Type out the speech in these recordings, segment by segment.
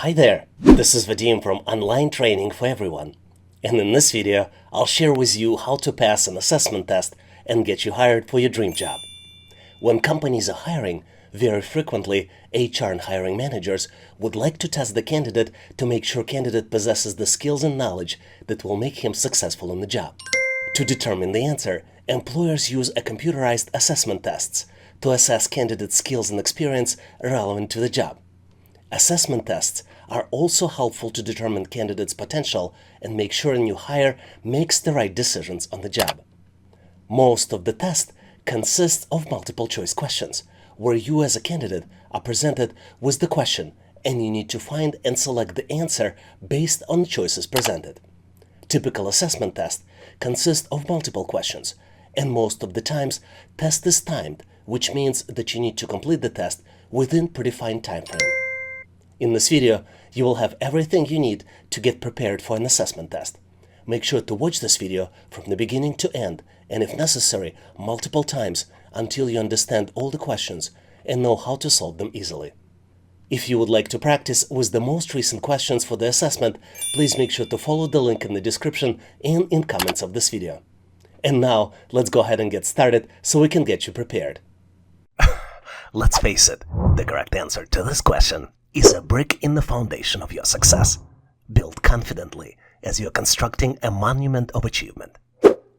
Hi there, this is Vadim from Online Training for Everyone. And in this video, I'll share with you how to pass an assessment test and get you hired for your dream job. When companies are hiring, very frequently, HR and hiring managers would like to test the candidate to make sure candidate possesses the skills and knowledge that will make him successful in the job. To determine the answer, employers use a computerized assessment tests to assess candidates' skills and experience relevant to the job. Assessment tests are also helpful to determine candidates' potential and make sure a new hire makes the right decisions on the job. Most of the test consists of multiple choice questions, where you as a candidate are presented with the question and you need to find and select the answer based on the choices presented. Typical assessment test consists of multiple questions, and most of the times, test is timed, which means that you need to complete the test within predefined time frame. In this video, you will have everything you need to get prepared for an assessment test. Make sure to watch this video from the beginning to end, and if necessary, multiple times until you understand all the questions and know how to solve them easily. If you would like to practice with the most recent questions for the assessment, please make sure to follow the link in the description and in comments of this video. And now, let's go ahead and get started so we can get you prepared. Let's face it, the correct answer to this question is a brick in the foundation of your success. Build confidently as you're constructing a monument of achievement.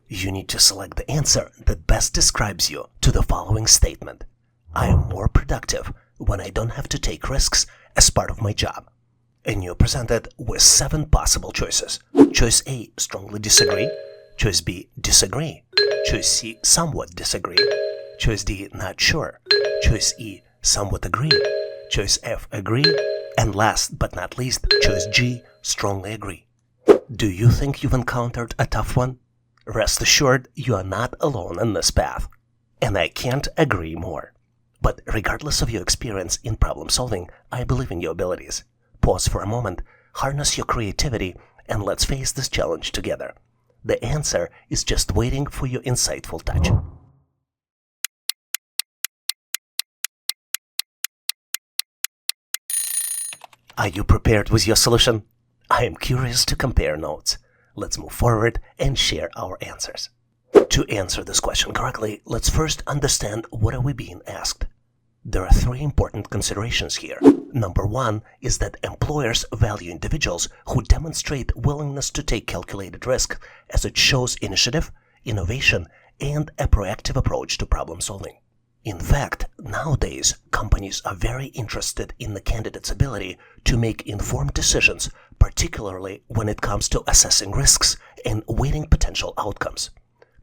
You need to select the answer that best describes you to the following statement. I am more productive when I don't have to take risks as part of my job. And you're presented with 7 possible choices. Choice A, strongly disagree. Choice B, disagree. Choice C, somewhat disagree. Choice D, not sure. Choice E, somewhat agree. Choice F, agree. And last but not least, choice G, strongly agree. Do you think you've encountered a tough one? Rest assured, you are not alone in this path. And I can't agree more. But regardless of your experience in problem solving, I believe in your abilities. Pause for a moment, harness your creativity, and let's face this challenge together. The answer is just waiting for your insightful touch. Are you prepared with your solution? I am curious to compare notes. Let's move forward and share our answers. To answer this question correctly, let's first understand what are we being asked. There are 3 important considerations here. Number 1 is that employers value individuals who demonstrate willingness to take calculated risk as it shows initiative, innovation, and a proactive approach to problem solving. In fact, nowadays, companies are very interested in the candidate's ability to make informed decisions, particularly when it comes to assessing risks and weighting potential outcomes.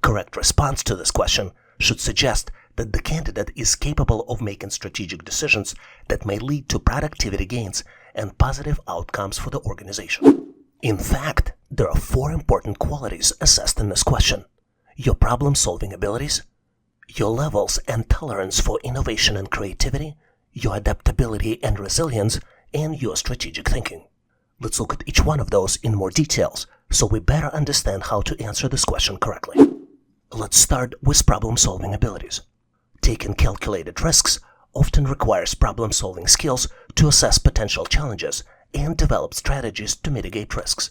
Correct response to this question should suggest that the candidate is capable of making strategic decisions that may lead to productivity gains and positive outcomes for the organization. In fact, there are 4 important qualities assessed in this question: your problem-solving abilities, your levels and tolerance for innovation and creativity, your adaptability and resilience, and your strategic thinking. Let's look at each one of those in more details so we better understand how to answer this question correctly. Let's start with problem-solving abilities. Taking calculated risks often requires problem-solving skills to assess potential challenges and develop strategies to mitigate risks.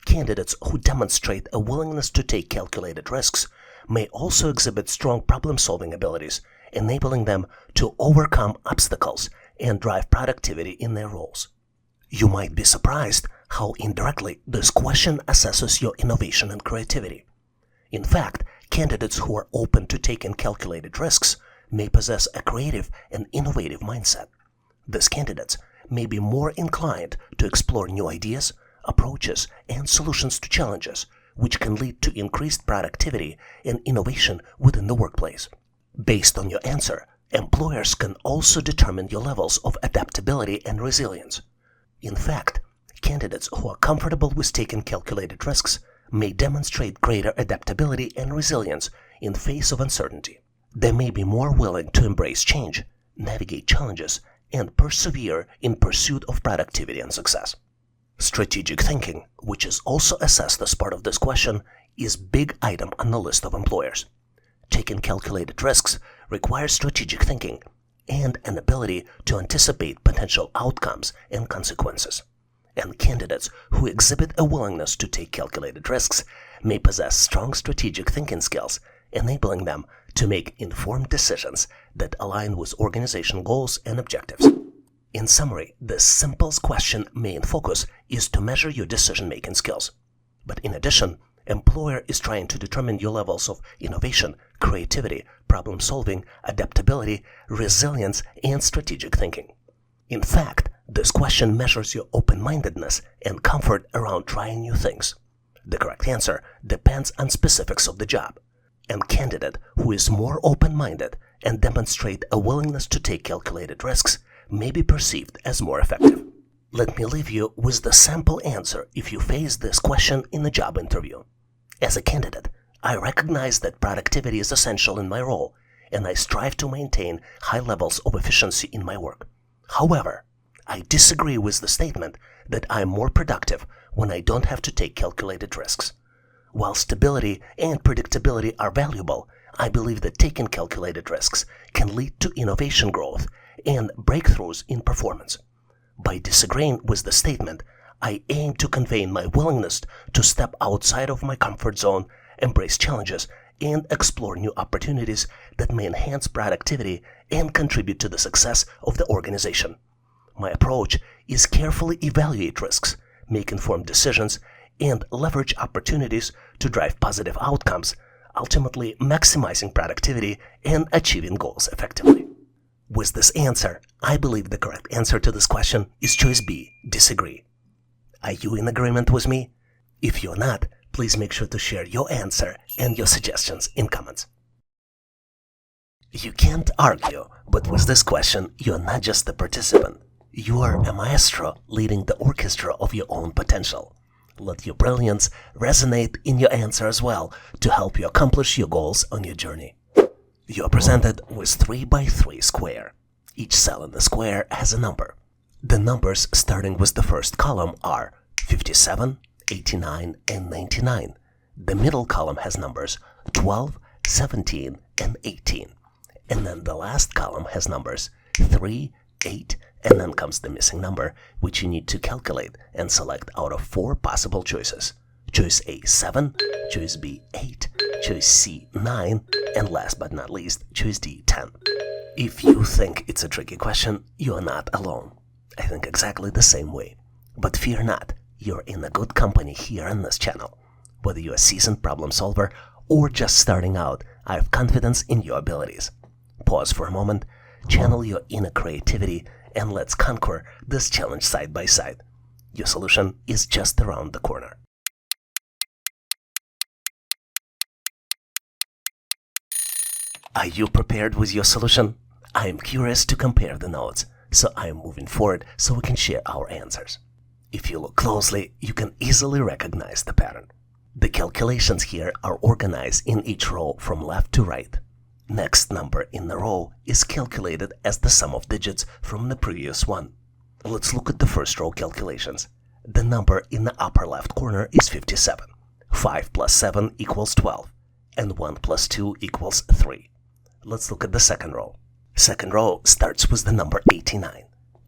Candidates who demonstrate a willingness to take calculated risks may also exhibit strong problem-solving abilities, enabling them to overcome obstacles and drive productivity in their roles. You might be surprised how indirectly this question assesses your innovation and creativity. In fact, candidates who are open to taking calculated risks may possess a creative and innovative mindset. These candidates may be more inclined to explore new ideas, approaches, and solutions to challenges, which can lead to increased productivity and innovation within the workplace. Based on your answer, employers can also determine your levels of adaptability and resilience. In fact, candidates who are comfortable with taking calculated risks may demonstrate greater adaptability and resilience in face of uncertainty. They may be more willing to embrace change, navigate challenges, and persevere in pursuit of productivity and success. Strategic thinking, which is also assessed as part of this question, is a big item on the list of employers. Taking calculated risks requires strategic thinking, and an ability to anticipate potential outcomes and consequences. And candidates who exhibit a willingness to take calculated risks may possess strong strategic thinking skills, enabling them to make informed decisions that align with organization goals and objectives. In summary, this simple question main focus is to measure your decision-making skills. But in addition, employer is trying to determine your levels of innovation, creativity, problem-solving, adaptability, resilience, and strategic thinking. In fact, this question measures your open-mindedness and comfort around trying new things. The correct answer depends on specifics of the job. And candidate who is more open-minded and demonstrate a willingness to take calculated risks may be perceived as more effective. Let me leave you with the sample answer if you face this question in a job interview. As a candidate, I recognize that productivity is essential in my role, and I strive to maintain high levels of efficiency in my work. However, I disagree with the statement that I am more productive when I don't have to take calculated risks. While stability and predictability are valuable, I believe that taking calculated risks can lead to innovation growth and breakthroughs in performance. By disagreeing with the statement, I aim to convey my willingness to step outside of my comfort zone, embrace challenges, and explore new opportunities that may enhance productivity and contribute to the success of the organization. My approach is carefully evaluate risks, make informed decisions, and leverage opportunities to drive positive outcomes, ultimately maximizing productivity and achieving goals effectively. With this answer, I believe the correct answer to this question is choice B, disagree. Are you in agreement with me? If you're not, please make sure to share your answer and your suggestions in comments. You can't argue, but with this question, you're not just a participant. You are a maestro leading the orchestra of your own potential. Let your brilliance resonate in your answer as well to help you accomplish your goals on your journey. You are presented with 3x3 square. Each cell in the square has a number. The numbers starting with the first column are 57, 89, and 99. The middle column has numbers 12, 17, and 18. And then the last column has numbers 3, 8, and then comes the missing number, which you need to calculate and select out of 4 possible choices. Choice A, 7, choice B, 8, choice C, 9, and last but not least, choice D, 10. If you think it's a tricky question, you are not alone. I think exactly the same way. But fear not, you're in a good company here on this channel. Whether you're a seasoned problem solver or just starting out, I have confidence in your abilities. Pause for a moment, channel your inner creativity, and let's conquer this challenge side by side. Your solution is just around the corner. Are you prepared with your solution? I am curious to compare the notes, so I am moving forward so we can share our answers. If you look closely, you can easily recognize the pattern. The calculations here are organized in each row from left to right. Next number in the row is calculated as the sum of digits from the previous one. Let's look at the first row calculations. The number in the upper left corner is 57. 5 plus 7 equals 12, and 1 plus 2 equals 3. Let's look at the second row. Second row starts with the number 89.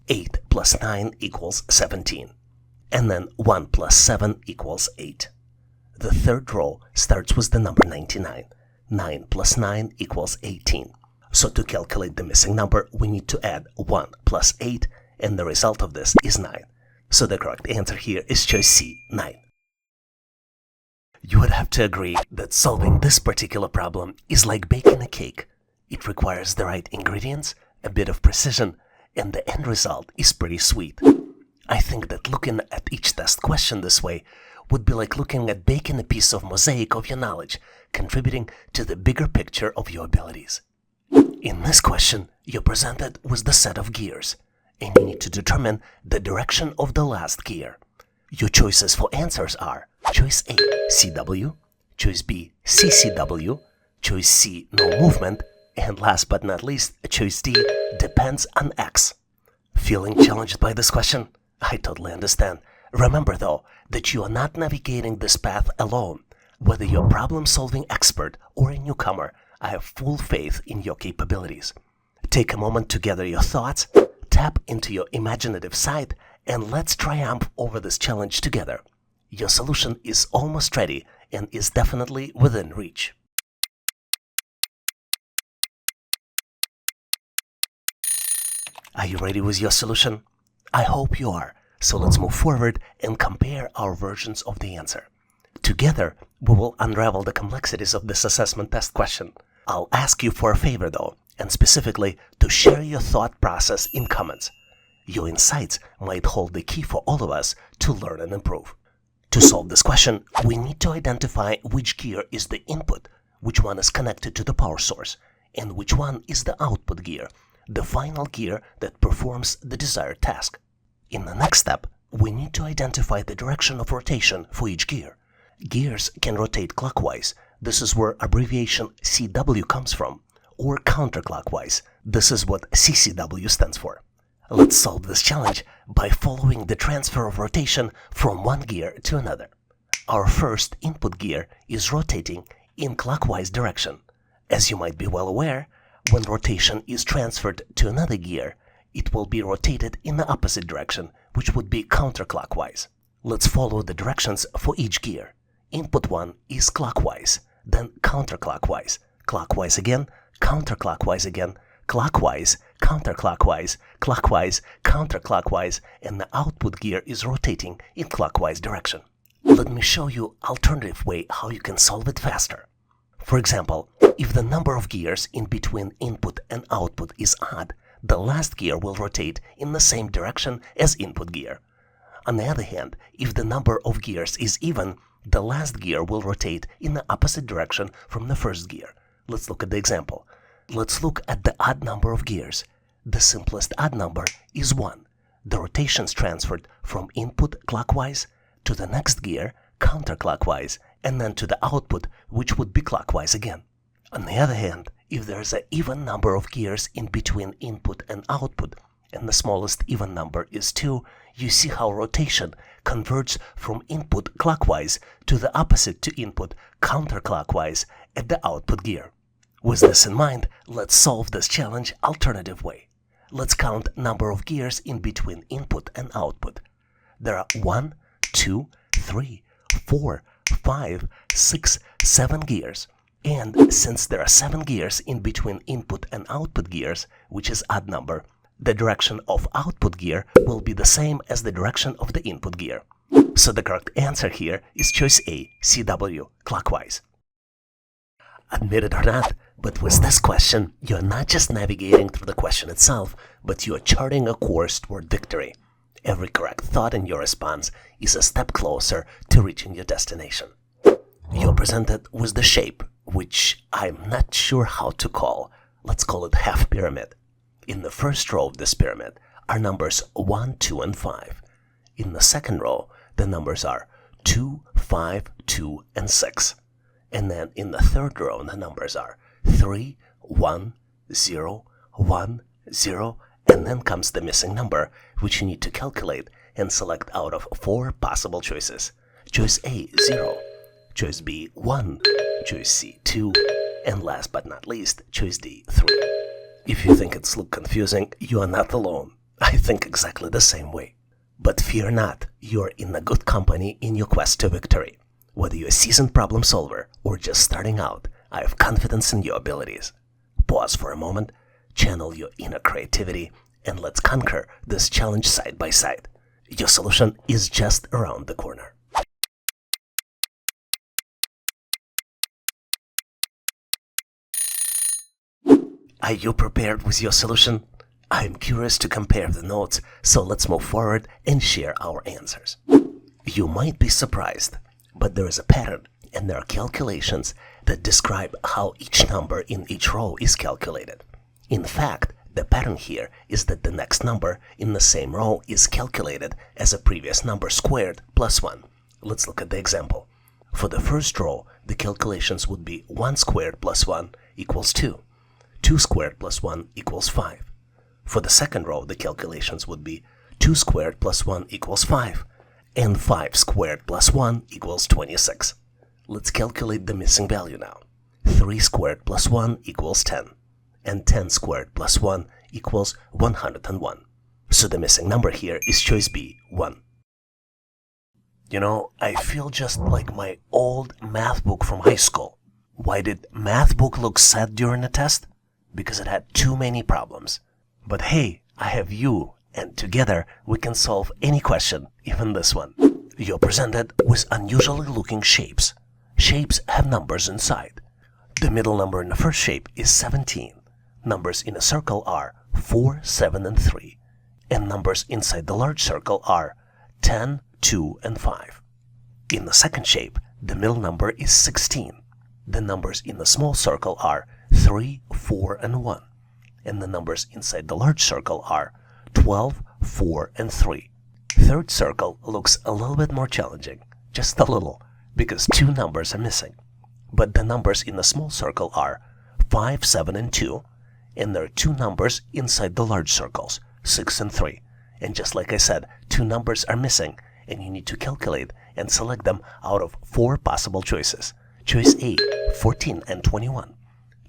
8 plus 9 equals 17. And then 1 plus 7 equals 8. The third row starts with the number 99. 9 plus 9 equals 18. So to calculate the missing number, we need to add 1 plus 8, and the result of this is 9. So the correct answer here is choice C, 9. You would have to agree that solving this particular problem is like baking a cake. It requires the right ingredients, a bit of precision, and the end result is pretty sweet. I think that looking at each test question this way would be like looking at baking a piece of mosaic of your knowledge, contributing to the bigger picture of your abilities. In this question, you're presented with the set of gears, and you need to determine the direction of the last gear. Your choices for answers are choice A, CW, choice B, CCW, choice C, no movement, and last but not least, choice D, depends on X. Feeling challenged by this question? I totally understand. Remember though, that you are not navigating this path alone. Whether you're a problem-solving expert or a newcomer, I have full faith in your capabilities. Take a moment to gather your thoughts, tap into your imaginative side, and let's triumph over this challenge together. Your solution is almost ready and is definitely within reach. Are you ready with your solution? I hope you are. So let's move forward and compare our versions of the answer. Together, we will unravel the complexities of this assessment test question. I'll ask you for a favor though, and specifically to share your thought process in comments. Your insights might hold the key for all of us to learn and improve. To solve this question, we need to identify which gear is the input, which one is connected to the power source, and which one is the output gear, the final gear that performs the desired task. In the next step, we need to identify the direction of rotation for each gear. Gears can rotate clockwise. This is where abbreviation CW comes from, or counterclockwise. This is what CCW stands for. Let's solve this challenge by following the transfer of rotation from one gear to another. Our first input gear is rotating in clockwise direction. As you might be well aware, when rotation is transferred to another gear, it will be rotated in the opposite direction, which would be counterclockwise. Let's follow the directions for each gear. Input 1 is clockwise, then counterclockwise, clockwise again, counterclockwise again, clockwise, counterclockwise, clockwise, counterclockwise, and the output gear is rotating in clockwise direction. Let me show you an alternative way how you can solve it faster. For example, if the number of gears in between input and output is odd, the last gear will rotate in the same direction as input gear. On the other hand, if the number of gears is even, the last gear will rotate in the opposite direction from the first gear. Let's look at the example. Let's look at the odd number of gears. The simplest odd number is 1. The rotations transferred from input clockwise to the next gear counterclockwise, and then to the output, which would be clockwise again. On the other hand, if there is an even number of gears in between input and output, and the smallest even number is 2, you see how rotation converges from input clockwise to the opposite to input counterclockwise at the output gear. With this in mind, let's solve this challenge alternative way. Let's count number of gears in between input and output. There are 1, 2, 3, 4, 5, 6, 7 gears. And since there are 7 gears in between input and output gears, which is odd number, the direction of output gear will be the same as the direction of the input gear. So the correct answer here is choice A, CW, clockwise. Admit it or not, but with this question, you're not just navigating through the question itself, but you are charting a course toward victory. Every correct thought in your response is a step closer to reaching your destination. You're presented with the shape, which I'm not sure how to call. Let's call it half pyramid. In the first row of this pyramid are numbers 1, 2, and 5. In the second row, the numbers are 2, 5, 2, and 6. And then in the third row, the numbers are 3, 1, 0, 1, 0, and then comes the missing number, which you need to calculate and select out of 4 possible choices. Choice A, 0. Choice B, 1. Choice C, 2. And last but not least, choice D, 3. If you think it's look confusing, you are not alone. I think exactly the same way. But fear not, you're in a good company in your quest to victory. Whether you're a seasoned problem solver or just starting out, I have confidence in your abilities. Pause for a moment, channel your inner creativity, and let's conquer this challenge side by side. Your solution is just around the corner. Are you prepared with your solution? I'm curious to compare the notes, so let's move forward and share our answers. You might be surprised, but there is a pattern, and there are calculations that describe how each number in each row is calculated. In fact, the pattern here is that the next number in the same row is calculated as a previous number squared plus 1. Let's look at the example. For the first row, the calculations would be 1 squared plus 1 equals 2. 2 squared plus 1 equals 5. For the second row, the calculations would be 2 squared plus 1 equals 5. And 5 squared plus 1 equals 26. Let's calculate the missing value now. 3 squared plus 1 equals 10. and 10 squared plus 1 equals 101. So the missing number here is choice B, 1. You know, I feel just like my old math book from high school. Why did math book look sad during the test? Because it had too many problems. But hey, I have you, and together we can solve any question, even this one. You're presented with unusually looking shapes. Shapes have numbers inside. The middle number in the first shape is 17. Numbers in a circle are 4, 7, and 3. And numbers inside the large circle are 10, 2, and 5. In the second shape, the middle number is 16. The numbers in the small circle are 3, 4, and 1. And the numbers inside the large circle are 12, 4, and 3. Third circle looks a little bit more challenging, just a little, because two numbers are missing. But the numbers in the small circle are 5, 7, and 2, and there are two numbers inside the large circles, 6 and 3. And just like I said, two numbers are missing, and you need to calculate and select them out of 4 possible choices. Choice A, 14 and 21.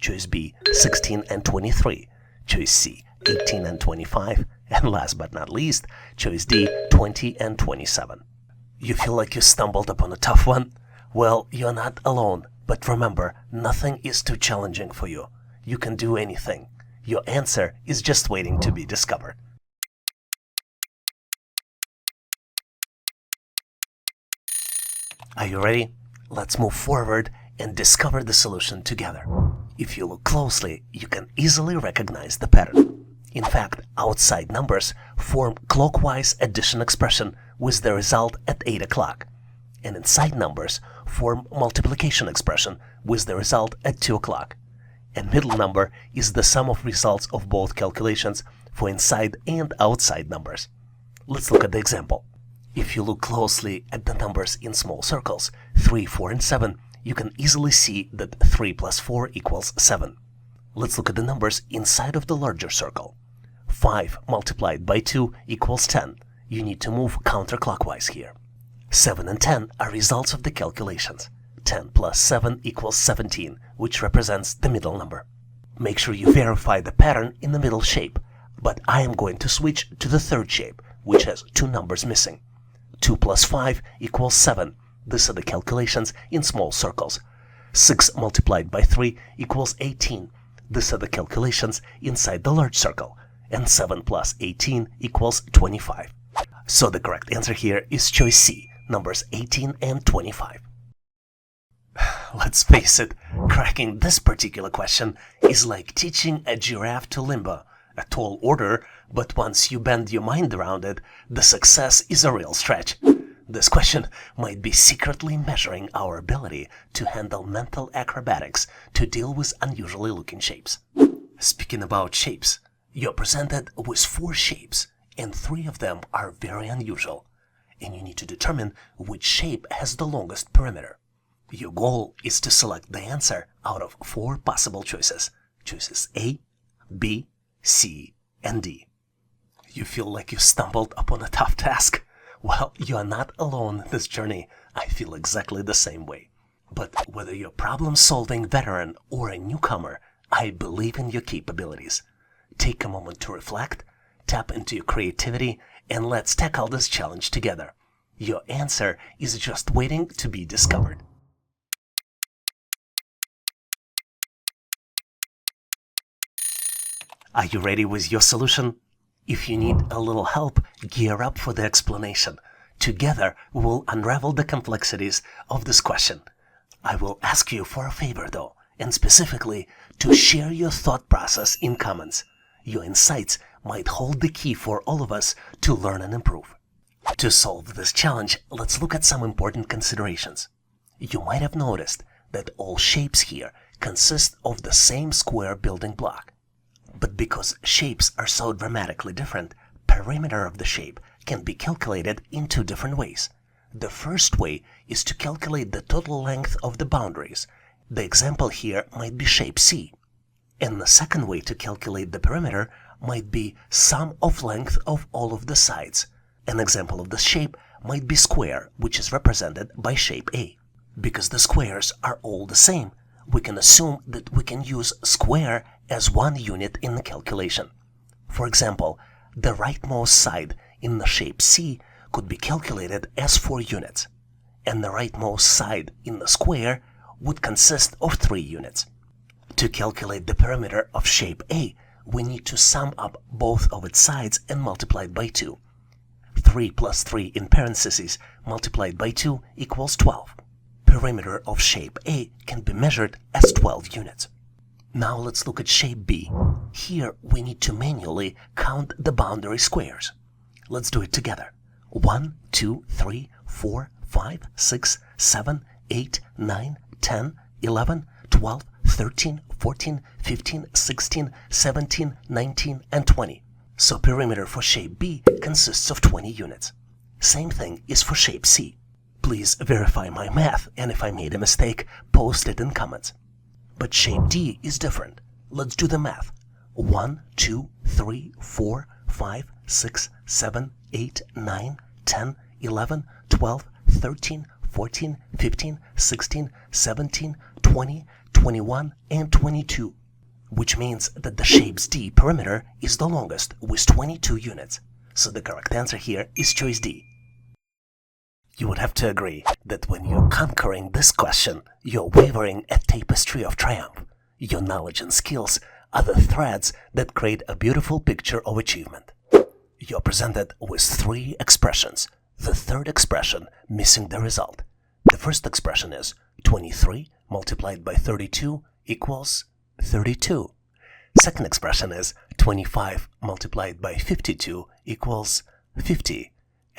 Choice B, 16 and 23. Choice C, 18 and 25. And last but not least, choice D, 20 and 27. You feel like you stumbled upon a tough one? Well, you're not alone, but remember, nothing is too challenging for you. You can do anything. Your answer is just waiting to be discovered. Are you ready? Let's move forward and discover the solution together. If you look closely, you can easily recognize the pattern. In fact, outside numbers form clockwise addition expression with the result at 8 o'clock. And inside numbers form multiplication expression with the result at 2 o'clock. And middle number is the sum of results of both calculations for inside and outside numbers. Let's look at the example. If you look closely at the numbers in small circles, 3, 4, and 7, you can easily see that 3 plus 4 equals 7. Let's look at the numbers inside of the larger circle. 5 multiplied by 2 equals 10. You need to move counterclockwise here. 7 and 10 are results of the calculations. 10 plus 7 equals 17, which represents the middle number. Make sure you verify the pattern in the middle shape, but I am going to switch to the third shape, which has two numbers missing. 2 plus 5 equals 7. These are the calculations in small circles. 6 multiplied by 3 equals 18. These are the calculations inside the large circle. And 7 plus 18 equals 25. So the correct answer here is choice C, numbers 18 and 25. Let's face it, cracking this particular question is like teaching a giraffe to limbo. A tall order, but once you bend your mind around it, the success is a real stretch. This question might be secretly measuring our ability to handle mental acrobatics to deal with unusually looking shapes. Speaking about shapes, you're presented with 4 shapes, and 3 of them are very unusual, and you need to determine which shape has the longest perimeter. Your goal is to select the answer out of 4 possible choices. Choices A, B, C, and D. You feel like you stumbled upon a tough task? Well, you are not alone in this journey. I feel exactly the same way. But whether you're a problem-solving veteran or a newcomer, I believe in your capabilities. Take a moment to reflect, tap into your creativity, and let's tackle this challenge together. Your answer is just waiting to be discovered. Are you ready with your solution? If you need a little help, gear up for the explanation. Together, we will unravel the complexities of this question. I will ask you for a favor though, and specifically to share your thought process in comments. Your insights might hold the key for all of us to learn and improve. To solve this challenge, let's look at some important considerations. You might have noticed that all shapes here consist of the same square building block. But because shapes are so dramatically different, perimeter of the shape can be calculated in 2 different ways. The first way is to calculate the total length of the boundaries. The example here might be shape C. And the second way to calculate the perimeter might be sum of length of all of the sides. An example of this shape might be square, which is represented by shape A. Because the squares are all the same, we can assume that we can use square as 1 unit in the calculation. For example, the rightmost side in the shape C could be calculated as 4 units, and the rightmost side in the square would consist of 3 units. To calculate the perimeter of shape A, we need to sum up both of its sides and multiply it by 2. 3 plus 3 in parentheses multiplied by 2 equals 12. Perimeter of shape A can be measured as 12 units. Now let's look at shape B. Here we need to manually count the boundary squares. Let's do it together. 1, 2, 3, 4, 5, 6, 7, 8, 9, 10, 11, 12, 13, 14, 15, 16, 17, 19, and 20. So perimeter for shape B consists of 20 units. Same thing is for shape C. Please verify my math, and if I made a mistake, post it in comments. But shape D is different. Let's do the math. 1, 2, 3, 4, 5, 6, 7, 8, 9, 10, 11, 12, 13, 14, 15, 16, 17, 20, 21, and 22. Which means that the shape's D perimeter is the longest with 22 units. So the correct answer here is choice D. You would have to agree that when you're conquering this question, you're wavering a tapestry of triumph. Your knowledge and skills are the threads that create a beautiful picture of achievement. You're presented with 3 expressions, the third expression missing the result. The first expression is 23 multiplied by 32 equals 32. Second expression is 25 multiplied by 52 equals 50.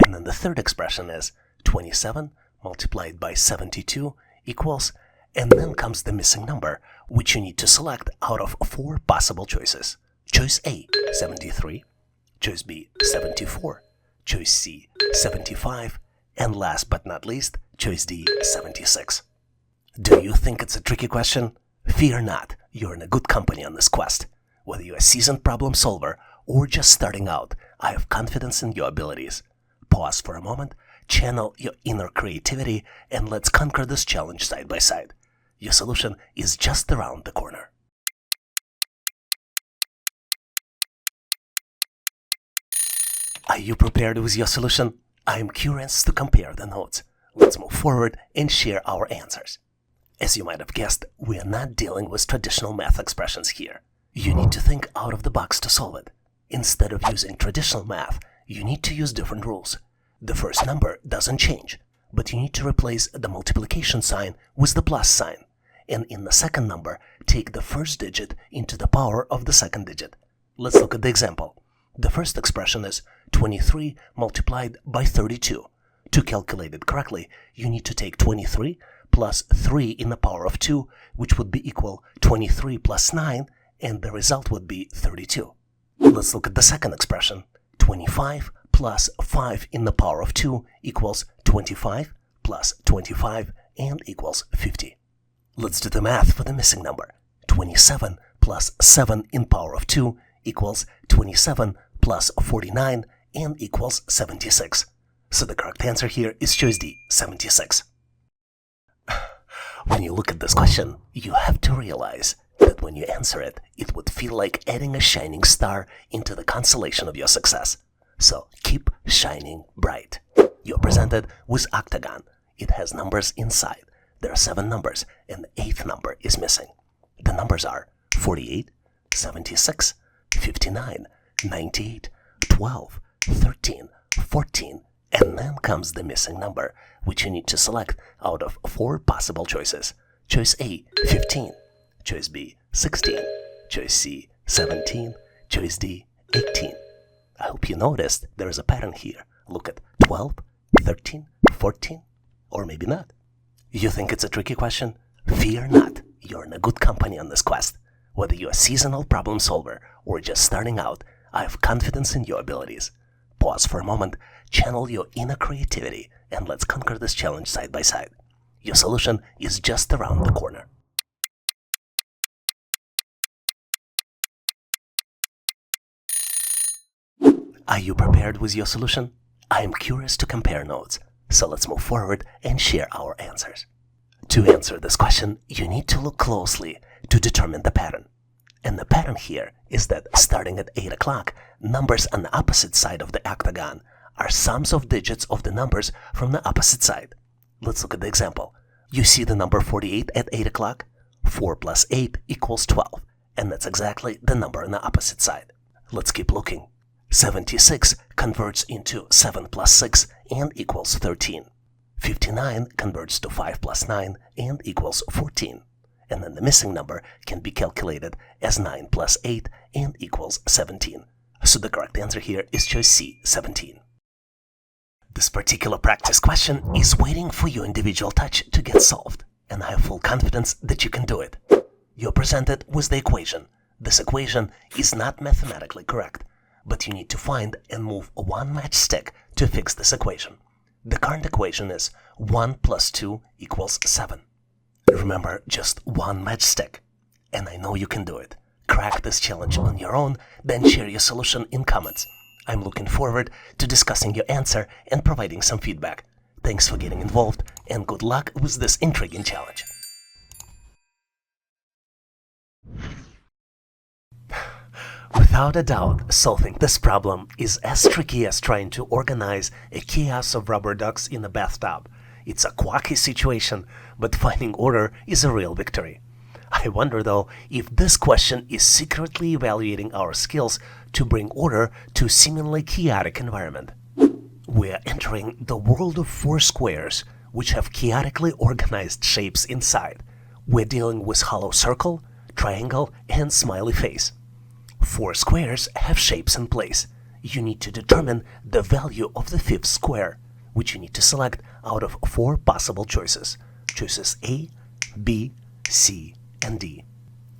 And then the third expression is 27 multiplied by 72 equals, and then comes the missing number, which you need to select out of 4 possible choices. Choice A, 73. Choice B, 74. Choice C, 75. And last but not least, choice D, 76. Do you think it's a tricky question? Fear not, you're in a good company on this quest. Whether you're a seasoned problem solver or just starting out, I have confidence in your abilities. Pause for a moment, channel your inner creativity, and let's conquer this challenge side by side. Your solution is just around the corner. Are you prepared with your solution? I am curious to compare the notes. Let's move forward and share our answers. As you might have guessed, we are not dealing with traditional math expressions here. You need to think out of the box to solve it. Instead of using traditional math, you need to use different rules. The first number doesn't change, but you need to replace the multiplication sign with the plus sign. And in the second number, take the first digit into the power of the second digit. Let's look at the example. The first expression is 23 multiplied by 32. To calculate it correctly, you need to take 23 plus 3 in the power of 2, which would be equal 23 plus 9, and the result would be 32. Let's look at the second expression. 25 plus 5 in the power of 2 equals 25 plus 25 and equals 50. Let's do the math for the missing number. 27 plus 7 in power of 2 equals 27 plus 49 and equals 76. So the correct answer here is choice D, 76. When you look at this question, you have to realize that when you answer it, it would feel like adding a shining star into the constellation of your success. So keep shining bright. You're presented with Octagon. It has numbers inside. There are 7 numbers, and the 8th number is missing. The numbers are 48, 76, 59, 98, 12, 13, 14, and then comes the missing number, which you need to select out of 4 possible choices. Choice A, 15. Choice B, 16. Choice C, 17. Choice D, 18. I hope you noticed there is a pattern here. Look at 12, 13, 14, or maybe not. You think it's a tricky question? Fear not, you're in a good company on this quest. Whether you're a seasonal problem solver or just starting out, I have confidence in your abilities. Pause for a moment, channel your inner creativity, and let's conquer this challenge side by side. Your solution is just around the corner. Are you prepared with your solution? I am curious to compare notes, so let's move forward and share our answers. To answer this question, you need to look closely to determine the pattern. And the pattern here is that starting at 8 o'clock, numbers on the opposite side of the octagon are sums of digits of the numbers from the opposite side. Let's look at the example. You see the number 48 at 8 o'clock? 4 plus 8 equals 12, and that's exactly the number on the opposite side. Let's keep looking. 76 converts into 7 plus 6 and equals 13. 59 converts to 5 plus 9 and equals 14. And then the missing number can be calculated as 9 plus 8 and equals 17. So the correct answer here is choice C, 17. This particular practice question is waiting for your individual touch to get solved, and I have full confidence that you can do it. You're presented with the equation. This equation is not mathematically correct, but you need to find and move one matchstick to fix this equation. The current equation is 1 plus 2 equals 7. Remember, just one matchstick, and I know you can do it. Crack this challenge on your own, then share your solution in comments. I'm looking forward to discussing your answer and providing some feedback. Thanks for getting involved, and good luck with this intriguing challenge. Without a doubt, solving this problem is as tricky as trying to organize a chaos of rubber ducks in a bathtub. It's a quirky situation, but finding order is a real victory. I wonder though if this question is secretly evaluating our skills to bring order to a seemingly chaotic environment. We are entering the world of four squares, which have chaotically organized shapes inside. We're dealing with hollow circle, triangle, and smiley face. Four squares have shapes in place. You need to determine the value of the fifth square, which you need to select out of four possible choices. Choices A, B, C, and D.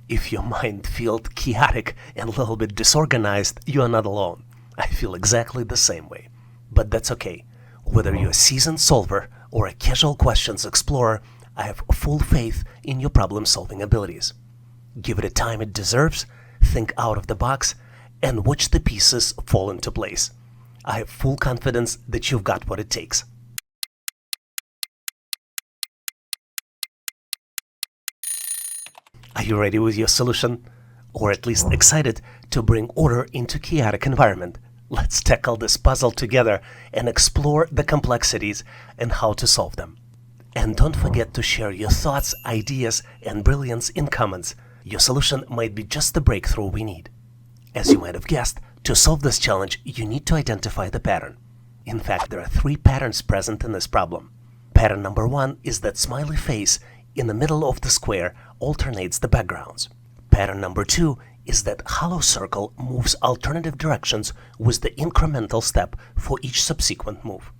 If your mind feels chaotic and a little bit disorganized, you are not alone. I feel exactly the same way. But that's okay. Whether you're a seasoned solver or a casual questions explorer, I have full faith in your problem-solving abilities. Give it the time it deserves, think out of the box, and watch the pieces fall into place. I have full confidence that you've got what it takes. Are you ready with your solution? Or at least excited to bring order into chaotic environment? Let's tackle this puzzle together and explore the complexities and how to solve them. And don't forget to share your thoughts, ideas, and brilliance in comments. Your solution might be just the breakthrough we need. As you might have guessed, to solve this challenge, you need to identify the pattern. In fact, there are three patterns present in this problem. Pattern number one is that smiley face in the middle of the square alternates the backgrounds. Pattern number two is that hollow circle moves alternative directions with the incremental step for each subsequent move.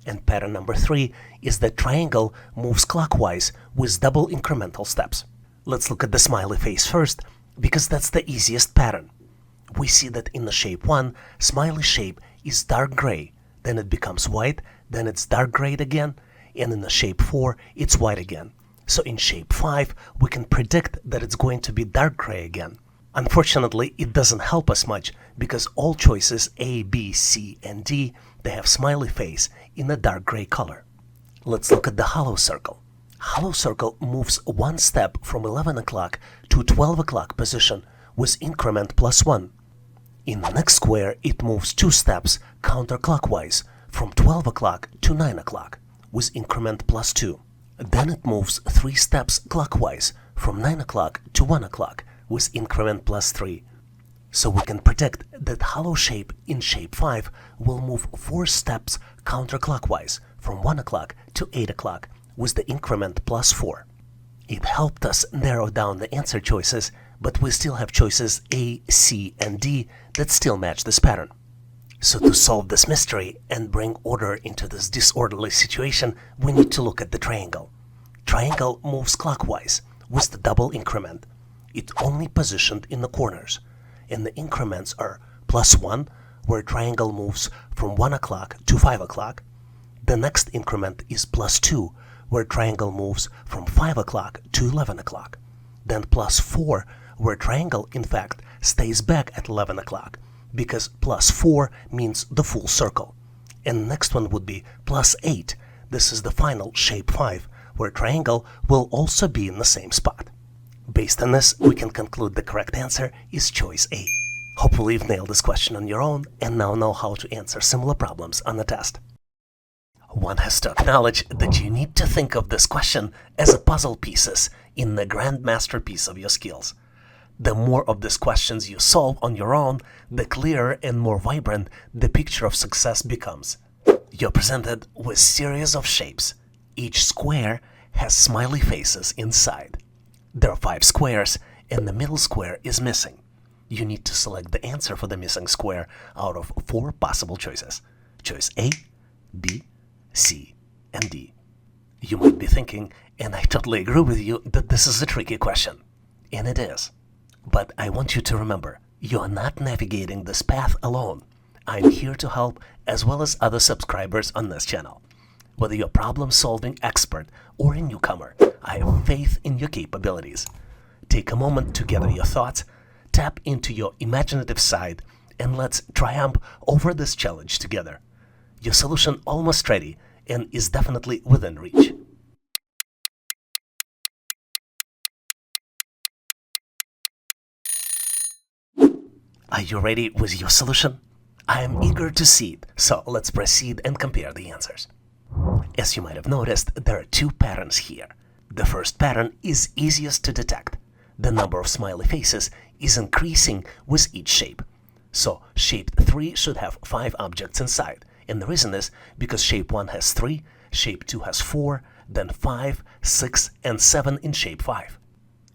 And pattern number three is that triangle moves clockwise with double incremental steps. Let's look at the smiley face first, because that's the easiest pattern. We see that in the shape 1, smiley shape is dark gray, then it becomes white, then it's dark gray again, and in the shape 4, it's white again. So in shape 5, we can predict that it's going to be dark gray again. Unfortunately, it doesn't help us much because all choices A, B, C, and D, they have smiley face in a dark gray color. Let's look at the hollow circle. Hollow circle moves one step from 11 o'clock to 12 o'clock position with increment +1. In the next square, it moves two steps counterclockwise from 12 o'clock to 9 o'clock with increment +2. Then it moves 3 steps clockwise from 9 o'clock to 1 o'clock with increment +3. So we can predict that hollow shape in shape 5 will move 4 steps counterclockwise from 1 o'clock to 8 o'clock with the increment +4. It helped us narrow down the answer choices, but we still have choices A, C, and D that still match this pattern. So to solve this mystery and bring order into this disorderly situation, we need to look at the triangle. Triangle moves clockwise with the double increment. It's only positioned in the corners, and the increments are +1, where triangle moves from 1 o'clock to 5 o'clock. The next increment is +2, where triangle moves from 5 o'clock to 11 o'clock. Then +4, where triangle, in fact, stays back at 11 o'clock, because +4 means the full circle. And the next one would be +8. This is the final shape 5, where triangle will also be in the same spot. Based on this, we can conclude the correct answer is choice A. Hopefully you've nailed this question on your own and now know how to answer similar problems on the test. One has to acknowledge that you need to think of this question as a puzzle pieces in the grand masterpiece of your skills. The more of these questions you solve on your own, the clearer and more vibrant the picture of success becomes. You're presented with a series of shapes. Each square has smiley faces inside. There are 5 squares and the middle square is missing. You need to select the answer for the missing square out of 4 possible choices. Choice A, B, C, and D. You might be thinking, and I totally agree with you, that this is a tricky question. And it is. But I want you to remember, you are not navigating this path alone. I'm here to help as well as other subscribers on this channel. Whether you're a problem-solving expert or a newcomer, I have faith in your capabilities. Take a moment to gather your thoughts, tap into your imaginative side, and let's triumph over this challenge together. Your solution almost ready and is definitely within reach. Are you ready with your solution? I am eager to see it, so let's proceed and compare the answers. As you might have noticed, there are 2 patterns here. The first pattern is easiest to detect. The number of smiley faces is increasing with each shape. So shape 3 should have 5 objects inside. And the reason is because shape 1 has 3, shape 2 has 4, then 5, 6, and 7 in shape 5.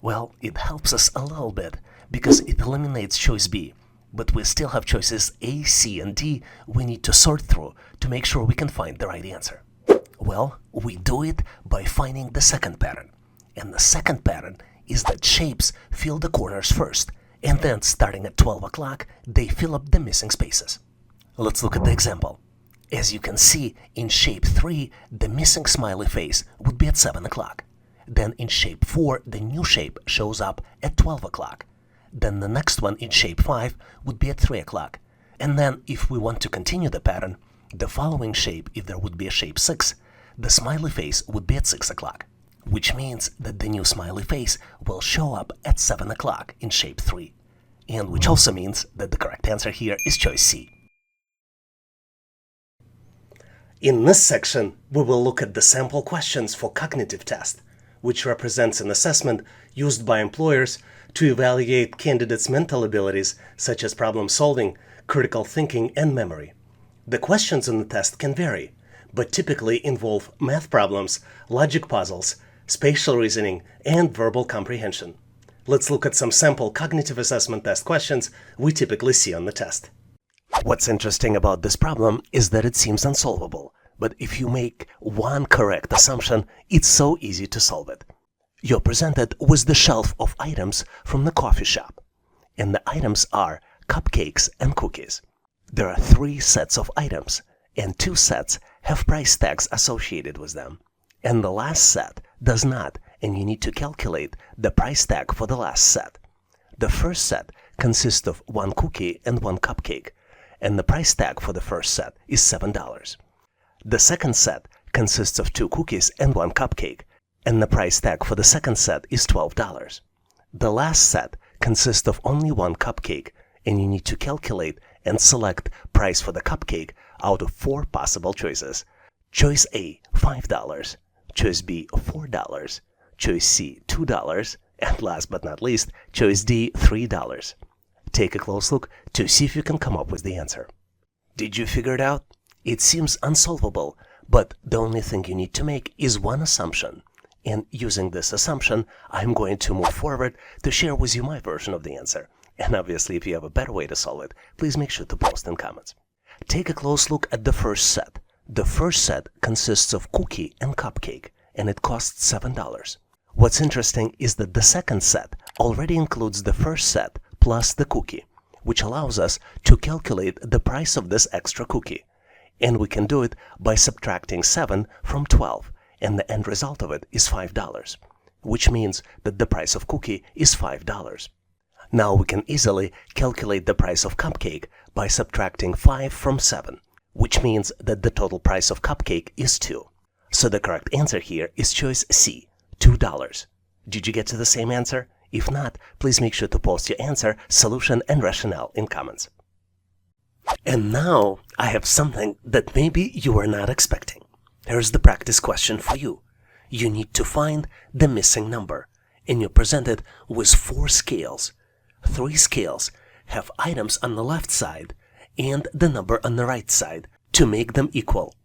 Well, it helps us a little bit because it eliminates choice B. But we still have choices A, C, and D we need to sort through to make sure we can find the right answer. Well, we do it by finding the second pattern. And the second pattern is that shapes fill the corners first, and then starting at 12 o'clock, they fill up the missing spaces. Let's look at the example. As you can see, in shape 3, the missing smiley face would be at 7 o'clock. Then in shape 4, the new shape shows up at 12 o'clock. Then the next one in shape 5 would be at 3 o'clock. And then if we want to continue the pattern, the following shape, if there would be a shape 6, the smiley face would be at 6 o'clock. Which means that the new smiley face will show up at 7 o'clock in shape 3. And which also means that the correct answer here is choice C. In this section, we will look at the sample questions for cognitive test, which represents an assessment used by employers to evaluate candidates' mental abilities such as problem solving, critical thinking, and memory. The questions in the test can vary, but typically involve math problems, logic puzzles, spatial reasoning, and verbal comprehension. Let's look at some sample cognitive assessment test questions we typically see on the test. What's interesting about this problem is that it seems unsolvable, but if you make one correct assumption, it's so easy to solve it. You're presented with the shelf of items from the coffee shop, and the items are cupcakes and cookies. There are 3 sets of items, and 2 sets have price tags associated with them, and the last set does not, and you need to calculate the price tag for the last set. The first set consists of 1 cookie and 1 cupcake, and the price tag for the first set is $7. The second set consists of 2 cookies and 1 cupcake, and the price tag for the second set is $12. The last set consists of only 1 cupcake, and you need to calculate and select price for the cupcake out of 4 possible choices. Choice A, $5. Choice B, $4. Choice C, $2. And last but not least, choice D, $3. Take a close look to see if you can come up with the answer. Did you figure it out? It seems unsolvable, but the only thing you need to make is one assumption. And using this assumption, I'm going to move forward to share with you my version of the answer. And obviously, if you have a better way to solve it, please make sure to post in comments. Take a close look at the first set. The first set consists of cookie and cupcake, and it costs $7. What's interesting is that the second set already includes the first set plus the cookie, which allows us to calculate the price of this extra cookie. And we can do it by subtracting 7 from 12. And the end result of it is $5, which means that the price of cookie is $5. Now we can easily calculate the price of cupcake by subtracting 5 from 7, which means that the total price of cupcake is 2. So the correct answer here is choice C, $2. Did you get to the same answer? If not, please make sure to post your answer, solution, and rationale in comments. And now I have something that maybe you were not expecting. Here's the practice question for you. You need to find the missing number, and you're presented with 4 scales. 3 scales have items on the left side and the number on the right side to make them equal.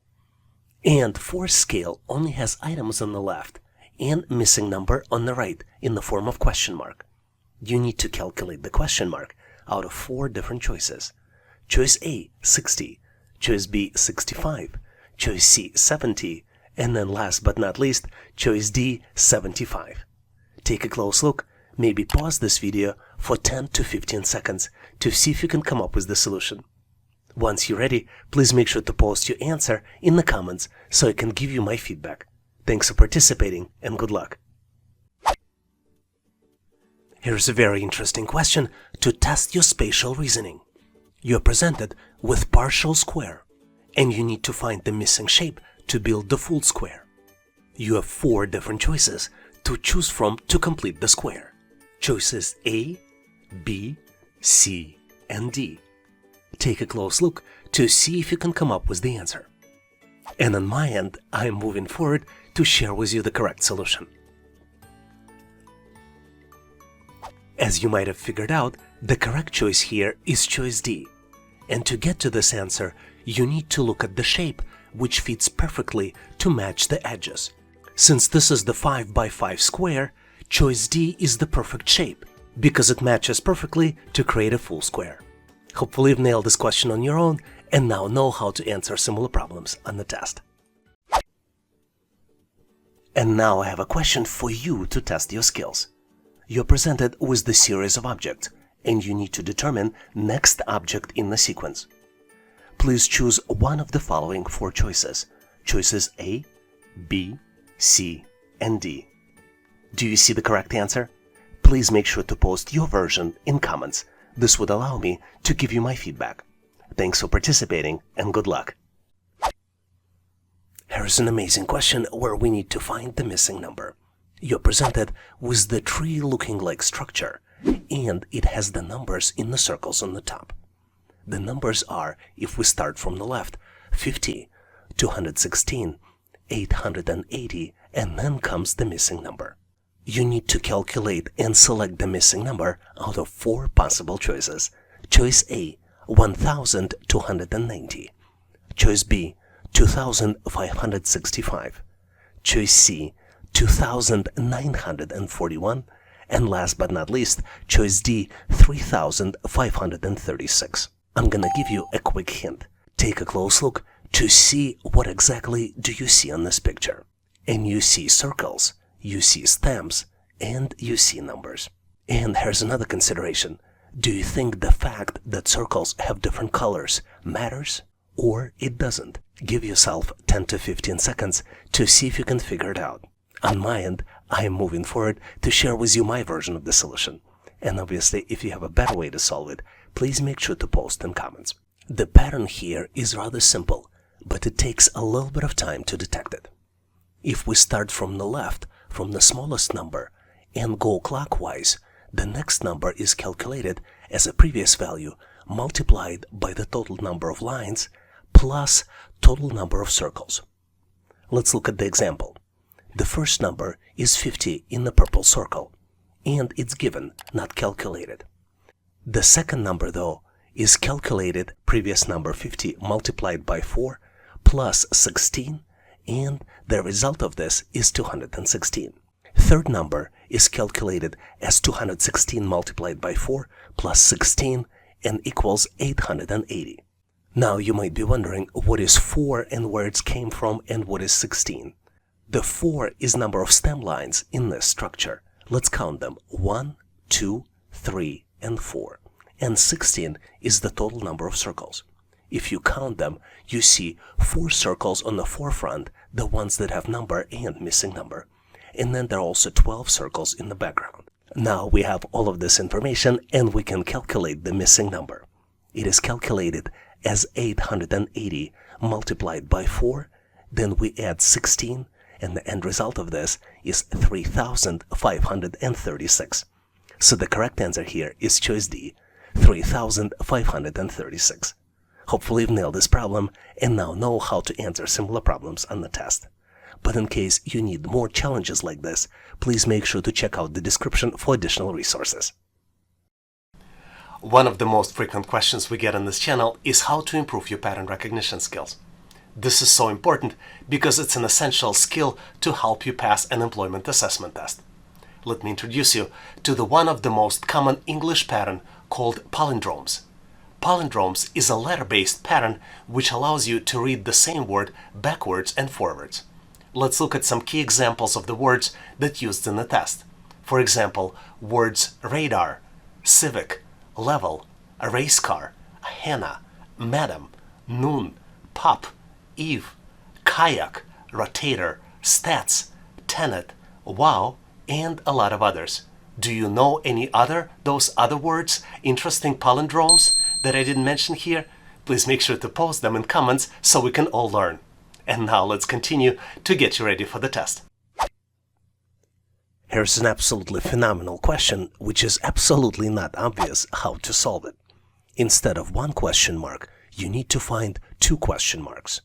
And 4th scale only has items on the left and missing number on the right in the form of question mark. You need to calculate the question mark out of 4 different choices. Choice A, 60. Choice B, 65. Choice C, 70. And then last but not least, choice D, 75. Take a close look. Maybe pause this video for 10 to 15 seconds to see if you can come up with the solution. Once you're ready, please make sure to post your answer in the comments so I can give you my feedback. Thanks for participating and good luck. Here's a very interesting question to test your spatial reasoning. You're presented with partial square, and you need to find the missing shape to build the full square. You have 4 different choices to choose from to complete the square. Choices A, B, C, and D. Take a close look to see if you can come up with the answer. And on my end, I'm moving forward to share with you the correct solution. As you might have figured out, the correct choice here is choice D. And to get to this answer, you need to look at the shape which fits perfectly to match the edges. Since this is the 5 by 5 square, choice D is the perfect shape because it matches perfectly to create a full square. Hopefully you've nailed this question on your own and now know how to answer similar problems on the test. And now I have a question for you to test your skills. You're presented with the series of objects and you need to determine next object in the sequence. Please choose one of the following 4 choices. Choices A, B, C, and D. Do you see the correct answer? Please make sure to post your version in comments. This would allow me to give you my feedback. Thanks for participating and good luck. Here's an amazing question where we need to find the missing number. You're presented with the tree-looking like structure, and it has the numbers in the circles on the top. The numbers are, if we start from the left, 50, 216, 880, and then comes the missing number. You need to calculate and select the missing number out of 4 possible choices. Choice A, 1290. Choice B, 2565. Choice C, 2941. And last but not least, choice D, 3536. I'm gonna give you a quick hint. Take a close look to see what exactly do you see on this picture. And you see circles, you see stamps, and you see numbers. And here's another consideration. Do you think the fact that circles have different colors matters? Or it doesn't? Give yourself 10 to 15 seconds to see if you can figure it out. On my end, I am moving forward to share with you my version of the solution. And obviously, if you have a better way to solve it, please make sure to post in comments. The pattern here is rather simple, but it takes a little bit of time to detect it. If we start from the left, from the smallest number, and go clockwise, the next number is calculated as a previous value multiplied by the total number of lines plus total number of circles. Let's look at the example. The first number is 50 in the purple circle, and it's given, not calculated. The second number, though, is calculated previous number 50 multiplied by 4 plus 16, and the result of this is 216. Third number is calculated as 216 multiplied by 4 plus 16 and equals 880. Now you might be wondering what is 4 and where it came from and what is 16. The 4 is number of stem lines in this structure. Let's count them. 1, 2, 3, and 4. And 16 is the total number of circles. If you count them, you see 4 circles on the forefront, the ones that have number and missing number. And then there are also 12 circles in the background. Now we have all of this information and we can calculate the missing number. It is calculated as 880 multiplied by 4, then we add 16, and the end result of this is 3,536. So the correct answer here is choice D, 3,536. Hopefully you've nailed this problem and now know how to answer similar problems on the test. But in case you need more challenges like this, please make sure to check out the description for additional resources. One of the most frequent questions we get on this channel is how to improve your pattern recognition skills. This is so important because it's an essential skill to help you pass an employment assessment test. Let me introduce you to one of the most common English pattern called palindromes. Palindromes is a letter-based pattern which allows you to read the same word backwards and forwards. Let's look at some key examples of the words that used in the test. For example, words radar, civic, level, a race car, henna, madam, noon, pop, eve, kayak, rotator, stats, tenet, wow, and a lot of others. Do you know any those other words, interesting palindromes that I didn't mention here? Please make sure to post them in comments so we can all learn. And now let's continue to get you ready for the test. Here's an absolutely phenomenal question, which is absolutely not obvious how to solve it. Instead of one question mark, you need to find two question marks.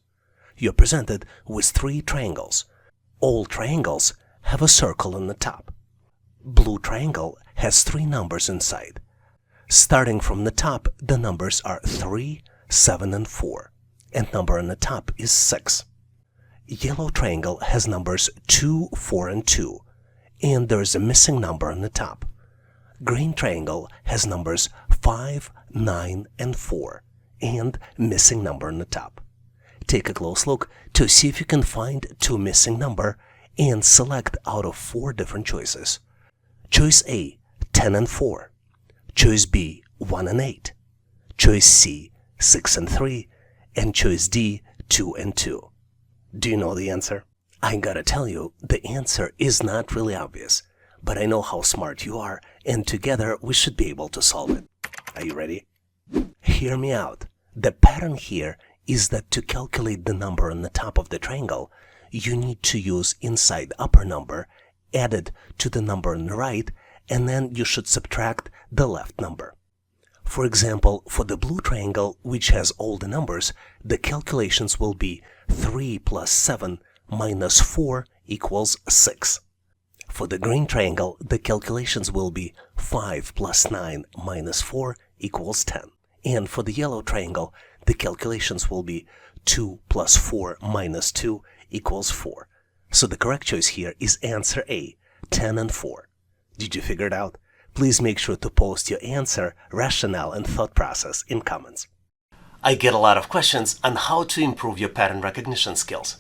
You're presented with three triangles. All triangles have a circle in the top. Blue triangle has three numbers inside. Starting from the top, the numbers are 3, 7, and 4, and number on the top is 6. Yellow triangle has numbers 2, 4, and 2, and there is a missing number on the top. Green triangle has numbers 5, 9, and 4, and missing number on the top. Take a close look to see if you can find two missing number and select out of 4 different choices. Choice A, 10 and 4. Choice B, 1 and 8. Choice C, 6 and 3. And choice D, 2 and 2. Do you know the answer? I gotta tell you, the answer is not really obvious, but I know how smart you are, and together we should be able to solve it. Are you ready? Hear me out. The pattern here is that to calculate the number on the top of the triangle, you need to use inside upper number added to the number on the right, and then you should subtract the left number. For example, for the blue triangle, which has all the numbers, the calculations will be 3 plus 7 minus 4 equals 6. For the green triangle, the calculations will be 5 plus 9 minus 4 equals 10. And for the yellow triangle, the calculations will be 2 plus 4 minus 2 equals 4. So the correct choice here is answer A, 10 and 4. Did you figure it out? Please make sure to post your answer, rationale, and thought process in comments. I get a lot of questions on how to improve your pattern recognition skills.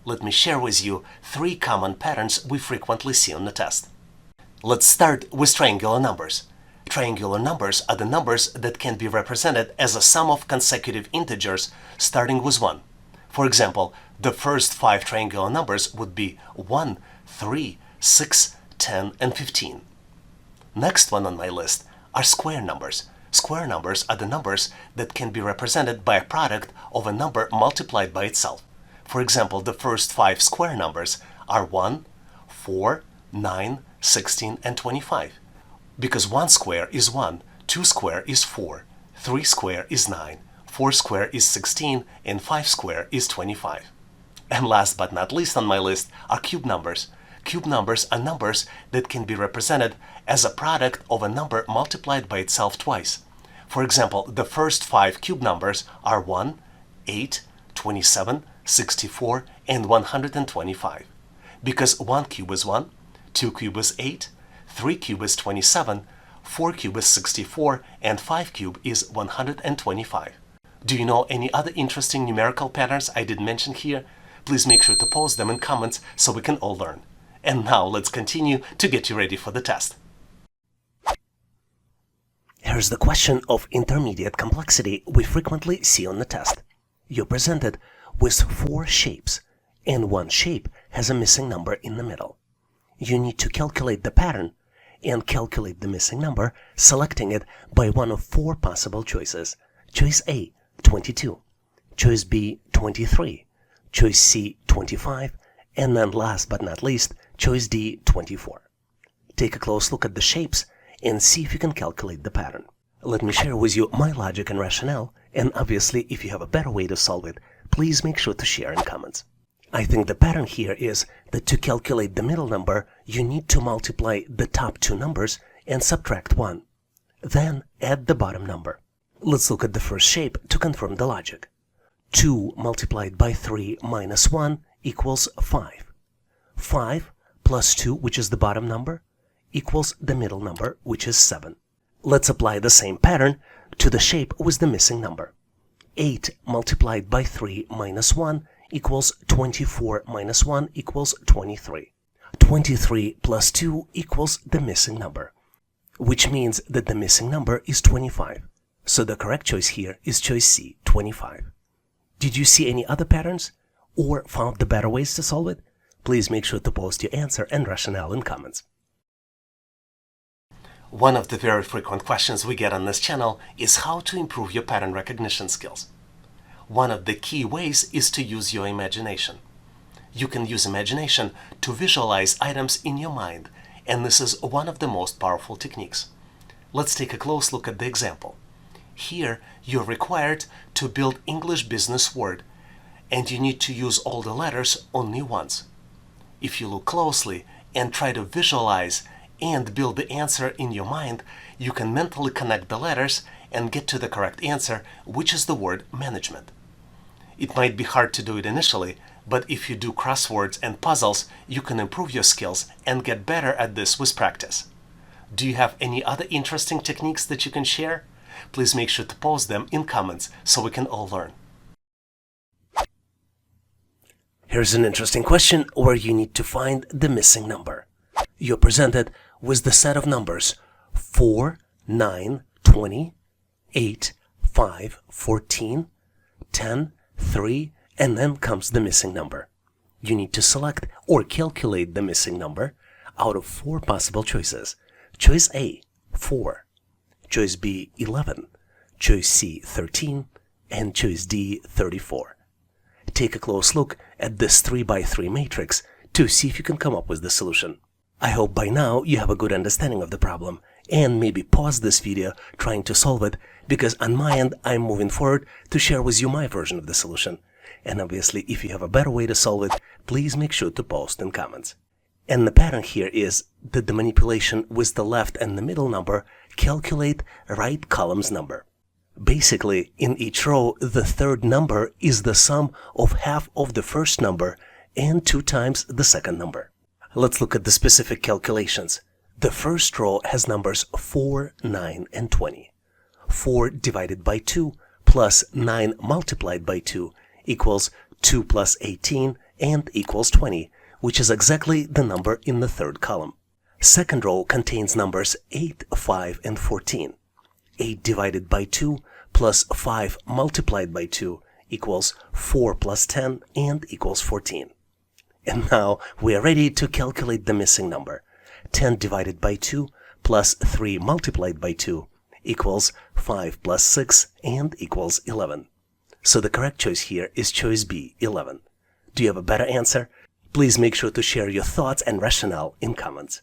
Let me share with you 3 common patterns we frequently see on the test. Let's start with triangular numbers. Triangular numbers are the numbers that can be represented as a sum of consecutive integers starting with 1. For example, the first 5 triangular numbers would be 1, 3, 6, 10, and 15. Next one on my list are square numbers. Square numbers are the numbers that can be represented by a product of a number multiplied by itself. For example, the first 5 square numbers are 1, 4, 9, 16, and 25. Because 1 square is 1, 2 square is 4, 3 square is 9, 4 square is 16, and 5 square is 25. And last but not least on my list are cube numbers. Cube numbers are numbers that can be represented as a product of a number multiplied by itself twice. For example, the first 5 cube numbers are 1, 8, 27, 64, and 125. Because 1 cube is 1, 2 cube is 8, 3 cube is 27, 4 cube is 64, and 5 cube is 125. Do you know any other interesting numerical patterns I didn't mention here? Please make sure to post them in comments so we can all learn. And now let's continue to get you ready for the test. Here's the question of intermediate complexity we frequently see on the test. You're presented with 4 shapes, and one shape has a missing number in the middle. You need to calculate the pattern and calculate the missing number, selecting it by one of 4 possible choices. Choice A, 22. Choice B, 23. Choice C, 25. And then last but not least, choice D, 24. Take a close look at the shapes and see if you can calculate the pattern. Let me share with you my logic and rationale, and obviously if you have a better way to solve it, please make sure to share in comments. I think the pattern here is that to calculate the middle number, you need to multiply the top two numbers and subtract 1. Then add the bottom number. Let's look at the first shape to confirm the logic. 2 multiplied by 3 minus 1 equals 5. 5 plus 2, which is the bottom number, equals the middle number, which is 7. Let's apply the same pattern to the shape with the missing number. 8 multiplied by 3 minus 1 equals 24 minus 1 equals 23. 23 plus 2 equals the missing number, which means that the missing number is 25. So the correct choice here is choice C, 25. Did you see any other patterns or found the better ways to solve it? Please make sure to post your answer and rationale in comments. One of the very frequent questions we get on this channel is how to improve your pattern recognition skills. One of the key ways is to use your imagination. You can use imagination to visualize items in your mind, and this is one of the most powerful techniques. Let's take a close look at the example. Here, you're required to build English business word, and you need to use all the letters only once. If you look closely and try to visualize and build the answer in your mind, you can mentally connect the letters and get to the correct answer, which is the word management. It might be hard to do it initially, but if you do crosswords and puzzles, you can improve your skills and get better at this with practice. Do you have any other interesting techniques that you can share? Please make sure to post them in comments so we can all learn. Here's an interesting question where you need to find the missing number. You're presented with the set of numbers 4, 9, 20, 8, 5, 14, 10, 3, and then comes the missing number. You need to select or calculate the missing number out of 4 possible choices. Choice A, 4. Choice B, 11. Choice C, 13. And choice D, 34. Take a close look at this 3x3 matrix to see if you can come up with the solution. I hope by now you have a good understanding of the problem and maybe pause this video trying to solve it, because on my end I'm moving forward to share with you my version of the solution. And obviously if you have a better way to solve it, please make sure to post in comments. And the pattern here is that the manipulation with the left and the middle number calculate right column's number. Basically, in each row, the third number is the sum of half of the first number and 2 times the second number. Let's look at the specific calculations. The first row has numbers 4, 9, and 20. 4 divided by 2 plus 9 multiplied by 2 equals 2 plus 18 and equals 20, which is exactly the number in the third column. Second row contains numbers 8, 5, and 14. 8 divided by 2 plus 5 multiplied by 2 equals 4 plus 10 and equals 14. And now we are ready to calculate the missing number. 10 divided by 2 plus 3 multiplied by 2 equals 5 plus 6 and equals 11. So the correct choice here is choice B, 11. Do you have a better answer? Please make sure to share your thoughts and rationale in comments.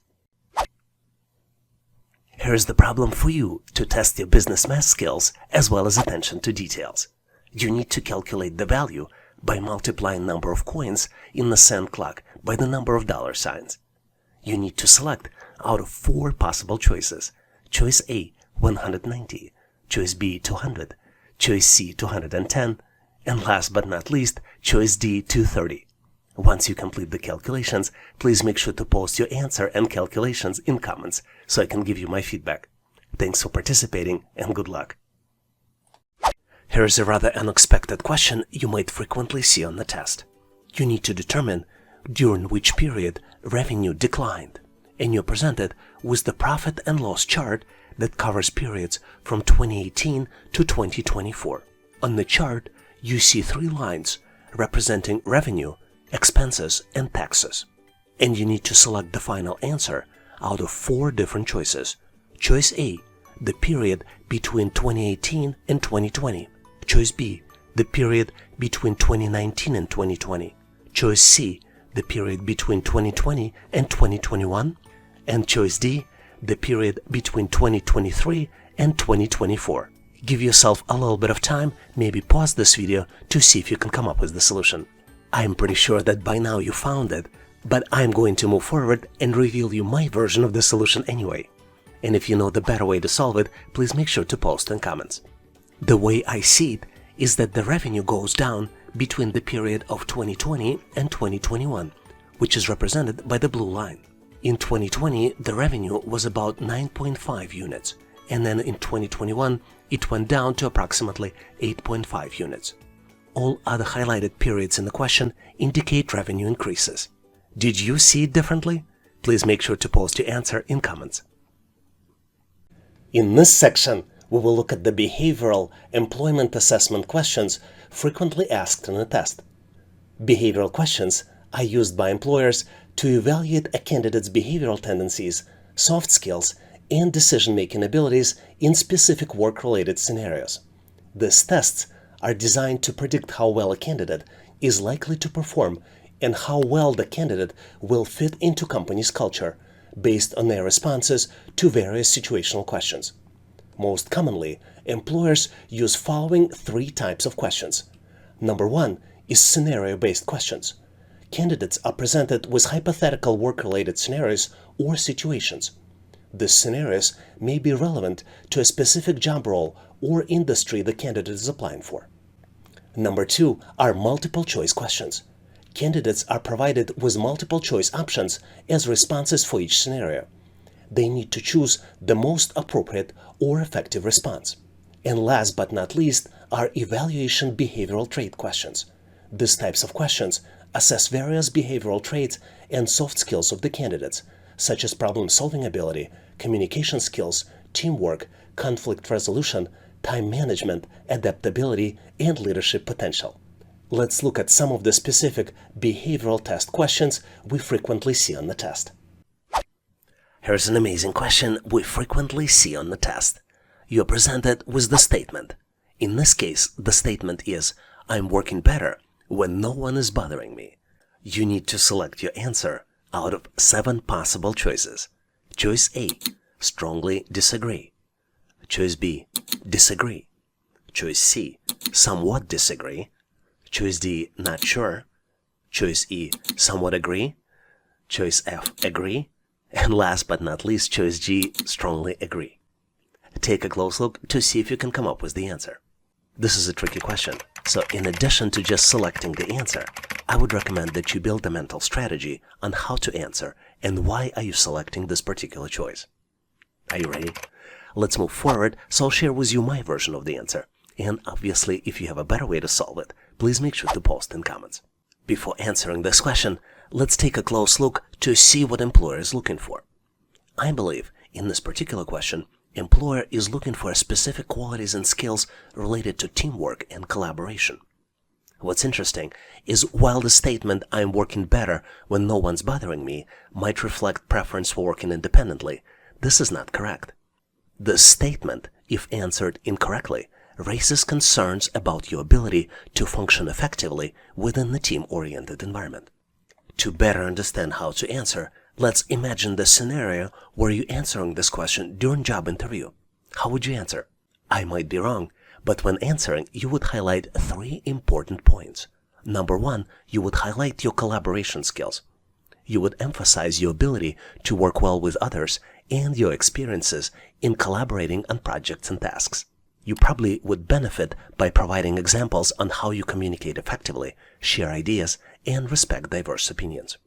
Here's the problem for you to test your business math skills as well as attention to details. You need to calculate the value by multiplying number of coins in the cent clock by the number of dollar signs. You need to select out of 4 possible choices. Choice A, 190. Choice B, 200. Choice C, 210. And last but not least, choice D, 230. Once you complete the calculations, please make sure to post your answer and calculations in comments so I can give you my feedback. Thanks for participating and good luck. Here's a rather unexpected question you might frequently see on the test. You need to determine during which period revenue declined, and you're presented with the profit and loss chart that covers periods from 2018 to 2024. On the chart, you see 3 lines representing revenue, expenses, and taxes. And you need to select the final answer out of 4 different choices. Choice A, the period between 2018 and 2020. Choice B, the period between 2019 and 2020. Choice C, the period between 2020 and 2021. And choice D, the period between 2023 and 2024. Give yourself a little bit of time, maybe pause this video to see if you can come up with the solution. I'm pretty sure that by now you found it, but I'm going to move forward and reveal you my version of the solution anyway. And if you know the better way to solve it, please make sure to post in comments. The way I see it is that the revenue goes down between the period of 2020 and 2021, which is represented by the blue line. In 2020, the revenue was about 9.5 units, and then in 2021, it went down to approximately 8.5 units. All other highlighted periods in the question indicate revenue increases. Did you see it differently? Please make sure to post your answer in comments. In this section, we will look at the behavioral employment assessment questions frequently asked in a test. Behavioral questions are used by employers to evaluate a candidate's behavioral tendencies, soft skills, and decision-making abilities in specific work-related scenarios. These tests are designed to predict how well a candidate is likely to perform and how well the candidate will fit into company's culture based on their responses to various situational questions. Most commonly, employers use following three types of questions. Number one is scenario-based questions. Candidates are presented with hypothetical work-related scenarios or situations. These scenarios may be relevant to a specific job role or industry the candidate is applying for. Number two are multiple-choice questions. Candidates are provided with multiple-choice options as responses for each scenario. They need to choose the most appropriate or effective response. And last but not least are evaluation behavioral trait questions. These types of questions assess various behavioral traits and soft skills of the candidates, such as problem-solving ability, communication skills, teamwork, conflict resolution, time management, adaptability, and leadership potential. Let's look at some of the specific behavioral test questions we frequently see on the test. Here's an amazing question we frequently see on the test. You're presented with the statement. In this case, the statement is, I'm working better when no one is bothering me. You need to select your answer out of 7 possible choices. Choice A, strongly disagree. Choice B, disagree. Choice C, somewhat disagree. Choice D, not sure. Choice E, somewhat agree. Choice F, agree. And last but not least, choice G, strongly agree. Take a close look to see if you can come up with the answer. This is a tricky question, so in addition to just selecting the answer, I would recommend that you build a mental strategy on how to answer and why are you selecting this particular choice. Are you ready? Let's move forward, so I'll share with you my version of the answer. And obviously, if you have a better way to solve it, please make sure to post in comments. Before answering this question, let's take a close look to see what employer is looking for. I believe in this particular question, employer is looking for specific qualities and skills related to teamwork and collaboration. What's interesting is while the statement, I'm working better when no one's bothering me, might reflect preference for working independently, this is not correct. This statement, if answered incorrectly, raises concerns about your ability to function effectively within the team-oriented environment. To better understand how to answer, let's imagine the scenario where you're answering this question during job interview. How would you answer? I might be wrong, but when answering, you would highlight 3 important points. Number 1, you would highlight your collaboration skills. You would emphasize your ability to work well with others and your experiences in collaborating on projects and tasks. You probably would benefit by providing examples on how you communicate effectively, share ideas, and respect diverse opinions.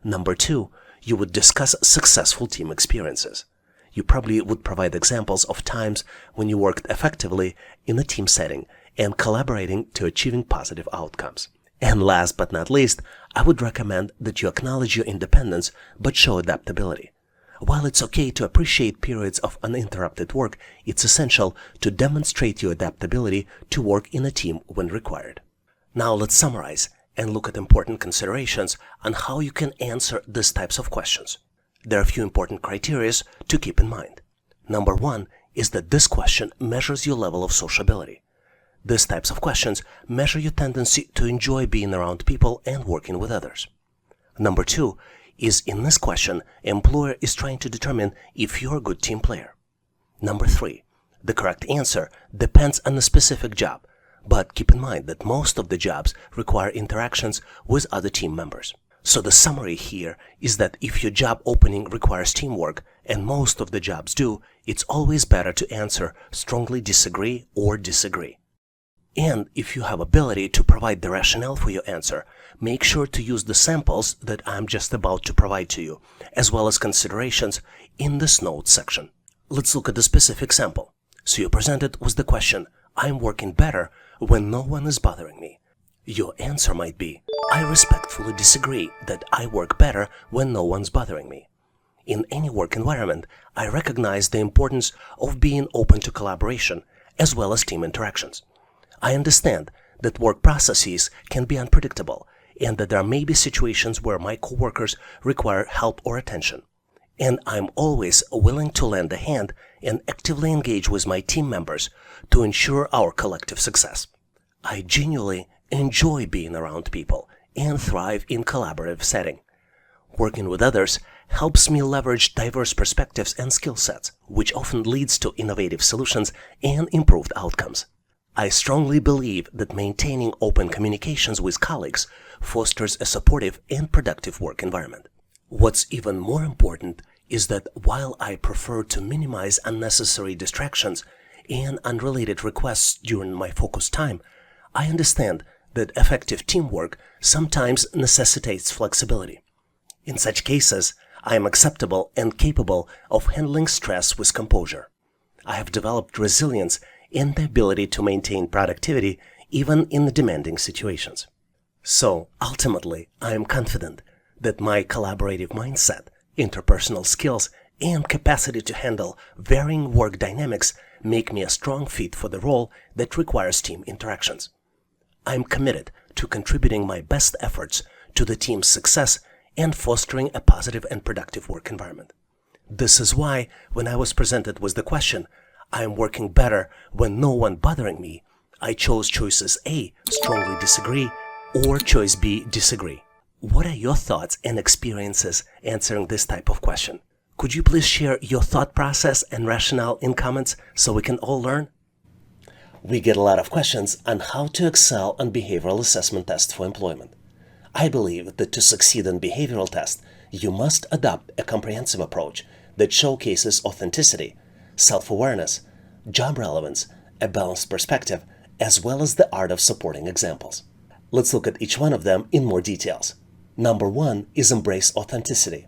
Number 2, you would discuss successful team experiences. You probably would provide examples of times when you worked effectively in a team setting and collaborating to achieving positive outcomes. And last but not least, I would recommend that you acknowledge your independence but show adaptability. While it's okay to appreciate periods of uninterrupted work, it's essential to demonstrate your adaptability to work in a team when required. Now let's summarize and look at important considerations on how you can answer these types of questions. There are a few important criteria to keep in mind. Number 1 is that this question measures your level of sociability. These types of questions measure your tendency to enjoy being around people and working with others. Number 2, is in this question, employer is trying to determine if you're a good team player. Number 3, the correct answer depends on the specific job, but keep in mind that most of the jobs require interactions with other team members. So the summary here is that if your job opening requires teamwork, and most of the jobs do, it's always better to answer strongly disagree or disagree. And if you have ability to provide the rationale for your answer, make sure to use the samples that I'm just about to provide to you, as well as considerations in this notes section. Let's look at the specific sample. So you're presented with the question, I'm working better when no one is bothering me. Your answer might be, I respectfully disagree that I work better when no one's bothering me. In any work environment, I recognize the importance of being open to collaboration as well as team interactions. I understand that work processes can be unpredictable and that there may be situations where my coworkers require help or attention. And I'm always willing to lend a hand and actively engage with my team members to ensure our collective success. I genuinely enjoy being around people and thrive in collaborative setting. Working with others helps me leverage diverse perspectives and skill sets, which often leads to innovative solutions and improved outcomes. I strongly believe that maintaining open communications with colleagues fosters a supportive and productive work environment. What's even more important is that while I prefer to minimize unnecessary distractions and unrelated requests during my focused time, I understand that effective teamwork sometimes necessitates flexibility. In such cases, I am acceptable and capable of handling stress with composure. I have developed resilience and the ability to maintain productivity even in the demanding situations. So, ultimately, I am confident that my collaborative mindset, interpersonal skills, and capacity to handle varying work dynamics make me a strong fit for the role that requires team interactions. I'm committed to contributing my best efforts to the team's success and fostering a positive and productive work environment. This is why, when I was presented with the question, I am working better when no one bothering me, I chose choices A, strongly disagree, or choice B, disagree. What are your thoughts and experiences answering this type of question? Could you please share your thought process and rationale in comments so we can all learn? We get a lot of questions on how to excel on behavioral assessment tests for employment. I believe that to succeed in behavioral tests, you must adopt a comprehensive approach that showcases authenticity, self-awareness, job relevance, a balanced perspective, as well as the art of supporting examples. Let's look at each one of them in more details. Number 1 is embrace authenticity.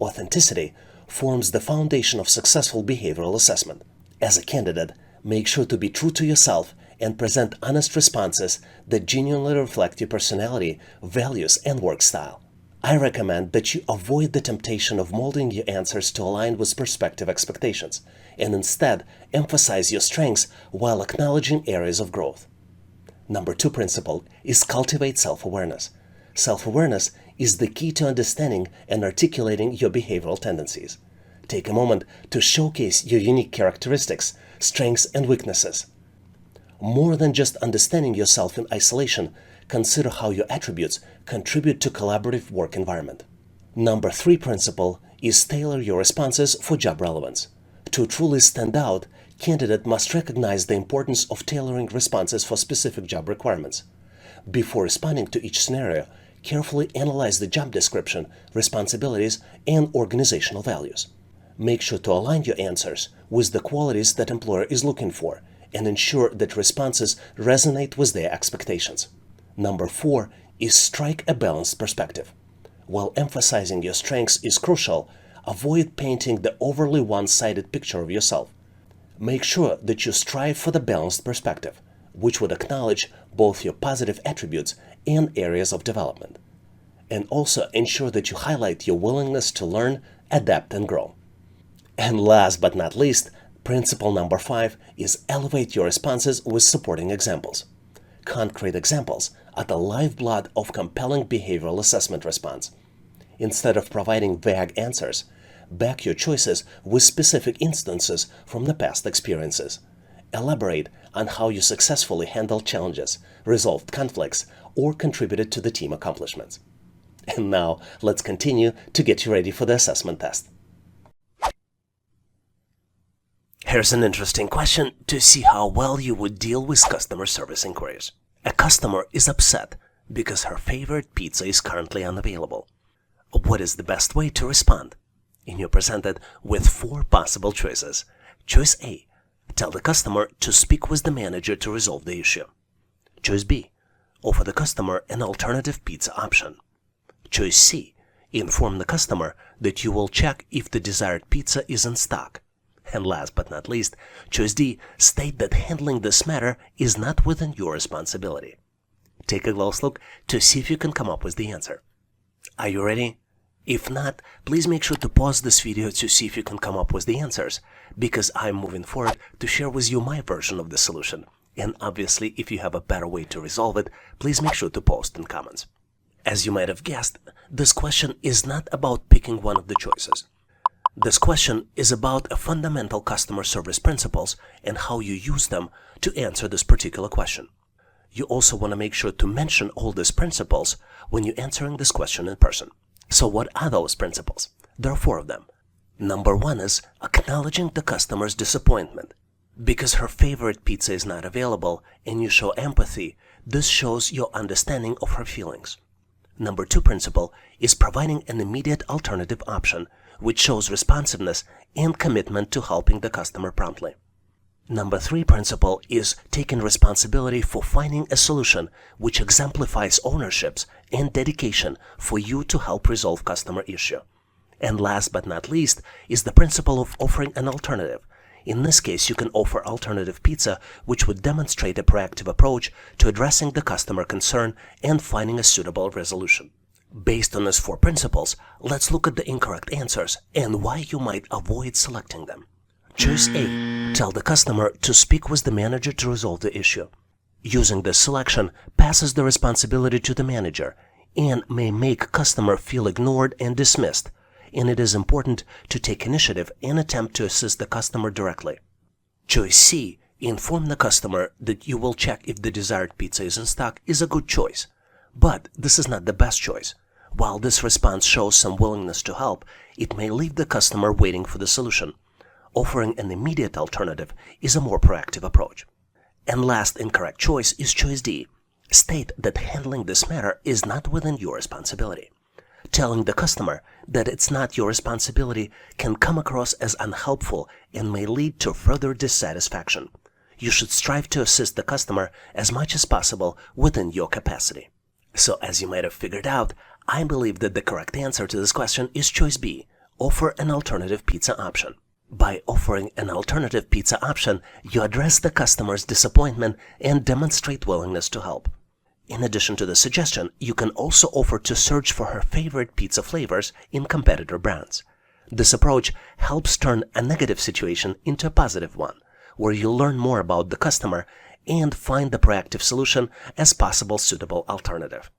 Authenticity forms the foundation of successful behavioral assessment. As a candidate, make sure to be true to yourself and present honest responses that genuinely reflect your personality, values, and work style. I recommend that you avoid the temptation of molding your answers to align with prospective expectations, and instead emphasize your strengths while acknowledging areas of growth. Number 2 principle is cultivate self-awareness. Self-awareness is the key to understanding and articulating your behavioral tendencies. Take a moment to showcase your unique characteristics, strengths, and weaknesses. More than just understanding yourself in isolation, consider how your attributes contribute to collaborative work environment. Number 3 principle is tailor your responses for job relevance. To truly stand out, candidate must recognize the importance of tailoring responses for specific job requirements. Before responding to each scenario, carefully analyze the job description, responsibilities, and organizational values. Make sure to align your answers with the qualities that employer is looking for and ensure that responses resonate with their expectations. Number 4 is strike a balanced perspective. While emphasizing your strengths is crucial, avoid painting the overly one-sided picture of yourself. Make sure that you strive for the balanced perspective, which would acknowledge both your positive attributes and areas of development. And also ensure that you highlight your willingness to learn, adapt, and grow. And last but not least, principle number 5 is elevate your responses with supporting examples. Concrete examples are the lifeblood of compelling behavioral assessment response. Instead of providing vague answers, back your choices with specific instances from the past experiences. Elaborate on how you successfully handled challenges, resolved conflicts, or contributed to the team accomplishments. And now, let's continue to get you ready for the assessment test. Here's an interesting question to see how well you would deal with customer service inquiries. A customer is upset because her favorite pizza is currently unavailable. What is the best way to respond? And you're presented with 4 possible choices. Choice A. Tell the customer to speak with the manager to resolve the issue. Choice B. Offer the customer an alternative pizza option. Choice C. Inform the customer that you will check if the desired pizza is in stock. And last but not least, choice D. State that handling this matter is not within your responsibility. Take a close look to see if you can come up with the answer. Are you ready? If not, please make sure to pause this video to see if you can come up with the answers, because I'm moving forward to share with you my version of the solution. And obviously, if you have a better way to resolve it, please make sure to post in comments. As you might have guessed, this question is not about picking one of the choices. This question is about a fundamental customer service principles and how you use them to answer this particular question. You also want to make sure to mention all these principles when you're answering this question in person. So what are those principles? There are 4 of them. Number 1 is acknowledging the customer's disappointment. Because her favorite pizza is not available and you show empathy, this shows your understanding of her feelings. Number 2 principle is providing an immediate alternative option, which shows responsiveness and commitment to helping the customer promptly. Number 3 principle is taking responsibility for finding a solution, which exemplifies ownerships and dedication for you to help resolve customer issue. And last but not least is the principle of offering an alternative. In this case, you can offer alternative pizza, which would demonstrate a proactive approach to addressing the customer concern and finding a suitable resolution. Based on these 4 principles, let's look at the incorrect answers and why you might avoid selecting them. Choice A. Tell the customer to speak with the manager to resolve the issue. Using this selection passes the responsibility to the manager and may make customer feel ignored and dismissed, and it is important to take initiative and attempt to assist the customer directly. Choice C. Inform the customer that you will check if the desired pizza is in stock is a good choice. But this is not the best choice. While this response shows some willingness to help, it may leave the customer waiting for the solution. Offering an immediate alternative is a more proactive approach. And last incorrect choice is choice D. State that handling this matter is not within your responsibility. Telling the customer that it's not your responsibility can come across as unhelpful and may lead to further dissatisfaction. You should strive to assist the customer as much as possible within your capacity. So as you might have figured out, I believe that the correct answer to this question is choice B. Offer an alternative pizza option. By offering an alternative pizza option, you address the customer's disappointment and demonstrate willingness to help. In addition to the suggestion, you can also offer to search for her favorite pizza flavors in competitor brands. This approach helps turn a negative situation into a positive one, where you learn more about the customer and find the proactive solution as possible suitable alternative.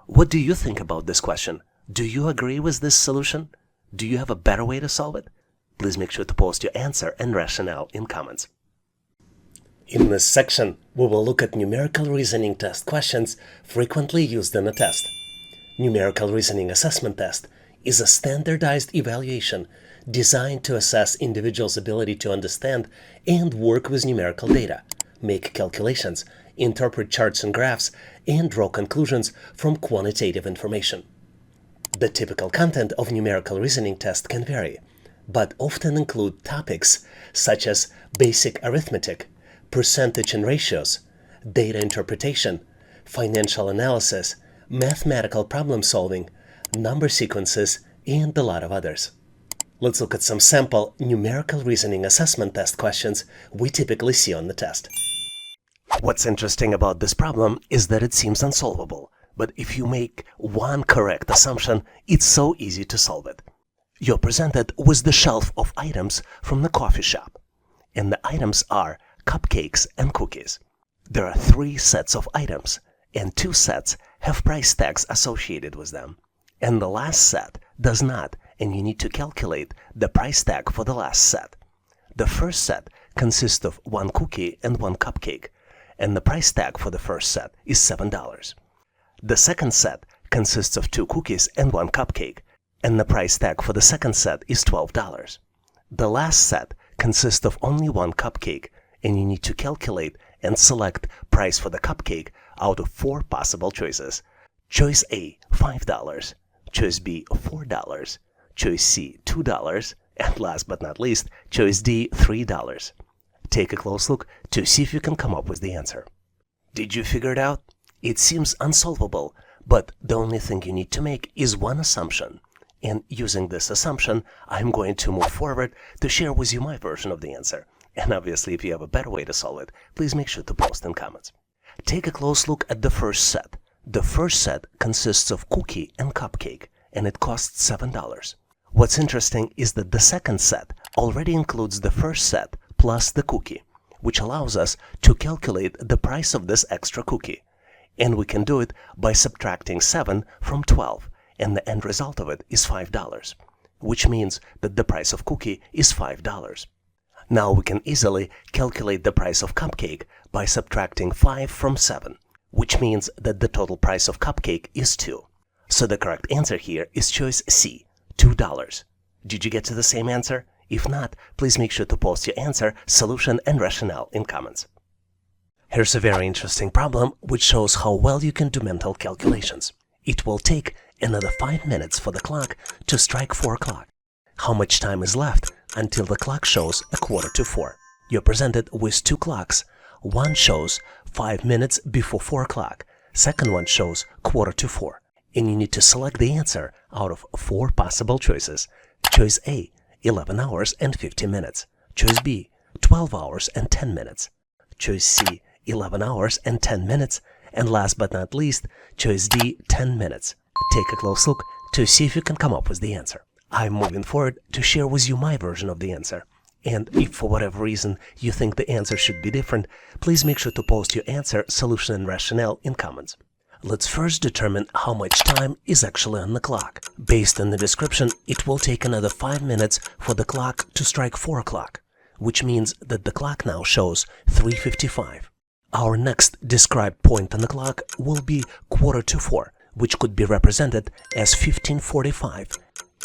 What do you think about this question? Do you agree with this solution? Do you have a better way to solve it? Please make sure to post your answer and rationale in comments. In this section, we will look at numerical reasoning test questions frequently used in a test. Numerical reasoning assessment test is a standardized evaluation designed to assess individuals' ability to understand and work with numerical data, make calculations, interpret charts and graphs, and draw conclusions from quantitative information. The typical content of numerical reasoning test can vary, but often include topics such as basic arithmetic, percentage and ratios, data interpretation, financial analysis, mathematical problem solving, number sequences, and a lot of others. Let's look at some sample numerical reasoning assessment test questions we typically see on the test. What's interesting about this problem is that it seems unsolvable, but if you make one correct assumption, it's so easy to solve it. You're presented with the shelf of items from the coffee shop, and the items are cupcakes and cookies. There are 3 sets of items, and 2 sets have price tags associated with them, and the last set does not, and you need to calculate the price tag for the last set. The first set consists of 1 cookie and 1 cupcake, and the price tag for the first set is $7. The second set consists of 2 cookies and 1 cupcake, and the price tag for the second set is $12. The last set consists of only 1 cupcake, and you need to calculate and select price for the cupcake out of 4 possible choices. Choice A, $5. Choice B, $4. Choice C, $2. And last but not least, choice D, $3. Take a close look to see if you can come up with the answer. Did you figure it out? It seems unsolvable, but the only thing you need to make is one assumption. And using this assumption, I'm going to move forward to share with you my version of the answer. And obviously, if you have a better way to solve it, please make sure to post in comments. Take a close look at the first set. The first set consists of cookie and cupcake, and it costs $7. What's interesting is that the second set already includes the first set plus the cookie, which allows us to calculate the price of this extra cookie. And we can do it by subtracting 7 from 12, and the end result of it is $5, which means that the price of cookie is $5. Now we can easily calculate the price of cupcake by subtracting 5 from 7, which means that the total price of cupcake is 2. So the correct answer here is choice C, $2. Did you get to the same answer? If not, please make sure to post your answer, solution, and rationale in comments. Here's a very interesting problem which shows how well you can do mental calculations. It will take another 5 minutes for the clock to strike 4 o'clock. How much time is left until the clock shows 4:45? You're presented with 2 clocks. One shows 5 minutes before 4 o'clock. Second one shows 4:45. And you need to select the answer out of 4 possible choices. Choice A, 11 hours and 50 minutes. Choice B, 12 hours and 10 minutes. Choice C, 11 hours and 10 minutes. And last but not least, choice D, 10 minutes. Take a close look to see if you can come up with the answer. I'm moving forward to share with you my version of the answer. And if for whatever reason you think the answer should be different, please make sure to post your answer, solution, and rationale in comments. Let's first determine how much time is actually on the clock. Based on the description, it will take another 5 minutes for the clock to strike 4 o'clock, which means that the clock now shows 3:55. Our next described point on the clock will be 4:45, which could be represented as 15:45,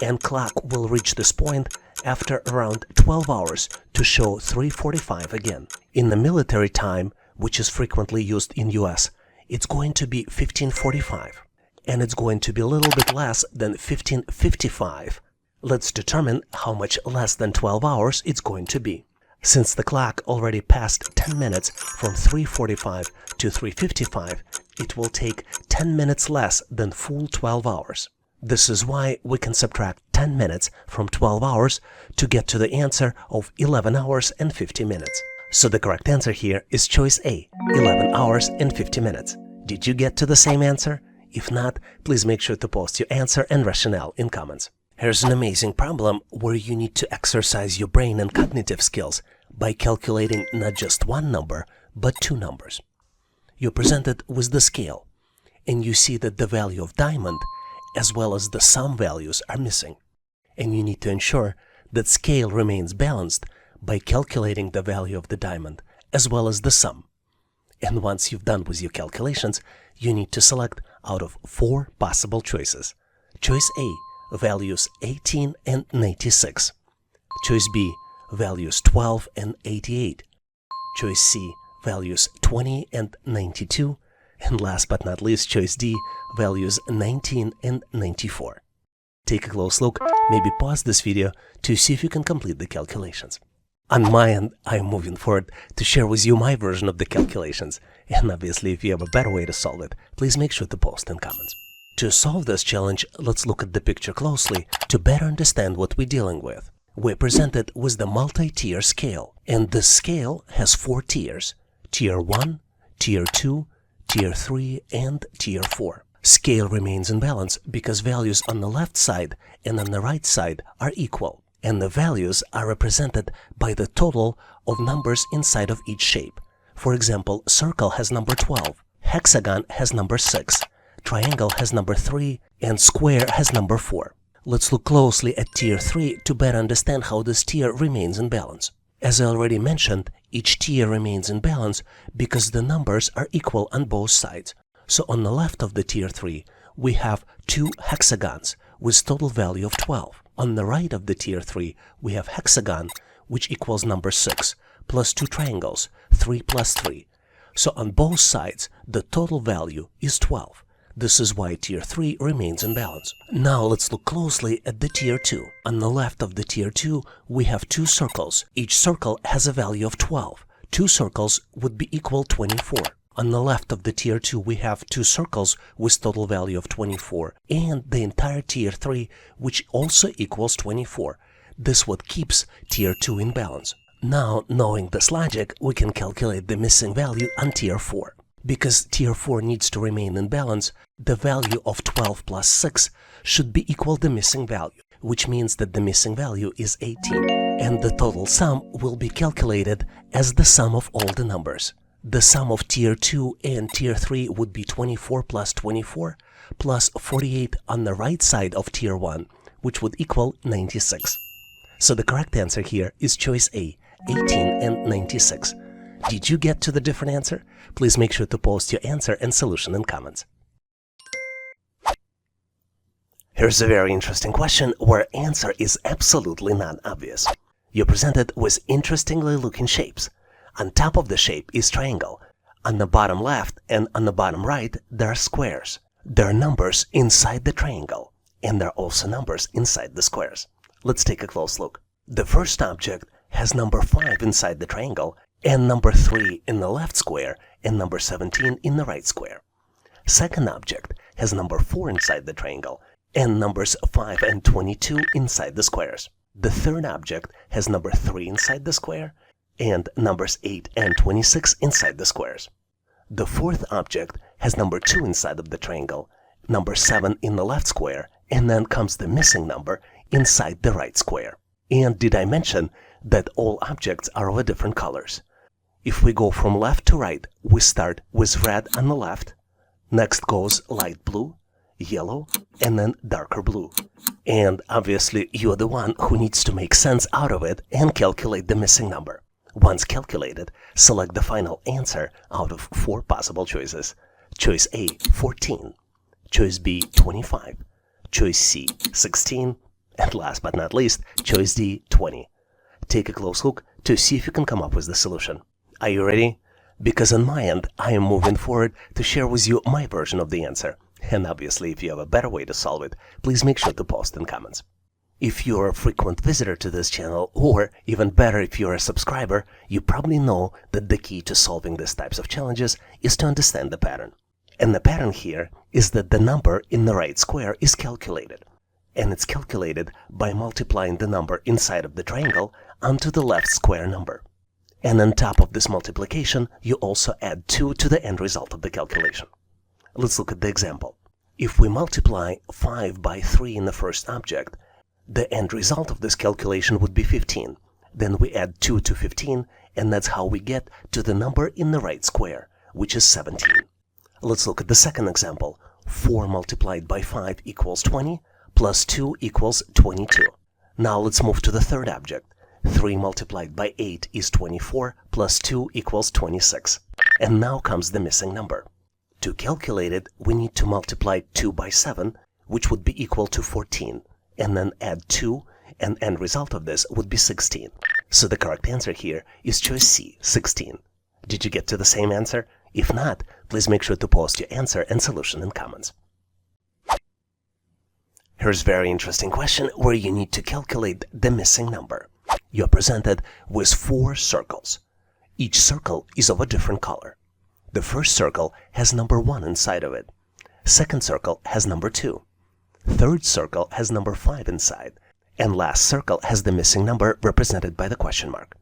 and clock will reach this point after around 12 hours to show 3:45 again. In the military time, which is frequently used in US, it's going to be 15:45, and it's going to be a little bit less than 15:55. Let's determine how much less than 12 hours it's going to be. Since the clock already passed 10 minutes from 3:45 to 3:55, it will take 10 minutes less than full 12 hours. This is why we can subtract 10 minutes from 12 hours to get to the answer of 11 hours and 50 minutes. So the correct answer here is choice A, 11 hours and 50 minutes. Did you get to the same answer? If not, please make sure to post your answer and rationale in comments. Here's an amazing problem where you need to exercise your brain and cognitive skills by calculating not just one number, but 2 numbers. You're presented with the scale, and you see that the value of diamond as well as the sum values are missing. And you need to ensure that scale remains balanced by calculating the value of the diamond as well as the sum. And once you've done with your calculations, you need to select out of 4 possible choices. Choice A, values 18 and 96. Choice B, values 12 and 88. Choice C, values 20 and 92. And last but not least, choice D, values 19 and 94. Take a close look, maybe pause this video to see if you can complete the calculations. On my end, I'm moving forward to share with you my version of the calculations. And obviously, if you have a better way to solve it, please make sure to post in comments. To solve this challenge, let's look at the picture closely to better understand what we're dealing with. We're presented with the multi-tier scale, and this scale has 4 tiers: Tier 1, Tier 2, Tier 3, and Tier 4. Scale remains in balance because values on the left side and on the right side are equal, and the values are represented by the total of numbers inside of each shape. For example, circle has number 12, hexagon has number 6, triangle has number 3, and square has number 4. Let's look closely at Tier 3 to better understand how this tier remains in balance. As I already mentioned, each tier remains in balance because the numbers are equal on both sides. So on the left of the Tier 3, we have two hexagons with total value of 12. On the right of the tier 3, we have hexagon, which equals number 6, plus two triangles, 3 plus 3. So on both sides, the total value is 12. This is why tier 3 remains in balance. Now let's look closely at the tier 2. On the left of the tier 2, we have two circles. Each circle has a value of 12. Two circles would be equal 24. On the left of the tier 2, we have two circles with total value of 24 and the entire tier 3, which also equals 24. This what keeps tier 2 in balance. Now, knowing this logic, we can calculate the missing value on tier 4. Because tier 4 needs to remain in balance, the value of 12 plus 6 should be equal to the missing value, which means that the missing value is 18. And the total sum will be calculated as the sum of all the numbers. The sum of tier 2 and tier 3 would be 24 plus 24 plus 48 on the right side of tier 1, which would equal 96. So the correct answer here is choice A, 18 and 96. Did you get to the different answer? Please make sure to post your answer and solution in comments. Here's a very interesting question where answer is absolutely not obvious. You're presented with interestingly looking shapes. On top of the shape is triangle. On the bottom left and on the bottom right, there are squares. There are numbers inside the triangle, and there are also numbers inside the squares. Let's take a close look. The first object has number 5 inside the triangle, and number 3 in the left square, and number 17 in the right square. Second object has number 4 inside the triangle, and numbers 5 and 22 inside the squares. The third object has number 3 inside the square, and numbers 8 and 26 inside the squares. The fourth object has number 2 inside of the triangle, number 7 in the left square, and then comes the missing number inside the right square. And did I mention that all objects are of different colors? If we go from left to right, we start with red on the left, next goes light blue, yellow, and then darker blue. And obviously you're the one who needs to make sense out of it and calculate the missing number. Once calculated, select the final answer out of 4 possible choices. Choice A, 14. Choice B, 25. Choice C, 16. And last but not least, choice D, 20. Take a close look to see if you can come up with the solution. Are you ready? Because on my end, I am moving forward to share with you my version of the answer. And obviously, if you have a better way to solve it, please make sure to post in comments. If you're a frequent visitor to this channel, or even better if you're a subscriber, you probably know that the key to solving these types of challenges is to understand the pattern. And the pattern here is that the number in the right square is calculated. And it's calculated by multiplying the number inside of the triangle onto the left square number. And on top of this multiplication, you also add 2 to the end result of the calculation. Let's look at the example. If we multiply 5 by 3 in the first object, the end result of this calculation would be 15. Then we add 2 to 15, and that's how we get to the number in the right square, which is 17. Let's look at the second example. 4 multiplied by 5 equals 20, plus 2 equals 22. Now let's move to the third object. 3 multiplied by 8 is 24, plus 2 equals 26. And now comes the missing number. To calculate it, we need to multiply 2 by 7, which would be equal to 14, and then add 2, and end result of this would be 16. So the correct answer here is choice C, 16. Did you get to the same answer? If not, please make sure to post your answer and solution in comments. Here's a very interesting question where you need to calculate the missing number. You're presented with 4 circles. Each circle is of a different color. The first circle has number 1 inside of it. Second circle has number 2. Third circle has number 5 inside. And last circle has the missing number represented by the question mark.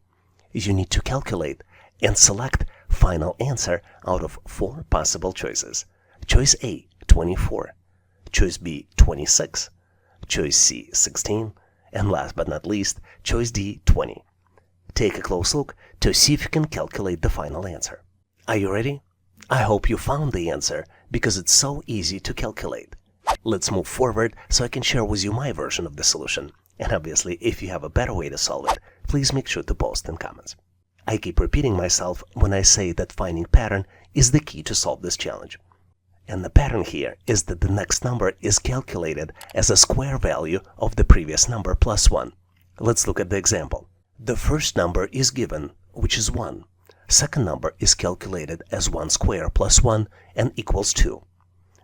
You need to calculate and select final answer out of 4 possible choices. Choice A, 24. Choice B, 26. Choice C, 16. And last but not least, choice D, 20. Take a close look to see if you can calculate the final answer. Are you ready? I hope you found the answer because it's so easy to calculate. Let's move forward so I can share with you my version of the solution. And obviously, if you have a better way to solve it, please make sure to post in comments. I keep repeating myself when I say that finding pattern is the key to solve this challenge. And the pattern here is that the next number is calculated as a square value of the previous number plus 1. Let's look at the example. The first number is given, which is 1. Second number is calculated as 1 square plus 1 and equals 2.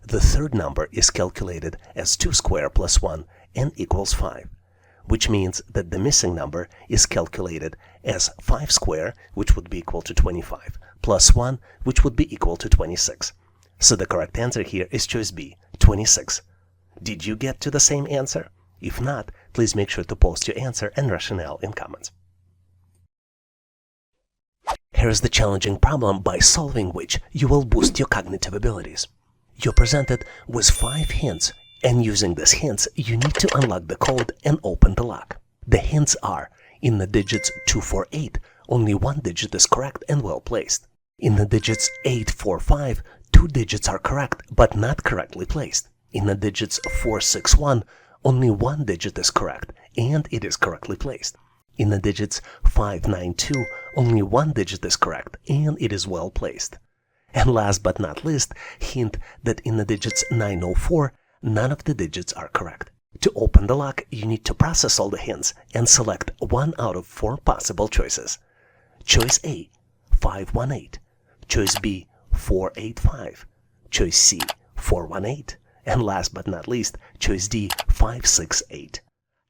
The third number is calculated as 2 square plus 1 and equals 5, which means that the missing number is calculated as 5 square, which would be equal to 25, plus 1, which would be equal to 26. So the correct answer here is choice B, 26. Did you get to the same answer? If not, please make sure to post your answer and rationale in comments. Here's the challenging problem by solving which you will boost your cognitive abilities. You're presented with 5 hints, and using these hints, you need to unlock the code and open the lock. The hints are: in the digits 2, 4, 8, only one digit is correct and well placed. In the digits 8, 4, 5, 2 digits are correct but not correctly placed. In the digits 4, 6, 1, only one digit is correct and it is correctly placed. In the digits 5, 9, 2, only one digit is correct and it is well placed. And last but not least, hint that in the digits 904, none of the digits are correct. To open the lock, you need to process all the hints and select one out of 4 possible choices. Choice A, 518. Choice B, 485. Choice C, 418. And last but not least, choice D, 568.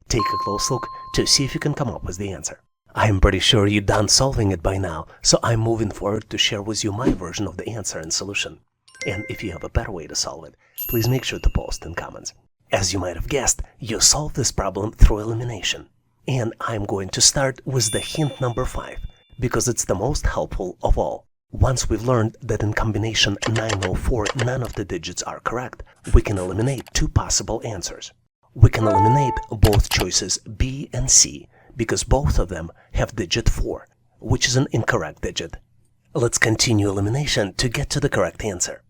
Take a close look to see if you can come up with the answer. I'm pretty sure you're done solving it by now, so I'm moving forward to share with you my version of the answer and solution. And if you have a better way to solve it, please make sure to post in comments. As you might have guessed, you solve this problem through elimination. And I'm going to start with the hint number 5, because it's the most helpful of all. Once we've learned that in combination 904 none of the digits are correct, we can eliminate 2 possible answers. We can eliminate both choices B and C, because both of them have digit 4, which is an incorrect digit. Let's continue elimination to get to the correct answer.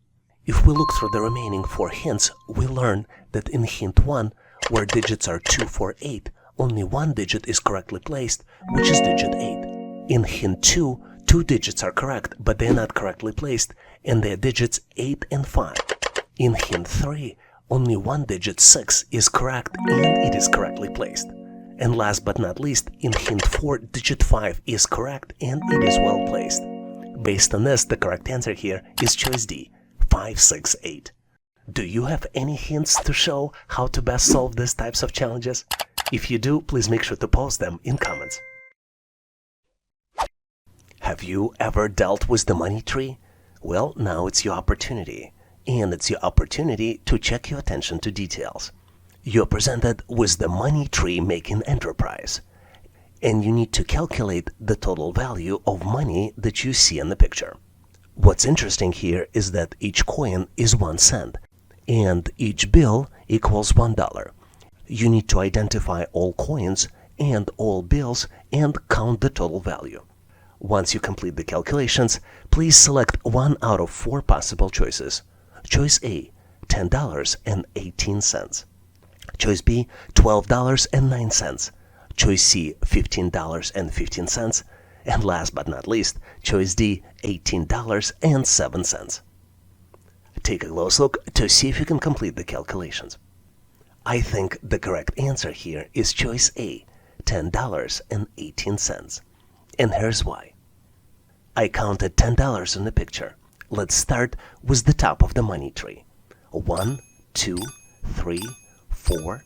If we look through the remaining 4 hints, we learn that in hint 1, where digits are 2, 4, 8, only one digit is correctly placed, which is digit 8. In hint 2, 2 digits are correct, but they're not correctly placed, and they're digits 8 and 5. In hint 3, only one digit 6 is correct, and it is correctly placed. And last but not least, in hint 4, digit 5 is correct and it is well placed. Based on this, the correct answer here is choice D, 568. Do you have any hints to show how to best solve these types of challenges? If you do, please make sure to post them in comments. Have you ever dealt with the money tree? Well, now it's your opportunity. And it's your opportunity to check your attention to details. You're presented with the money tree making enterprise, and you need to calculate the total value of money that you see in the picture. What's interesting here is that each coin is 1 cent, and each bill equals $1. You need to identify all coins and all bills and count the total value. Once you complete the calculations, please select one out of 4 possible choices. Choice A, $10.18. Choice B, $12.09. Choice C, $15.15. And last but not least, choice D, $18.07. Take a close look to see if you can complete the calculations. I think the correct answer here is choice A, $10.18. And here's why. I counted $10 in the picture. Let's start with the top of the money tree. 1, 2, 3, 4.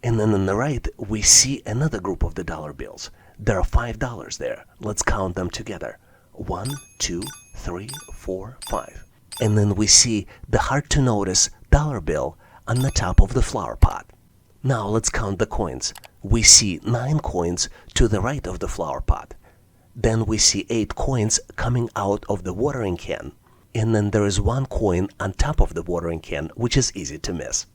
And then on the right, we see another group of the dollar bills. There are $5 there. Let's count them together. 1, 2, 3, 4, 5. And then we see the hard-to-notice dollar bill on the top of the flower pot. Now let's count the coins. We see 9 coins to the right of the flower pot. Then we see 8 coins coming out of the watering can. And then there is 1 coin on top of the watering can, which is easy to miss.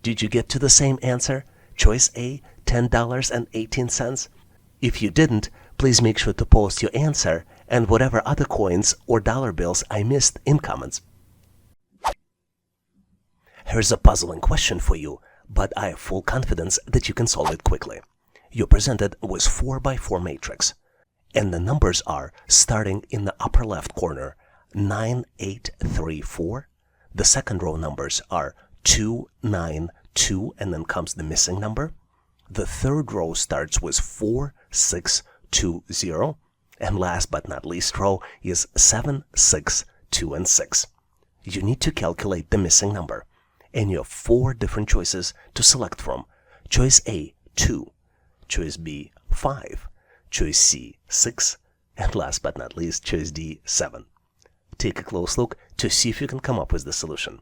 Did you get to the same answer? Choice A, $10.18? If you didn't, please make sure to post your answer and whatever other coins or dollar bills I missed in comments. Here's a puzzling question for you, but I have full confidence that you can solve it quickly. You're presented with 4x4 matrix, and the numbers are, starting in the upper left corner, 9, 8, 3, 4. The second row numbers are 2, 9, 2, and then comes the missing number. The third row starts with 4, 6, 2, 0. And last but not least row is 7, 6, 2, and 6. You need to calculate the missing number. And you have 4 different choices to select from. Choice A, 2. Choice B, 5. Choice C, 6. And last but not least, choice D, 7. Take a close look to see if you can come up with the solution.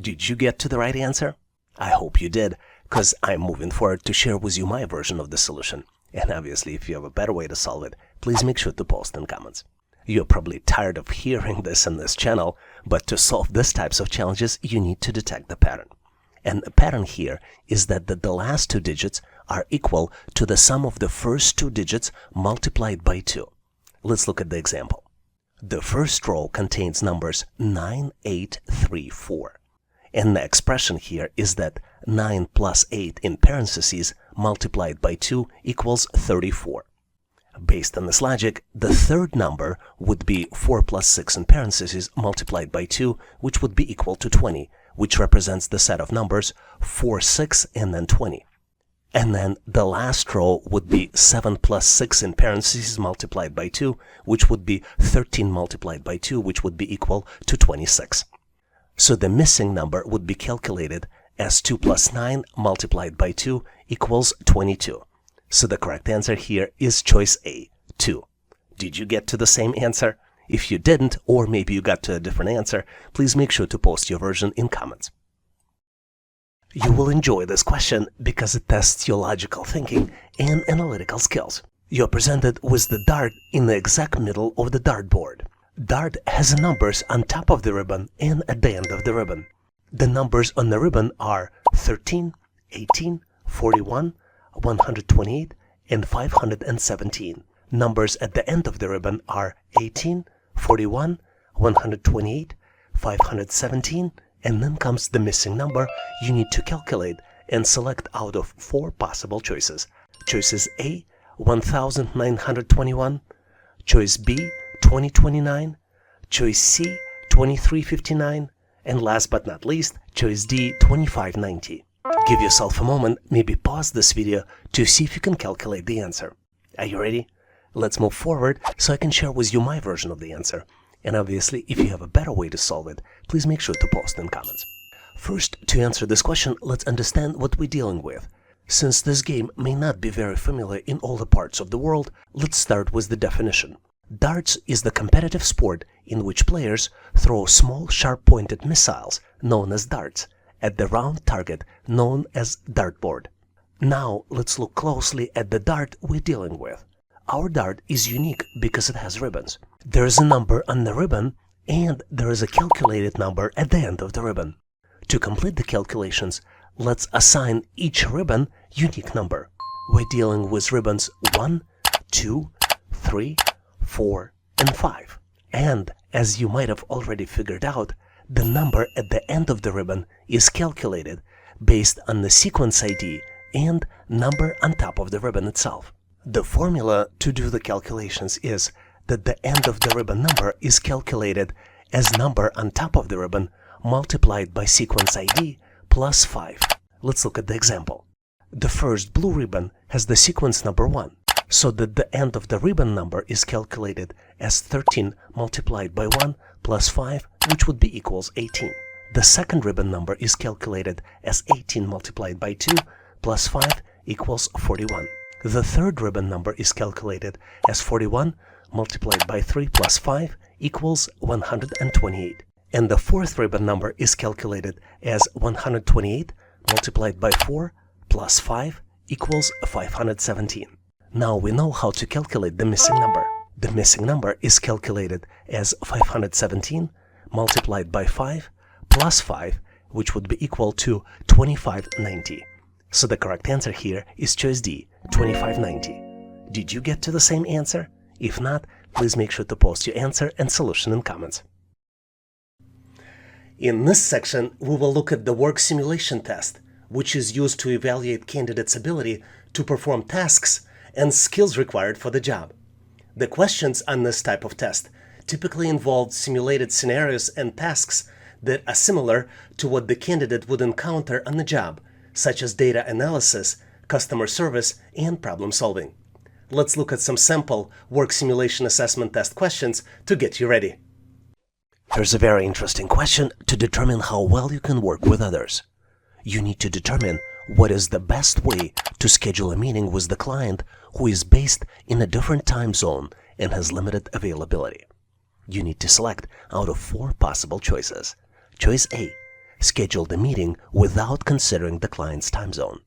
Did you get to the right answer? I hope you did, because I'm moving forward to share with you my version of the solution. And obviously, if you have a better way to solve it, please make sure to post in comments. You're probably tired of hearing this in this channel, but to solve these types of challenges, you need to detect the pattern. And the pattern here is that the last 2 digits are equal to the sum of the first 2 digits multiplied by 2. Let's look at the example. The first row contains numbers 9, 8, 3, 4. And the expression here is that 9 plus 8 in parentheses multiplied by 2 equals 34. Based on this logic, the third number would be 4 plus 6 in parentheses multiplied by 2, which would be equal to 20, which represents the set of numbers 4, 6, and then 20. And then the last row would be 7 plus 6 in parentheses multiplied by 2, which would be 13 multiplied by 2, which would be equal to 26. So the missing number would be calculated as 2 plus 9 multiplied by 2 equals 22. So the correct answer here is choice A, 2. Did you get to the same answer? If you didn't, or maybe you got to a different answer, please make sure to post your version in comments. You will enjoy this question because it tests your logical thinking and analytical skills. You're presented with the dart in the exact middle of the dartboard. Dart has numbers on top of the ribbon and at the end of the ribbon. The numbers on the ribbon are 13, 18, 41, 128, and 517. Numbers at the end of the ribbon are 18, 41, 128, 517, and then comes the missing number you need to calculate and select out of 4 possible choices. Choices A, 1921, choice B, 2029, choice C, 2359, and last but not least, choice D, 2590. Give yourself a moment, maybe pause this video to see if you can calculate the answer. Are you ready? Let's move forward so I can share with you my version of the answer. And obviously, if you have a better way to solve it, please make sure to post in comments. First, to answer this question, let's understand what we're dealing with. Since this game may not be very familiar in all the parts of the world, let's start with the definition. Darts is the competitive sport in which players throw small sharp-pointed missiles, known as darts, at the round target known as dartboard. Now, let's look closely at the dart we're dealing with. Our dart is unique because it has ribbons. There is a number on the ribbon, and there is a calculated number at the end of the ribbon. To complete the calculations, let's assign each ribbon unique number. We're dealing with ribbons 1, 2, 3, 4, and 5. And, as you might have already figured out, the number at the end of the ribbon is calculated based on the sequence ID and number on top of the ribbon itself. The formula to do the calculations is that the end of the ribbon number is calculated as number on top of the ribbon multiplied by sequence ID plus 5. Let's look at the example. The first blue ribbon has the sequence number 1, so that the end of the ribbon number is calculated as 13 multiplied by 1 plus 5, which would be equals 18. The second ribbon number is calculated as 18 multiplied by 2 plus 5 equals 41. The third ribbon number is calculated as 41 multiplied by 3 plus 5 equals 128. And the fourth ribbon number is calculated as 128 multiplied by 4 plus 5 equals 517. Now we know how to calculate the missing number. The missing number is calculated as 517 multiplied by 5 plus 5, which would be equal to 2590. So the correct answer here is choice D, 2590. Did you get to the same answer? If not, please make sure to post your answer and solution in comments. In this section, we will look at the work simulation test, which is used to evaluate candidates' ability to perform tasks and skills required for the job. The questions on this type of test typically involve simulated scenarios and tasks that are similar to what the candidate would encounter on the job, such as data analysis, customer service, and problem solving. Let's look at some sample work simulation assessment test questions to get you ready. Here's a very interesting question to determine how well you can work with others. You need to determine what is the best way to schedule a meeting with the client who is based in a different time zone and has limited availability. You need to select out of 4 possible choices. Choice A, schedule the meeting without considering the client's time zone.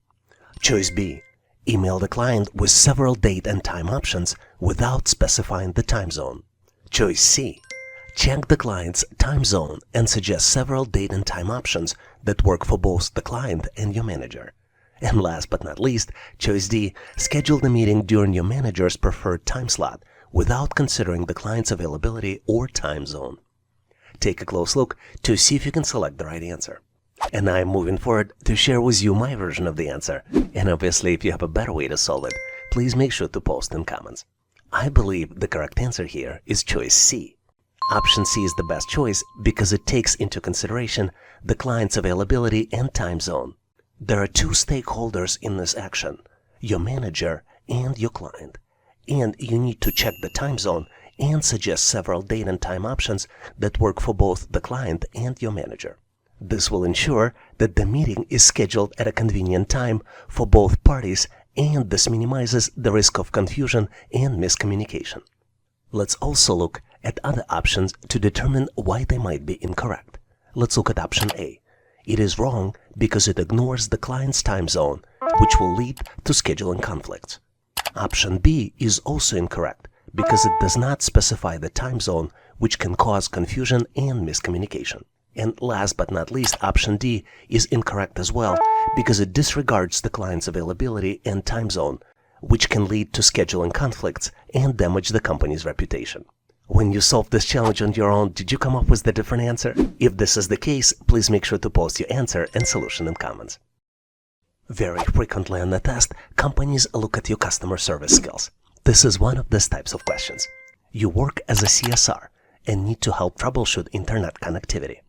Choice B, email the client with several date and time options without specifying the time zone. Choice C, check the client's time zone and suggest several date and time options that work for both the client and your manager. And last but not least, choice D, schedule the meeting during your manager's preferred time slot without considering the client's availability or time zone. Take a close look to see if you can select the right answer. And I'm moving forward to share with you my version of the answer. And obviously, if you have a better way to solve it, please make sure to post in comments. I believe the correct answer here is choice C. Option C is the best choice because it takes into consideration the client's availability and time zone. There are 2 stakeholders in this action, your manager and your client. And you need to check the time zone and suggest several date and time options that work for both the client and your manager. This will ensure that the meeting is scheduled at a convenient time for both parties, and this minimizes the risk of confusion and miscommunication. Let's also look at other options to determine why they might be incorrect. Let's look at option A. It is wrong because it ignores the client's time zone, which will lead to scheduling conflicts. Option B is also incorrect because it does not specify the time zone, which can cause confusion and miscommunication. And last but not least, option D is incorrect as well because it disregards the client's availability and time zone, which can lead to scheduling conflicts and damage the company's reputation. When you solved this challenge on your own, did you come up with a different answer? If this is the case, please make sure to post your answer and solution in comments. Very frequently on the test, companies look at your customer service skills. This is one of these types of questions. You work as a CSR and need to help troubleshoot internet connectivity.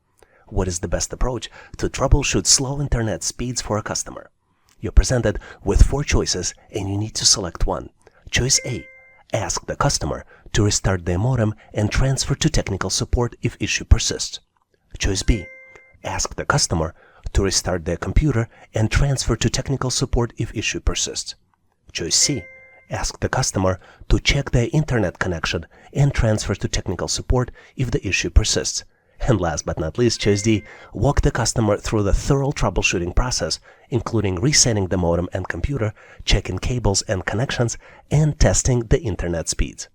What is the best approach to troubleshoot slow internet speeds for a customer? You're presented with 4 choices and you need to select one. Choice A, ask the customer to restart their modem and transfer to technical support if issue persists. Choice B, ask the customer to restart their computer and transfer to technical support if issue persists. Choice C, ask the customer to check their internet connection and transfer to technical support if the issue persists. And last but not least, choice D, walk the customer through the thorough troubleshooting process, including resetting the modem and computer, checking cables and connections, and testing the internet speeds.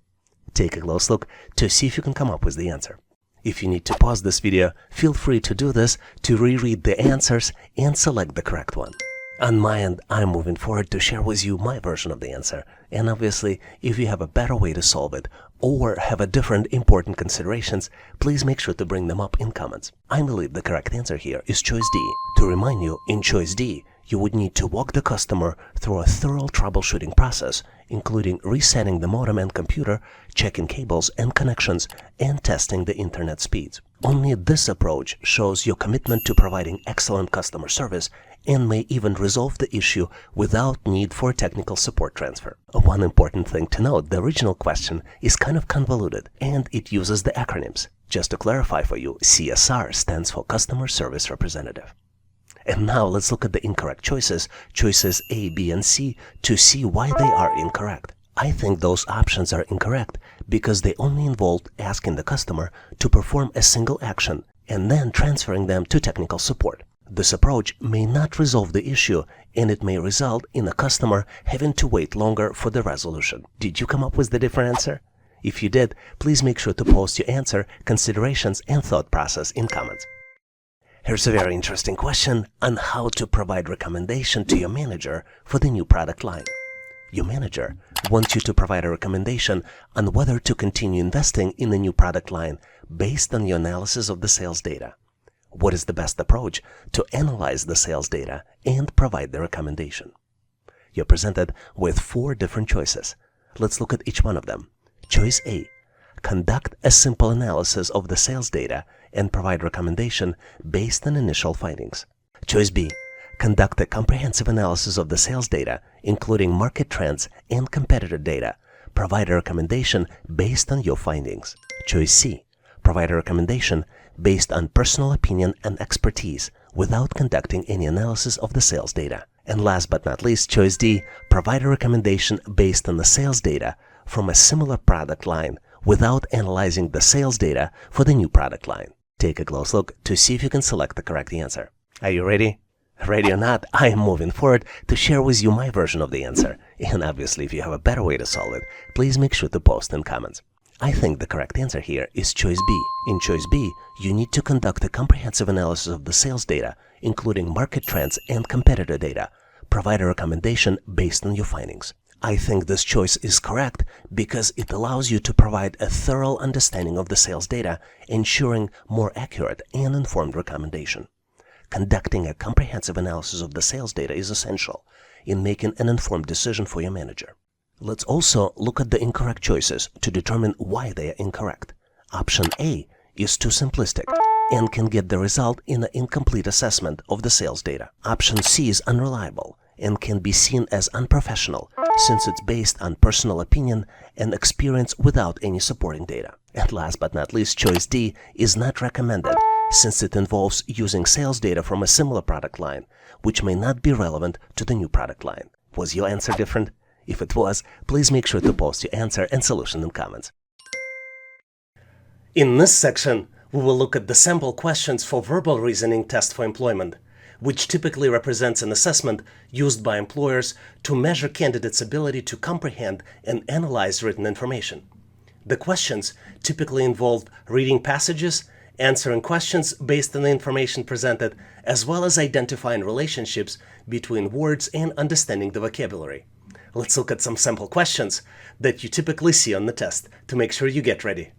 Take a close look to see if you can come up with the answer. If you need to pause this video, feel free to do this to reread the answers and select the correct one. On my end, I'm moving forward to share with you my version of the answer. And obviously, if you have a better way to solve it or have a different important considerations, please make sure to bring them up in comments. I believe the correct answer here is choice D. To remind you, in choice D, you would need to walk the customer through a thorough troubleshooting process, including resetting the modem and computer, checking cables and connections, and testing the internet speeds. Only this approach shows your commitment to providing excellent customer service and may even resolve the issue without need for technical support transfer. One important thing to note, the original question is kind of convoluted and it uses the acronyms. Just to clarify for you, CSR stands for Customer Service Representative. And now let's look at the incorrect choices A, B, and C, to see why they are incorrect. I think those options are incorrect because they only involve asking the customer to perform a single action and then transferring them to technical support. This approach may not resolve the issue and it may result in a customer having to wait longer for the resolution. Did you come up with the different answer? If you did, please make sure to post your answer, considerations, and thought process in comments. Here's a very interesting question on how to provide recommendation to your manager for the new product line. Your manager wants you to provide a recommendation on whether to continue investing in the new product line based on your analysis of the sales data. What is the best approach to analyze the sales data and provide the recommendation? You're presented with 4 different choices. Let's look at each one of them. Choice A, Conduct a simple analysis of the sales data and provide recommendation based on initial findings. Choice B. Conduct a comprehensive analysis of the sales data, including market trends and competitor data. Provide a recommendation based on your findings. Choice C. Provide a recommendation based on personal opinion and expertise without conducting any analysis of the sales data. And last but not least, choice D. Provide a recommendation based on the sales data from a similar product line without analyzing the sales data for the new product line. Take a close look to see if you can select the correct answer. Are you ready? Ready or not, I am moving forward to share with you my version of the answer. And obviously, if you have a better way to solve it, please make sure to post in comments. I think the correct answer here is choice B. In choice B, you need to conduct a comprehensive analysis of the sales data, including market trends and competitor data. Provide a recommendation based on your findings. I think this choice is correct because it allows you to provide a thorough understanding of the sales data, ensuring more accurate and informed recommendation. Conducting a comprehensive analysis of the sales data is essential in making an informed decision for your manager. Let's also look at the incorrect choices to determine why they are incorrect. Option A is too simplistic and can get the result in an incomplete assessment of the sales data. Option C is unreliable and can be seen as unprofessional since it's based on personal opinion and experience without any supporting data. And last but not least, choice D is not recommended since it involves using sales data from a similar product line, which may not be relevant to the new product line. Was your answer different? If it was, please make sure to post your answer and solution in comments. In this section, we will look at the sample questions for verbal reasoning test for employment, which typically represents an assessment used by employers to measure candidates' ability to comprehend and analyze written information. The questions typically involve reading passages, answering questions based on the information presented, as well as identifying relationships between words and understanding the vocabulary. Let's look at some sample questions that you typically see on the test to make sure you get ready.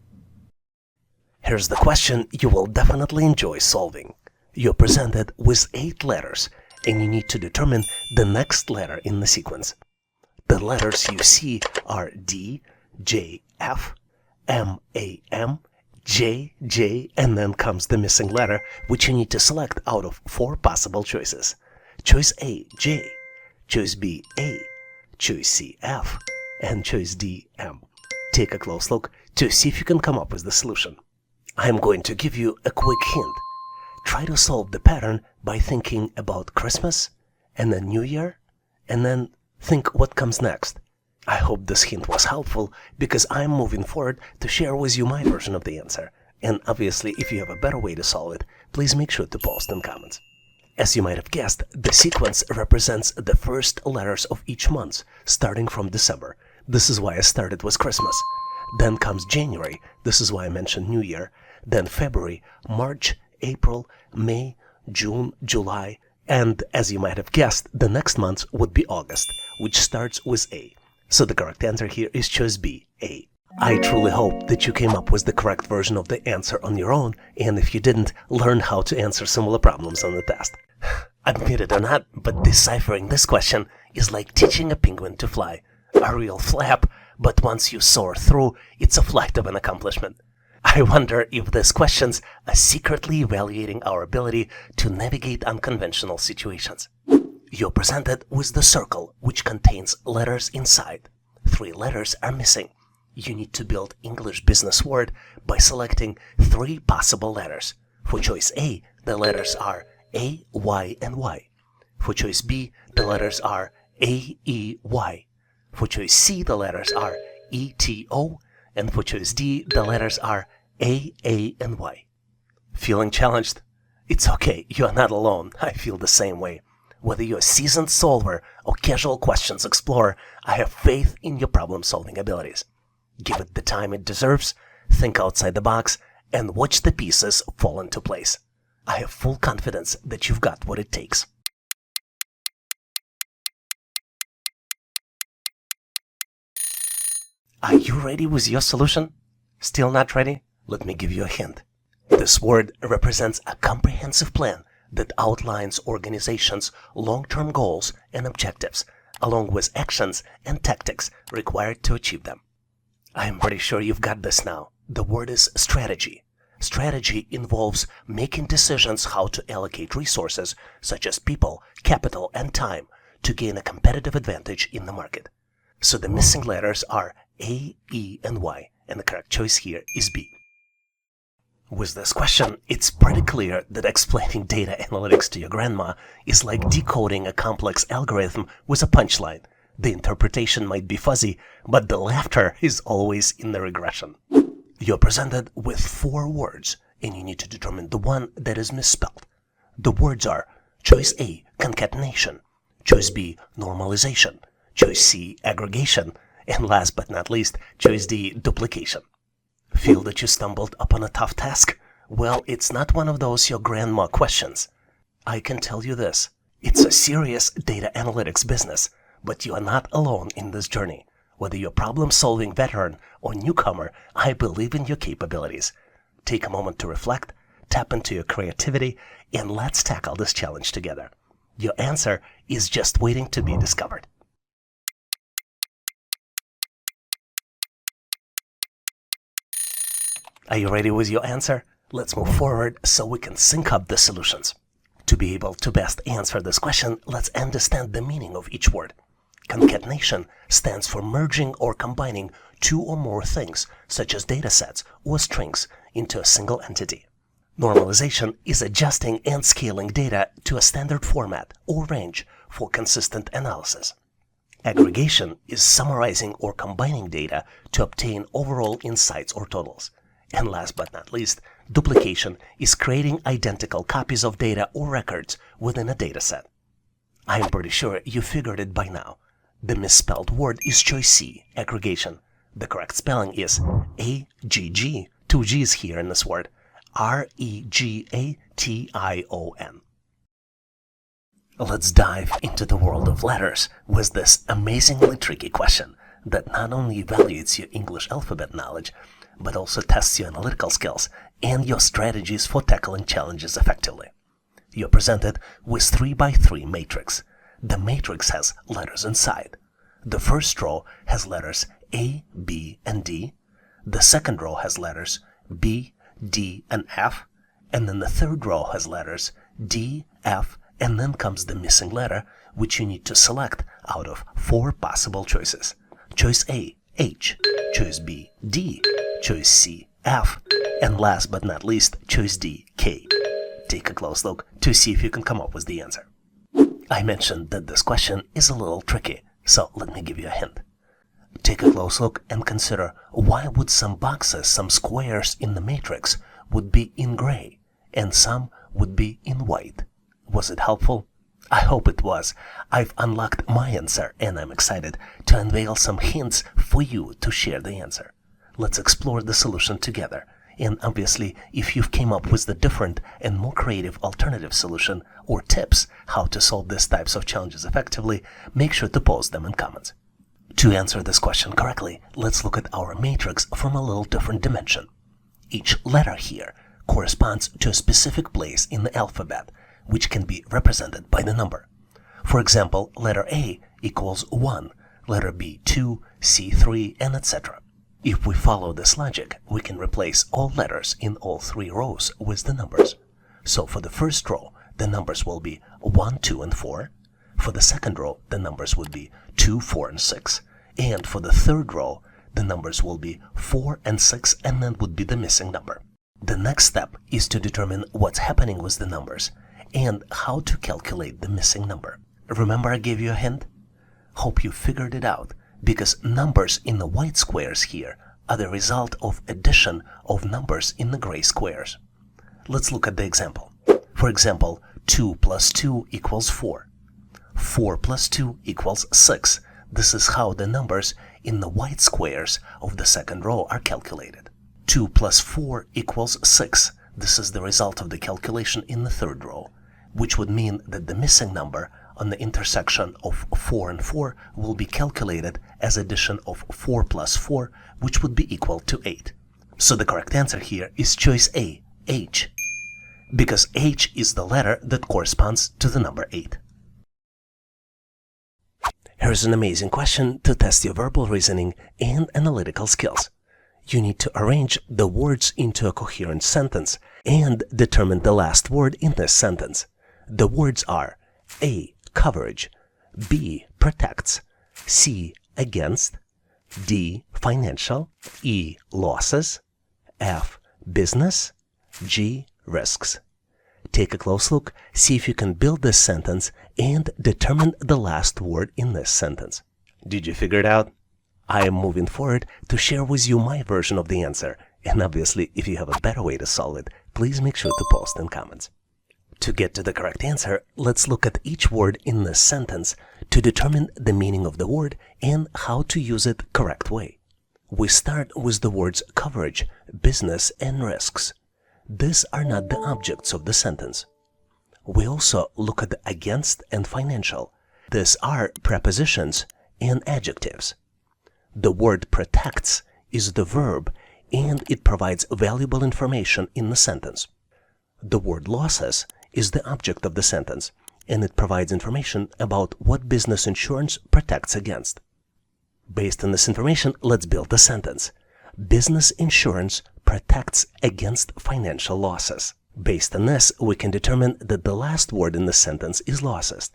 Here's the question you will definitely enjoy solving. You're presented with 8 letters, and you need to determine the next letter in the sequence. The letters you see are D, J, F, M, A, M, J, J, and then comes the missing letter, which you need to select out of 4 possible choices. Choice A, J, choice B, A, choice C, F, and choice D, M. Take a close look to see if you can come up with the solution. I'm going to give you a quick hint. Try to solve the pattern by thinking about Christmas and then New Year, and then think what comes next. I hope this hint was helpful because I'm moving forward to share with you my version of the answer. And obviously, if you have a better way to solve it, please make sure to post in comments. As you might have guessed, the sequence represents the first letters of each month, starting from December. This is why I started with Christmas. Then comes January. This is why I mentioned New Year. Then February, March, April, May, June, July, and as you might have guessed, the next month would be August, which starts with A. So the correct answer here is choice B, A. I truly hope that you came up with the correct version of the answer on your own, and if you didn't, learn how to answer similar problems on the test. Admit it or not, but deciphering this question is like teaching a penguin to fly. A real flap, but once you soar through, it's a flight of an accomplishment. I wonder if these questions are secretly evaluating our ability to navigate unconventional situations. You're presented with the circle, which contains letters inside. 3 letters are missing. You need to build English business word by selecting 3 possible letters. For choice A, the letters are A, Y, and Y. For choice B, the letters are A, E, Y. For choice C, the letters are E, T, O. And for choice D, the letters are A, and Y. Feeling challenged? It's okay, you are not alone. I feel the same way. Whether you're a seasoned solver or casual questions explorer, I have faith in your problem-solving abilities. Give it the time it deserves, think outside the box, and watch the pieces fall into place. I have full confidence that you've got what it takes. Are you ready with your solution? Still not ready? Let me give you a hint. This word represents a comprehensive plan that outlines organizations' long-term goals and objectives, along with actions and tactics required to achieve them. I'm pretty sure you've got this now. The word is strategy. Strategy involves making decisions how to allocate resources, such as people, capital, and time, to gain a competitive advantage in the market. So the missing letters are A, E, and Y, and the correct choice here is B. With this question, it's pretty clear that explaining data analytics to your grandma is like decoding a complex algorithm with a punchline. The interpretation might be fuzzy, but the laughter is always in the regression. You're presented with 4 words, and you need to determine the one that is misspelled. The words are choice A, concatenation, choice B, normalization, choice C, aggregation, and last but not least, choice D, duplication. Feel that you stumbled upon a tough task? Well, it's not one of those your grandma questions. I can tell you this, it's a serious data analytics business, but you are not alone in this journey. Whether you're a problem-solving veteran or newcomer, I believe in your capabilities. Take a moment to reflect, tap into your creativity, and let's tackle this challenge together. Your answer is just waiting to be discovered. Are you ready with your answer? Let's move forward so we can sync up the solutions. To be able to best answer this question, let's understand the meaning of each word. Concatenation stands for merging or combining 2 or more things, such as datasets or strings, into a single entity. Normalization is adjusting and scaling data to a standard format or range for consistent analysis. Aggregation is summarizing or combining data to obtain overall insights or totals. And last but not least, duplication is creating identical copies of data or records within a dataset. I'm pretty sure you figured it by now. The misspelled word is choice C, aggregation. The correct spelling is A-G-G, 2 G's here in this word, R-E-G-A-T-I-O-N. Let's dive into the world of letters with this amazingly tricky question that not only evaluates your English alphabet knowledge, but also tests your analytical skills and your strategies for tackling challenges effectively. You're presented with 3x3 matrix. The matrix has letters inside. The first row has letters A, B, and D. The second row has letters B, D, and F. And then the third row has letters D, F, and then comes the missing letter, which you need to select out of 4 possible choices. Choice A, H. Choice B, D. Choice C, F. And last but not least, choice D, K. Take a close look to see if you can come up with the answer. I mentioned that this question is a little tricky, so let me give you a hint. Take a close look and consider why would some boxes, some squares in the matrix would be in gray and some would be in white. Was it helpful? I hope it was. I've unlocked my answer and I'm excited to unveil some hints for you to share the answer. Let's explore the solution together. And obviously, if you've came up with the different and more creative alternative solution or tips how to solve these types of challenges effectively, make sure to post them in comments. To answer this question correctly, let's look at our matrix from a little different dimension. Each letter here corresponds to a specific place in the alphabet, which can be represented by the number. For example, letter A equals 1, letter B 2, C 3, and etc. If we follow this logic, we can replace all letters in all 3 rows with the numbers. So for the first row, the numbers will be 1, 2, and 4. For the second row, the numbers would be 2, 4, and 6. And for the third row, the numbers will be 4 and 6, and then would be the missing number. The next step is to determine what's happening with the numbers and how to calculate the missing number. Remember I gave you a hint? Hope you figured it out, because numbers in the white squares here are the result of addition of numbers in the gray squares. Let's look at the example. For example, 2 plus 2 equals 4. 4 plus 2 equals 6. This is how the numbers in the white squares of the second row are calculated. 2 plus 4 equals 6. This is the result of the calculation in the third row, which would mean that the missing number on the intersection of 4 and 4 will be calculated as addition of 4 plus 4, which would be equal to 8. So the correct answer here is choice A, H, because H is the letter that corresponds to the number 8. Here's an amazing question to test your verbal reasoning and analytical skills. You need to arrange the words into a coherent sentence and determine the last word in this sentence. The words are A. Coverage, B. Protects, C. Against, D. Financial, E. Losses, F. Business, G. Risks. Take a close look, see if you can build this sentence and determine the last word in this sentence. Did you figure it out? I am moving forward to share with you my version of the answer, and obviously if you have a better way to solve it, please make sure to post in comments. To get to the correct answer, let's look at each word in this sentence to determine the meaning of the word and how to use it correct way. We start with the words coverage, business, and risks. These are not the objects of the sentence. We also look at against and financial. These are prepositions and adjectives. The word protects is the verb and it provides valuable information in the sentence. The word losses is the object of the sentence and it provides information about what business insurance protects against. Based on this information, let's build the sentence. Business insurance protects against financial losses. Based on this, we can determine that the last word in the sentence is losses.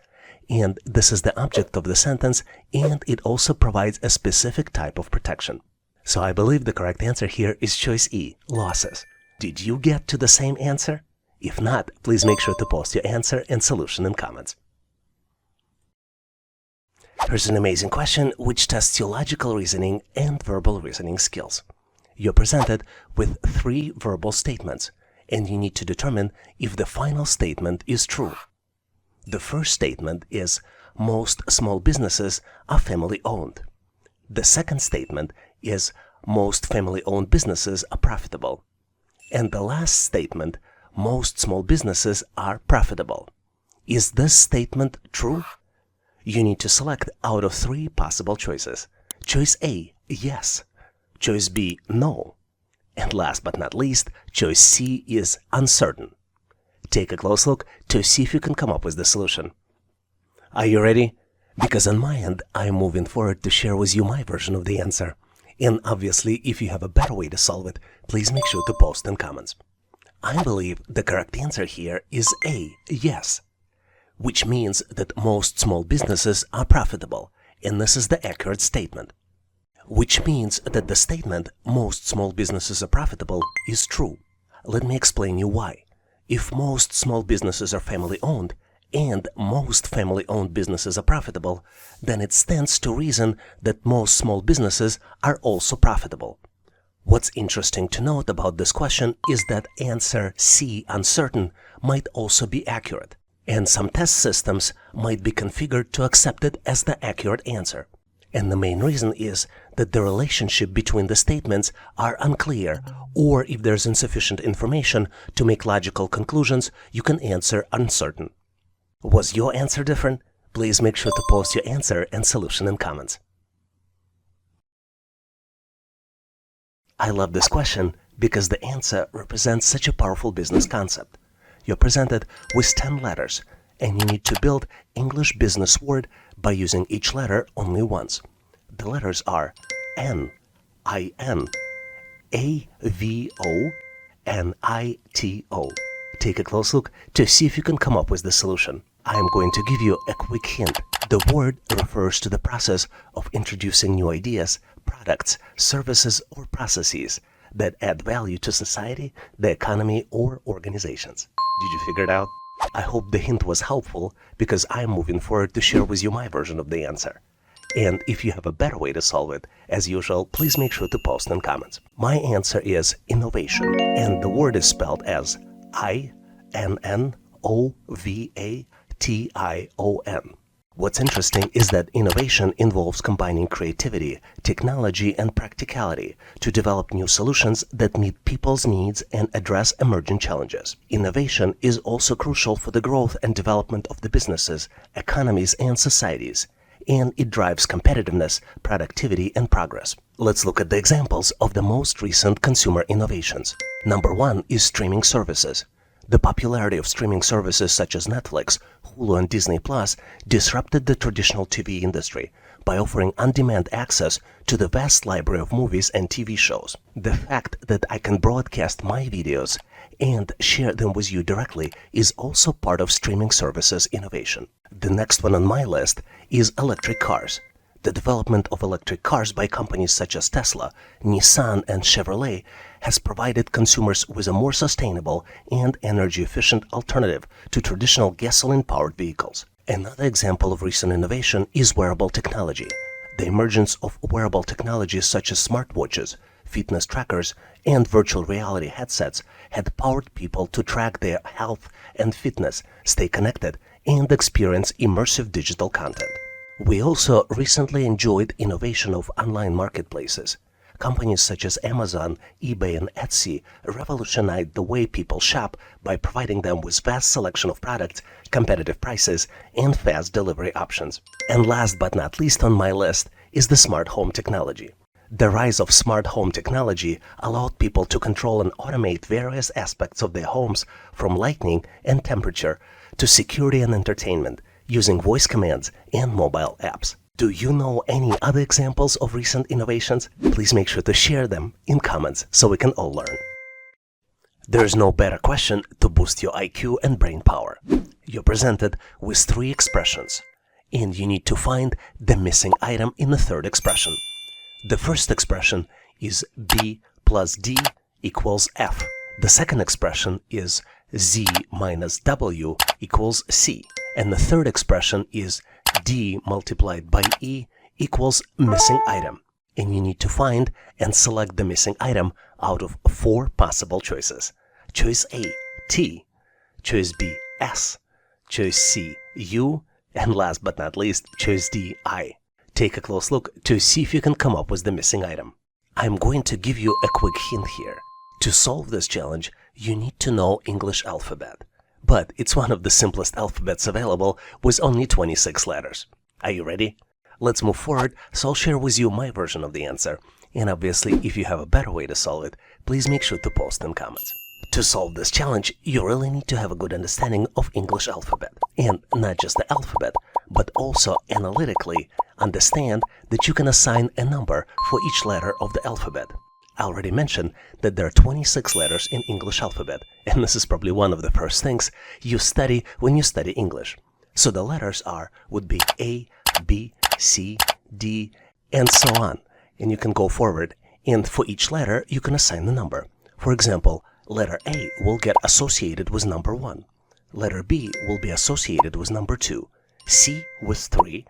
And this is the object of the sentence, and it also provides a specific type of protection. So I believe the correct answer here is choice E, losses. Did you get to the same answer? If not, please make sure to post your answer and solution in comments. Here's an amazing question which tests your logical reasoning and verbal reasoning skills. You're presented with 3 verbal statements, and you need to determine if the final statement is true. The first statement is most small businesses are family-owned. The second statement is most family-owned businesses are profitable. And the last statement, most small businesses are profitable. Is this statement true? You need to select out of 3 possible choices. Choice A, yes. Choice B, no. And last but not least, choice C is uncertain. Take a close look to see if you can come up with the solution. Are you ready? Because on my end, I'm moving forward to share with you my version of the answer. And obviously, if you have a better way to solve it, please make sure to post in comments. I believe the correct answer here is A, yes, which means that most small businesses are profitable, and this is the accurate statement. Which means that the statement, most small businesses are profitable, is true. Let me explain you why. If most small businesses are family-owned, and most family-owned businesses are profitable, then it stands to reason that most small businesses are also profitable. What's interesting to note about this question is that answer C, uncertain, might also be accurate, and some test systems might be configured to accept it as the accurate answer. And the main reason is that the relationship between the statements are unclear, or if there's insufficient information to make logical conclusions, you can answer uncertain. Was your answer different? Please make sure to post your answer and solution in comments. I love this question because the answer represents such a powerful business concept. You're presented with 10 letters, and you need to build English business word by using each letter only once. The letters are N, I-N, A-V-O, and I-T-O. Take a close look to see if you can come up with the solution. I am going to give you a quick hint. The word refers to the process of introducing new ideas, products, services, or processes that add value to society, the economy, or organizations. Did you figure it out? I hope the hint was helpful because I'm moving forward to share with you my version of the answer. And if you have a better way to solve it, as usual, please make sure to post in comments. My answer is innovation, and the word is spelled as I-N-N-O-V-A-T-I-O-N. What's interesting is that innovation involves combining creativity, technology, and practicality to develop new solutions that meet people's needs and address emerging challenges. Innovation is also crucial for the growth and development of the businesses, economies, and societies, and it drives competitiveness, productivity, and progress. Let's look at the examples of the most recent consumer innovations. Number 1 is streaming services. The popularity of streaming services such as Netflix, Hulu, and Disney Plus disrupted the traditional TV industry by offering on-demand access to the vast library of movies and TV shows. The fact that I can broadcast my videos and share them with you directly is also part of streaming services innovation. The next one on my list is electric cars. The development of electric cars by companies such as Tesla, Nissan, and Chevrolet has provided consumers with a more sustainable and energy-efficient alternative to traditional gasoline-powered vehicles. Another example of recent innovation is wearable technology. The emergence of wearable technologies such as smartwatches, fitness trackers, and virtual reality headsets had powered people to track their health and fitness, stay connected, and experience immersive digital content. We also recently enjoyed innovation of online marketplaces. Companies such as Amazon, eBay, and Etsy revolutionized the way people shop by providing them with vast selection of products, competitive prices, and fast delivery options. And last but not least on my list is the smart home technology. The rise of smart home technology allowed people to control and automate various aspects of their homes, from lighting and temperature to security and entertainment, using voice commands and mobile apps. Do you know any other examples of recent innovations? Please make sure to share them in comments so we can all learn. There's no better question to boost your IQ and brain power. You're presented with 3 expressions, and you need to find the missing item in the third expression. The first expression is B plus D equals F. The second expression is Z minus W equals C. And the third expression is D multiplied by E equals missing item. And you need to find and select the missing item out of 4 possible choices. Choice A, T. Choice B, S. Choice C, U. And last but not least, choice D, I. Take a close look to see if you can come up with the missing item. I'm going to give you a quick hint here. To solve this challenge, you need to know English alphabet. But it's one of the simplest alphabets available with only 26 letters. Are you ready? Let's move forward, so I'll share with you my version of the answer. And obviously, if you have a better way to solve it, please make sure to post in comments. To solve this challenge, you really need to have a good understanding of English alphabet. And not just the alphabet, but also analytically understand that you can assign a number for each letter of the alphabet. I already mentioned that there are 26 letters in English alphabet, and this is probably one of the first things you study when you study English. So the letters would be A, B, C, D, and so on. And you can go forward, and for each letter, you can assign the number. For example, letter A will get associated with number 1. Letter B will be associated with number 2. C with 3,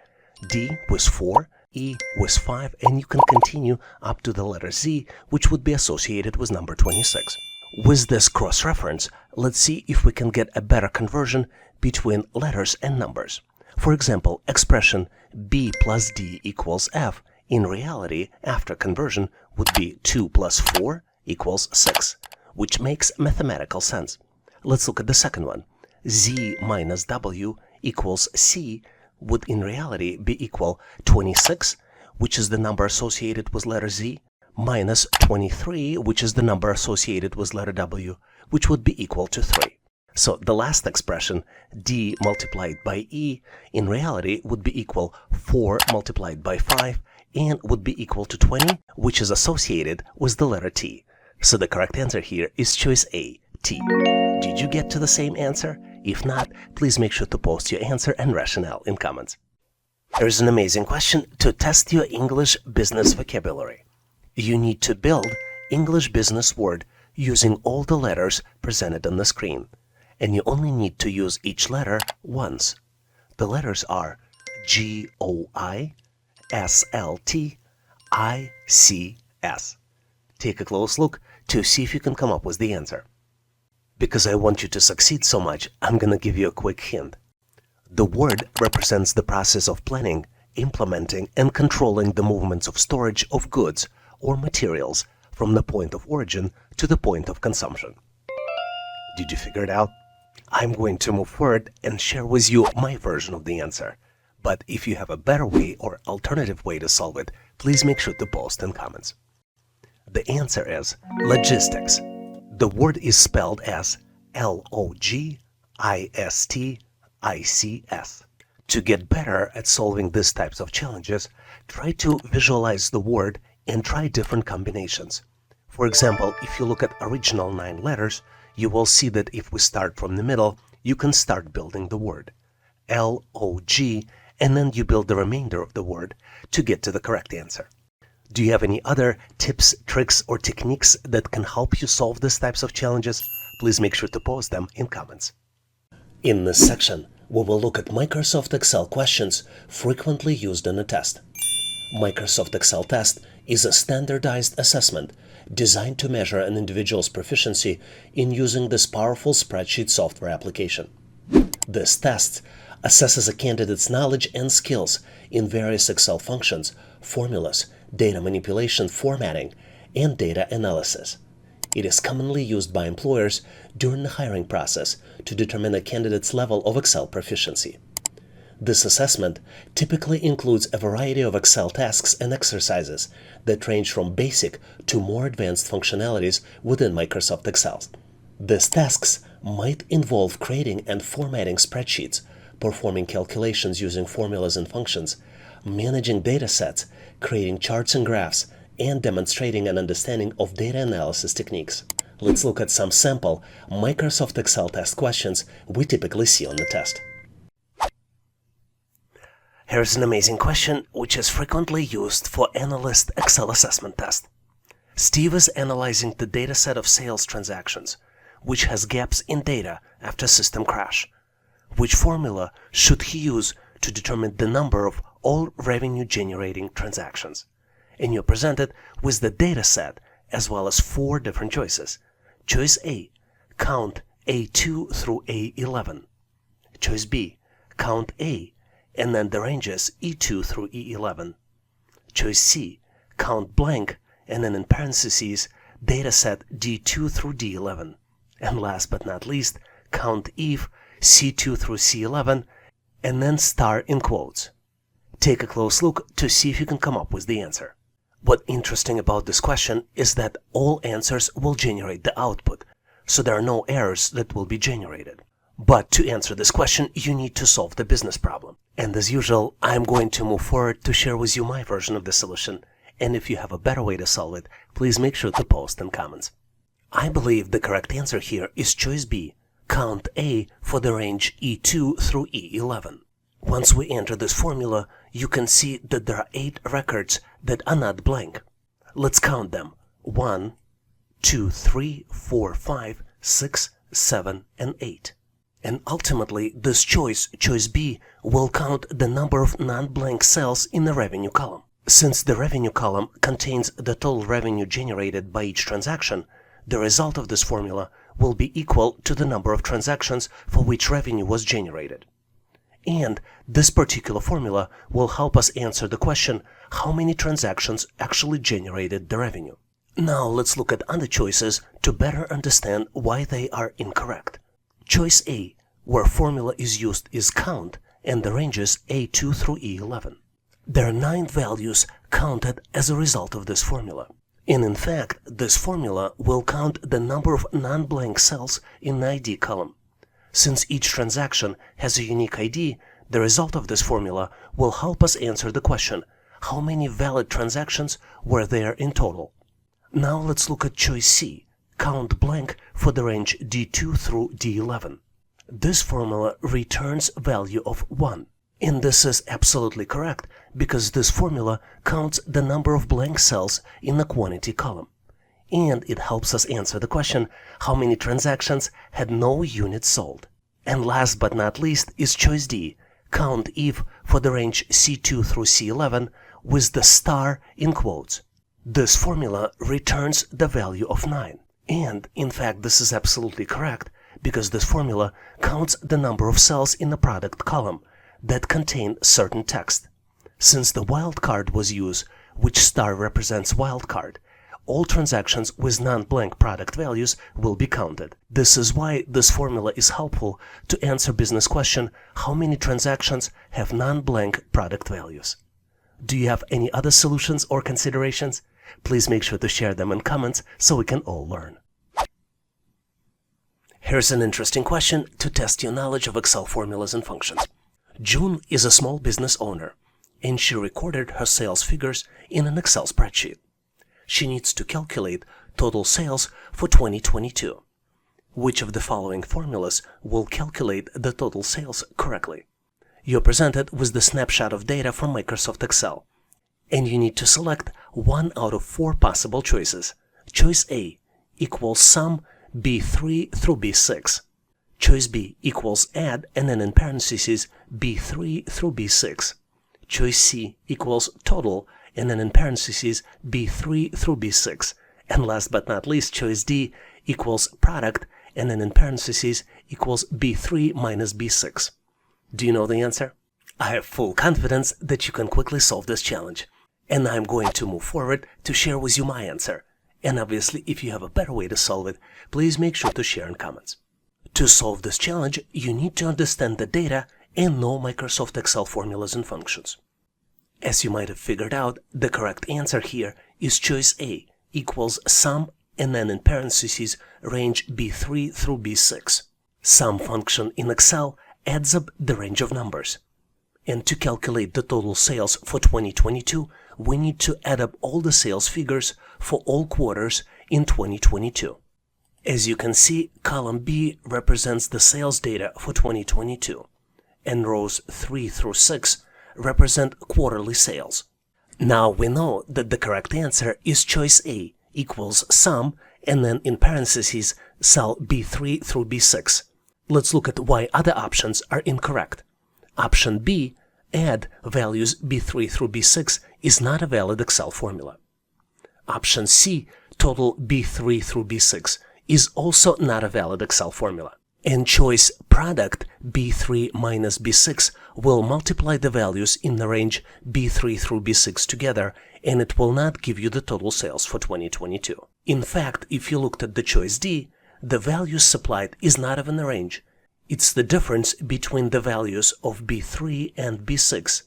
D with 4, E with 5, and you can continue up to the letter Z, which would be associated with number 26. With this cross-reference, let's see if we can get a better conversion between letters and numbers. For example, expression B plus D equals F, in reality, after conversion, would be 2 plus 4 equals 6, which makes mathematical sense. Let's look at the second one. Z minus W equals C would in reality be equal 26, which is the number associated with letter Z, minus 23, which is the number associated with letter W, which would be equal to 3. So the last expression, D multiplied by E, in reality would be equal 4 multiplied by 5, and would be equal to 20, which is associated with the letter T. So the correct answer here is choice A, T. Did you get to the same answer? If not, please make sure to post your answer and rationale in comments. Here's an amazing question to test your English business vocabulary. You need to build English business word using all the letters presented on the screen, and you only need to use each letter once. The letters are G-O-I, S-L-T, I-C-S. Take a close look to see if you can come up with the answer. Because I want you to succeed so much, I'm going to give you a quick hint. The word represents the process of planning, implementing, and controlling the movements of storage of goods or materials from the point of origin to the point of consumption. Did you figure it out? I'm going to move forward and share with you my version of the answer. But if you have a better way or alternative way to solve it, please make sure to post in comments. The answer is logistics. The word is spelled as Logistics. To get better at solving these types of challenges, try to visualize the word and try different combinations. For example, if you look at original 9 letters, you will see that if we start from the middle, you can start building the word LOG, and then you build the remainder of the word to get to the correct answer. Do you have any other tips, tricks, or techniques that can help you solve these types of challenges? Please make sure to post them in comments. In this section, we will look at Microsoft Excel questions frequently used in a test. Microsoft Excel test is a standardized assessment designed to measure an individual's proficiency in using this powerful spreadsheet software application. This test assesses a candidate's knowledge and skills in various Excel functions, formulas, data manipulation, formatting, and data analysis. It is commonly used by employers during the hiring process to determine a candidate's level of Excel proficiency. This assessment typically includes a variety of Excel tasks and exercises that range from basic to more advanced functionalities within Microsoft Excel. These tasks might involve creating and formatting spreadsheets, performing calculations using formulas and functions, managing data sets, creating charts and graphs, and demonstrating an understanding of data analysis techniques. Let's look at some sample Microsoft Excel test questions we typically see on the test. Here's an amazing question which is frequently used for analyst Excel assessment test. Steve is analyzing the data set of sales transactions, which has gaps in data after system crash. Which formula should he use to determine the number of all revenue-generating transactions? And you're presented with the data set as well as 4 different choices. Choice A, count A2 through A11. Choice B, count A, and then the ranges E2 through E11. Choice C, count blank, and then in parentheses, data set D2 through D11. And last but not least, count if C2 through C11, and then star in quotes. Take a close look to see if you can come up with the answer. What's interesting about this question is that all answers will generate the output, so there are no errors that will be generated. But to answer this question, you need to solve the business problem. And as usual, I'm going to move forward to share with you my version of the solution. And if you have a better way to solve it, please make sure to post in comments. I believe the correct answer here is choice B, count A for the range E2 through E11. Once we enter this formula, you can see that there are 8 records that are not blank. Let's count them. 1, 2, 3, 4, 5, 6, 7, and 8. And ultimately, this choice B, will count the number of non-blank cells in the revenue column. Since the revenue column contains the total revenue generated by each transaction, the result of this formula will be equal to the number of transactions for which revenue was generated. And this particular formula will help us answer the question, how many transactions actually generated the revenue? Now let's look at other choices to better understand why they are incorrect. Choice A, where formula is used, is count, and the ranges A2 through E11. There are 9 values counted as a result of this formula. And in fact, this formula will count the number of non-blank cells in the ID column. Since each transaction has a unique ID, the result of this formula will help us answer the question, how many valid transactions were there in total? Now let's look at choice C, count blank for the range D2 through D11. This formula returns value of 1. And this is absolutely correct because this formula counts the number of blank cells in the quantity column. And it helps us answer the question, how many transactions had no units sold? And last but not least is choice D, count if for the range C2 through C11 with the star in quotes. This formula returns the value of 9. And in fact, this is absolutely correct because this formula counts the number of cells in the product column that contain certain text. Since the wildcard was used, which star represents wildcard, all transactions with non-blank product values will be counted. This is why this formula is helpful to answer business question, how many transactions have non-blank product values? Do you have any other solutions or considerations? Please make sure to share them in comments so we can all learn. Here's an interesting question to test your knowledge of Excel formulas and functions. June is a small business owner, and she recorded her sales figures in an Excel spreadsheet. She needs to calculate total sales for 2022. Which of the following formulas will calculate the total sales correctly? You're presented with the snapshot of data from Microsoft Excel, and you need to select one out of 4 possible choices. Choice A equals sum B3 through B6. Choice B equals add and then in parentheses B3 through B6. Choice C equals total and then in parentheses B3 through B6. And last but not least, choice D equals product and then in parentheses equals B3 minus B6. Do you know the answer? I have full confidence that you can quickly solve this challenge. And I'm going to move forward to share with you my answer. And obviously, if you have a better way to solve it, please make sure to share in comments. To solve this challenge, you need to understand the data and know Microsoft Excel formulas and functions. As you might have figured out, the correct answer here is choice A equals sum and then in parentheses range B3 through B6. Sum function in Excel adds up the range of numbers. And to calculate the total sales for 2022, we need to add up all the sales figures for all quarters in 2022. As you can see, column B represents the sales data for 2022, and rows 3 through 6 represent quarterly sales. Now we know that the correct answer is choice A equals sum and then in parentheses cell B3 through B6. Let's look at why other options are incorrect. Option B, add values B3 through B6, is not a valid Excel formula. Option C, total B3 through B6, is also not a valid Excel formula. And choice product B3 minus B6 will multiply the values in the range B3 through B6 together, and it will not give you the total sales for 2022. In fact, if you looked at the choice D, the values supplied is not even a range. It's the difference between the values of B3 and B6,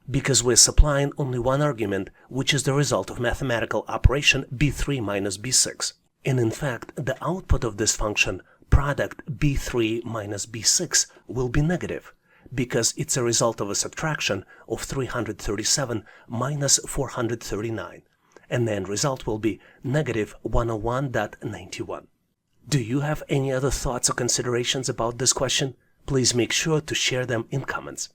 because we're supplying only one argument, which is the result of mathematical operation B3 minus B6. And in fact, the output of this function, product B3 minus B6, will be negative, because it's a result of a subtraction of 337 minus 439, and the end result will be negative 101.91. Do you have any other thoughts or considerations about this question? Please make sure to share them in comments.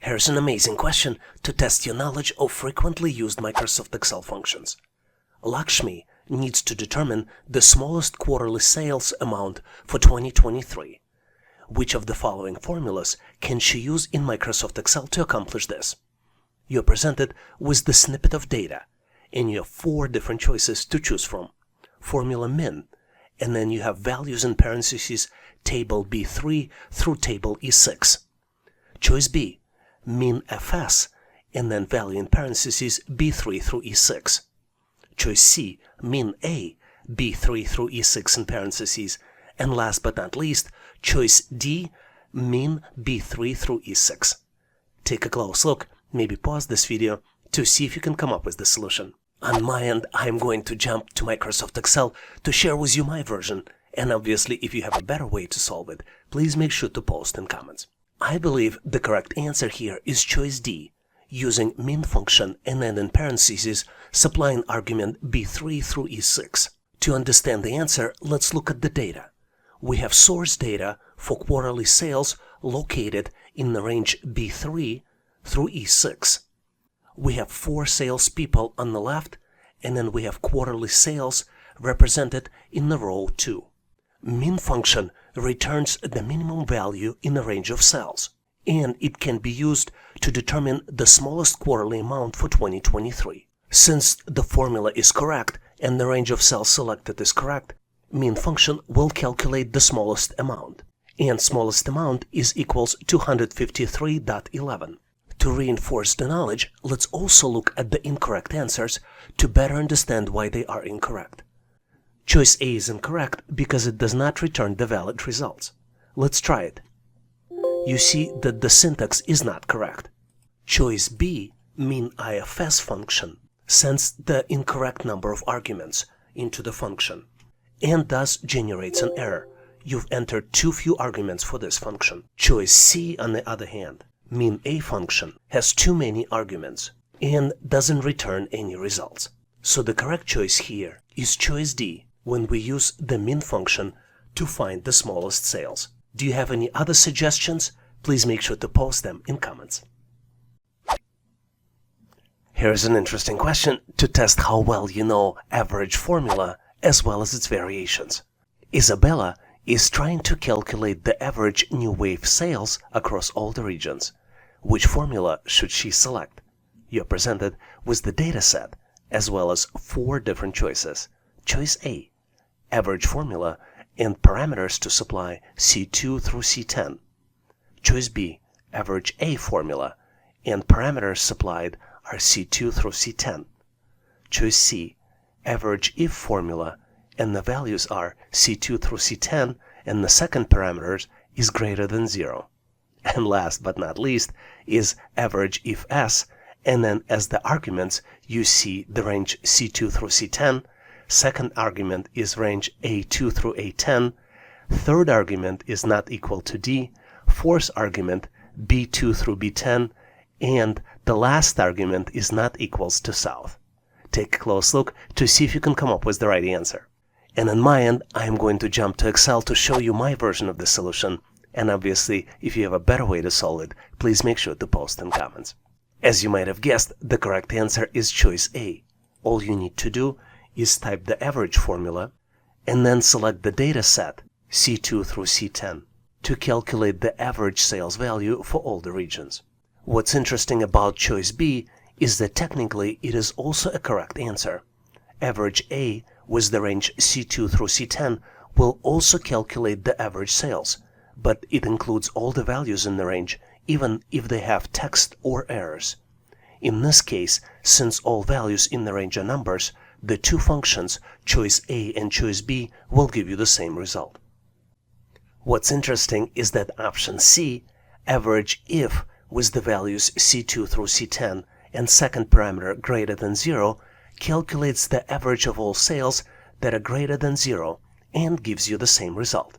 Here's an amazing question to test your knowledge of frequently used Microsoft Excel functions. Lakshmi needs to determine the smallest quarterly sales amount for 2023. Which of the following formulas can she use in Microsoft Excel to accomplish this? You're presented with the snippet of data, and you have 4 different choices to choose from. Formula min, and then you have values in parentheses table B3 through table E6. Choice B, min fs, and then value in parentheses B3 through E6. Choice C, min a, B3 through E6 in parentheses, and last but not least, choice D, min B3 through E6. Take a close look, maybe pause this video to see if you can come up with the solution. On my end, I'm going to jump to Microsoft Excel to share with you my version, and obviously if you have a better way to solve it, please make sure to post in comments. I believe the correct answer here is choice D, using min function and then in parentheses supplying argument B3 through E6. To understand the answer, let's look at the data. We have source data for quarterly sales located in the range B3 through E6. We have 4 salespeople on the left, and then we have quarterly sales represented in the row 2. Min function returns the minimum value in the range of cells, and it can be used to determine the smallest quarterly amount for 2023. Since the formula is correct and the range of cells selected is correct, min function will calculate the smallest amount, and smallest amount is equals 253.11. To reinforce the knowledge, let's also look at the incorrect answers to better understand why they are incorrect. Choice A is incorrect because it does not return the valid results. Let's try it. You see that the syntax is not correct. Choice B, min ifs function, sends the incorrect number of arguments into the function, and thus generates an error. You've entered too few arguments for this function. Choice C, on the other hand, min a function, has too many arguments and doesn't return any results. So the correct choice here is choice D, when we use the min function to find the smallest sales. Do you have any other suggestions? Please make sure to post them in comments. Here's an interesting question to test how well you know average formula as well as its variations. Isabella is trying to calculate the average new wave sales across all the regions. Which formula should she select? You're presented with the data set as well as 4 different choices. Choice A, average formula and parameters to supply C2 through C10. Choice B, average A formula and parameters supplied are C2 through C10. Choice C, average if formula and the values are C2 through C10 and the second parameters is greater than 0. And last but not least is average if S, and then as the arguments you see the range C2 through C10, second argument is range A2 through A10, third argument is not equal to D, fourth argument B2 through B10, and the last argument is not equals to south. Take a close look to see if you can come up with the right answer. And on my end, I am going to jump to Excel to show you my version of the solution. And obviously, if you have a better way to solve it, please make sure to post in comments. As you might have guessed, the correct answer is choice A. All you need to do is type the average formula and then select the data set C2 through C10 to calculate the average sales value for all the regions. What's interesting about choice B is that technically it is also a correct answer. Average A with the range C2 through C10 will also calculate the average sales, but it includes all the values in the range, even if they have text or errors. In this case, since all values in the range are numbers, the two functions, choice A and choice B, will give you the same result. What's interesting is that option C, average if with the values C2 through C10 and second parameter greater than 0, calculates the average of all sales that are greater than 0 and gives you the same result.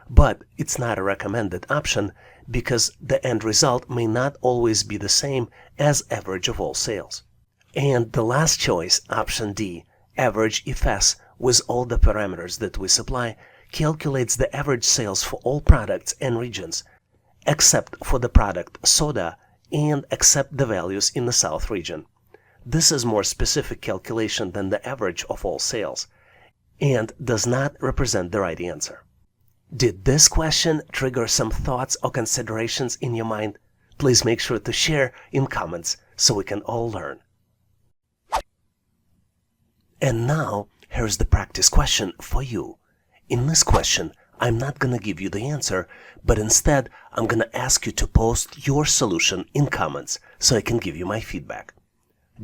But it's not a recommended option because the end result may not always be the same as average of all sales. And the last choice, option D, average if S with all the parameters that we supply, calculates the average sales for all products and regions, except for the product soda and except the values in the South region. This is more specific calculation than the average of all sales and does not represent the right answer. Did this question trigger some thoughts or considerations in your mind? Please make sure to share in comments so we can all learn. And now, here's the practice question for you. In this question, I'm not going to give you the answer, but instead, I'm going to ask you to post your solution in comments so I can give you my feedback.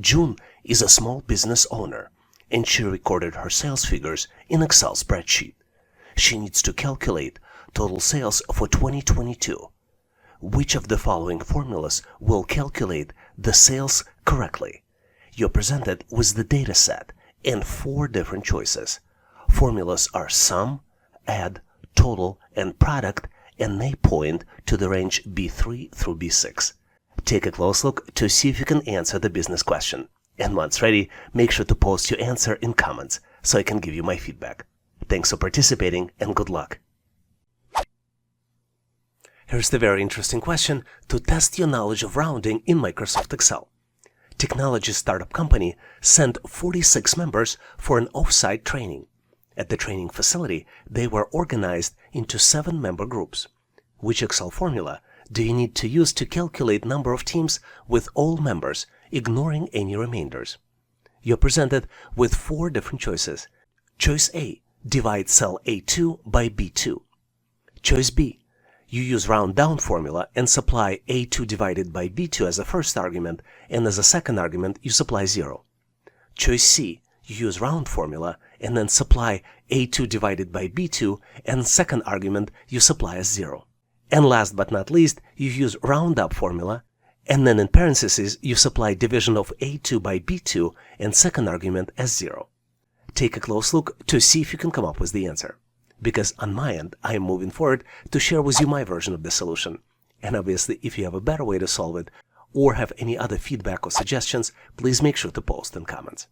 June is a small business owner, and she recorded her sales figures in Excel spreadsheet. She needs to calculate total sales for 2022. Which of the following formulas will calculate the sales correctly? You're presented with the data set and 4 different choices. Formulas are sum, add, total, and product, and they point to the range B3 through B6. Take a close look to see if you can answer the business question. And once ready, make sure to post your answer in comments so I can give you my feedback. Thanks for participating and good luck. Here's the very interesting question to test your knowledge of rounding in Microsoft Excel. Technology startup company sent 46 members for an off-site training. At the training facility, they were organized into 7 member groups. Which Excel formula do you need to use to calculate number of teams with all members, ignoring any remainders? You're presented with 4 different choices. Choice A, divide cell A2 by B2. Choice B, you use round down formula and supply A2 divided by B2 as a first argument, and as a second argument you supply 0. Choice C, you use round formula and then supply A2 divided by B2, and second argument you supply as 0. And last but not least, you use round up formula, and then in parentheses you supply division of A2 by B2 and second argument as 0. Take a close look to see if you can come up with the answer. Because on my end, I am moving forward to share with you my version of the solution. And obviously, if you have a better way to solve it, or have any other feedback or suggestions, please make sure to post in comments.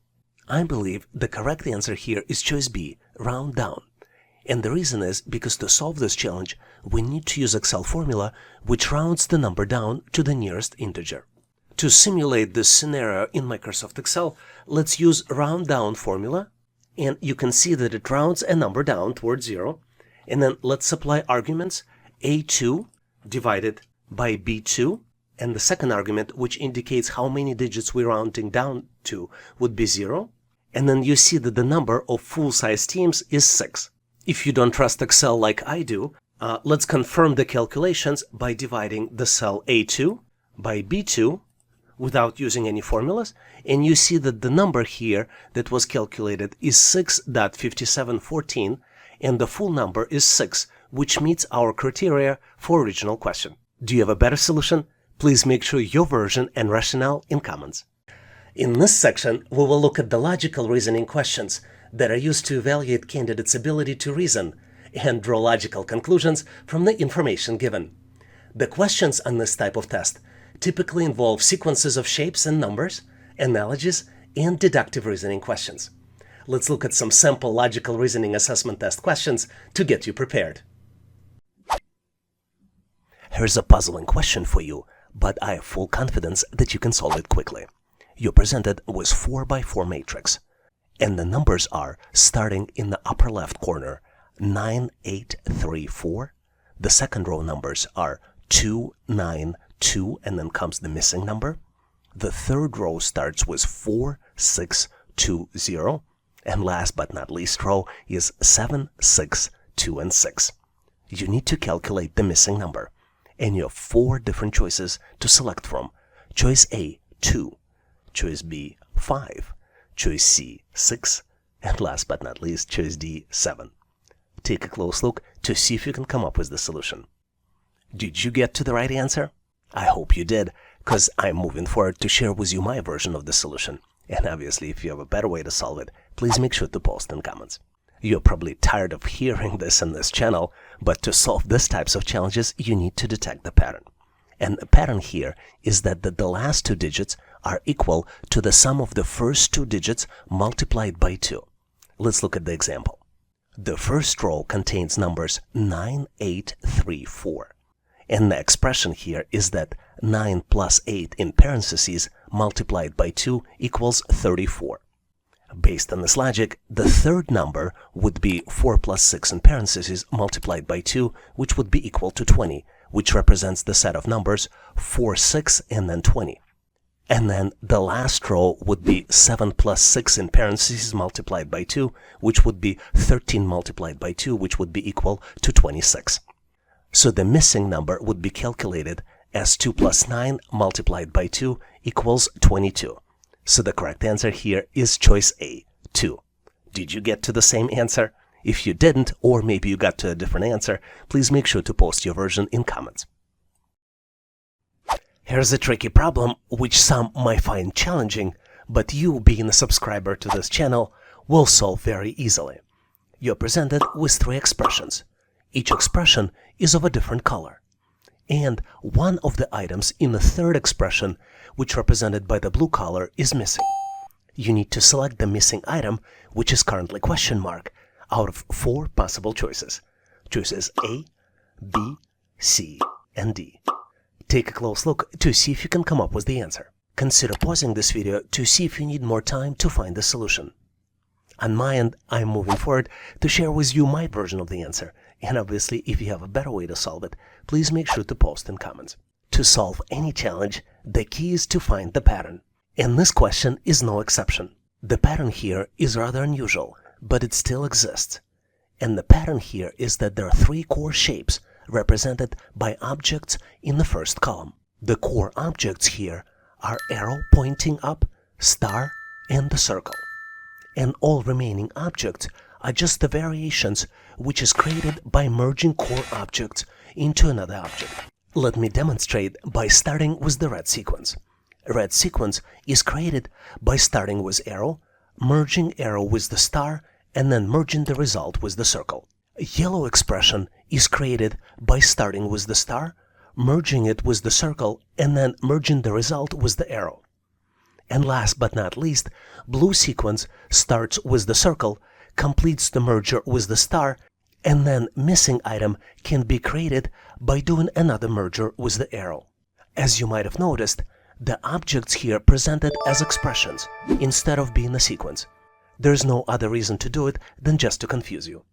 I believe the correct answer here is choice B, round down. And the reason is because to solve this challenge, we need to use Excel formula which rounds the number down to the nearest integer. To simulate this scenario in Microsoft Excel, let's use round down formula. And you can see that it rounds a number down towards 0. And then let's supply arguments A2 divided by B2. And the second argument, which indicates how many digits we're rounding down to, would be 0. And then you see that the number of full-size teams is 6. If you don't trust Excel like I do, let's confirm the calculations by dividing the cell A2 by B2 without using any formulas. And you see that the number here that was calculated is 6.5714, and the full number is 6, which meets our criteria for original question. Do you have a better solution? Please make sure your version and rationale in comments. In this section, we will look at the logical reasoning questions that are used to evaluate candidates' ability to reason and draw logical conclusions from the information given. The questions on this type of test typically involve sequences of shapes and numbers, analogies, and deductive reasoning questions. Let's look at some sample logical reasoning assessment test questions to get you prepared. Here's a puzzling question for you, but I have full confidence that you can solve it quickly. You're presented with 4x4 matrix, and the numbers are, starting in the upper left corner, 9, 8, 3, 4. The second row numbers are 2, 9, 2, and then comes the missing number. The third row starts with 4, 6, 2, 0. And last but not least row is 7, 6, 2, and 6. You need to calculate the missing number. And you have 4 different choices to select from. Choice A, 2. Choice B, 5. Choice C, 6. And last but not least, choice D, 7. Take a close look to see if you can come up with the solution. Did you get to the right answer? I hope you did, because I'm moving forward to share with you my version of the solution. And obviously, if you have a better way to solve it, please make sure to post in comments. You're probably tired of hearing this in this channel, but to solve these types of challenges, you need to detect the pattern. And the pattern here is that the last 2 digits are equal to the sum of the first 2 digits multiplied by 2. Let's look at the example. The first row contains numbers 9, 8, 3, 4. And the expression here is that 9 plus 8 in parentheses multiplied by 2 equals 34. Based on this logic, the third number would be 4 plus 6 in parentheses multiplied by 2, which would be equal to 20, which represents the set of numbers 4, 6, and then 20. And then the last row would be 7 plus 6 in parentheses multiplied by 2, which would be 13 multiplied by 2, which would be equal to 26. So the missing number would be calculated as 2 plus 9 multiplied by 2 equals 22. So the correct answer here is choice A, 2. Did you get to the same answer? If you didn't, or maybe you got to a different answer, please make sure to post your version in comments. Here's a tricky problem which some might find challenging, but you, being a subscriber to this channel, will solve very easily. You're presented with 3 expressions. Each expression is of a different color. And one of the items in the third expression, which represented by the blue color, is missing. You need to select the missing item, which is currently question mark, out of 4 possible choices. Choices A, B, C, and D. Take a close look to see if you can come up with the answer. Consider pausing this video to see if you need more time to find the solution. On my end, I'm moving forward to share with you my version of the answer. And obviously, if you have a better way to solve it, please make sure to post in comments. To solve any challenge, the key is to find the pattern. And this question is no exception. The pattern here is rather unusual, but it still exists. And the pattern here is that there are 3 core shapes represented by objects in the first column. The core objects here are arrow pointing up, star, and the circle. And all remaining objects are just the variations which is created by merging core objects into another object. Let me demonstrate by starting with the red sequence. Red sequence is created by starting with arrow, merging arrow with the star and then merging the result with the circle. A yellow expression is created by starting with the star, merging it with the circle, and then merging the result with the arrow. And last but not least, blue sequence starts with the circle, completes the merger with the star, and then missing item can be created by doing another merger with the arrow. As you might have noticed, the objects here presented as expressions instead of being a sequence. There's no other reason to do it than just to confuse you.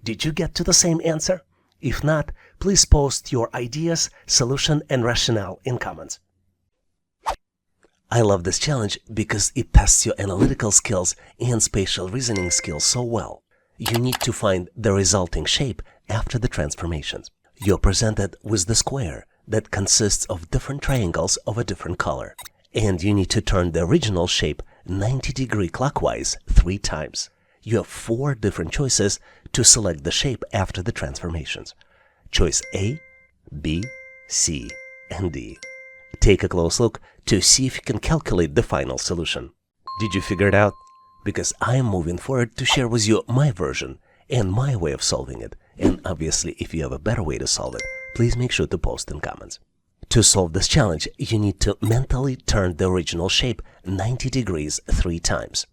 Did you get to the same answer? If not, please post your ideas, solution, and rationale in comments. I love this challenge because it tests your analytical skills and spatial reasoning skills so well. You need to find the resulting shape after the transformations. You're presented with the square that consists of different triangles of a different color. And you need to turn the original shape 90-degree clockwise 3 times. You have 4 different choices to select the shape after the transformations. Choice A, B, C, and D. Take a close look to see if you can calculate the final solution. Did you figure it out? Because I am moving forward to share with you my version and my way of solving it. And obviously, if you have a better way to solve it, please make sure to post in comments. To solve this challenge, you need to mentally turn the original shape 90 degrees 3 times.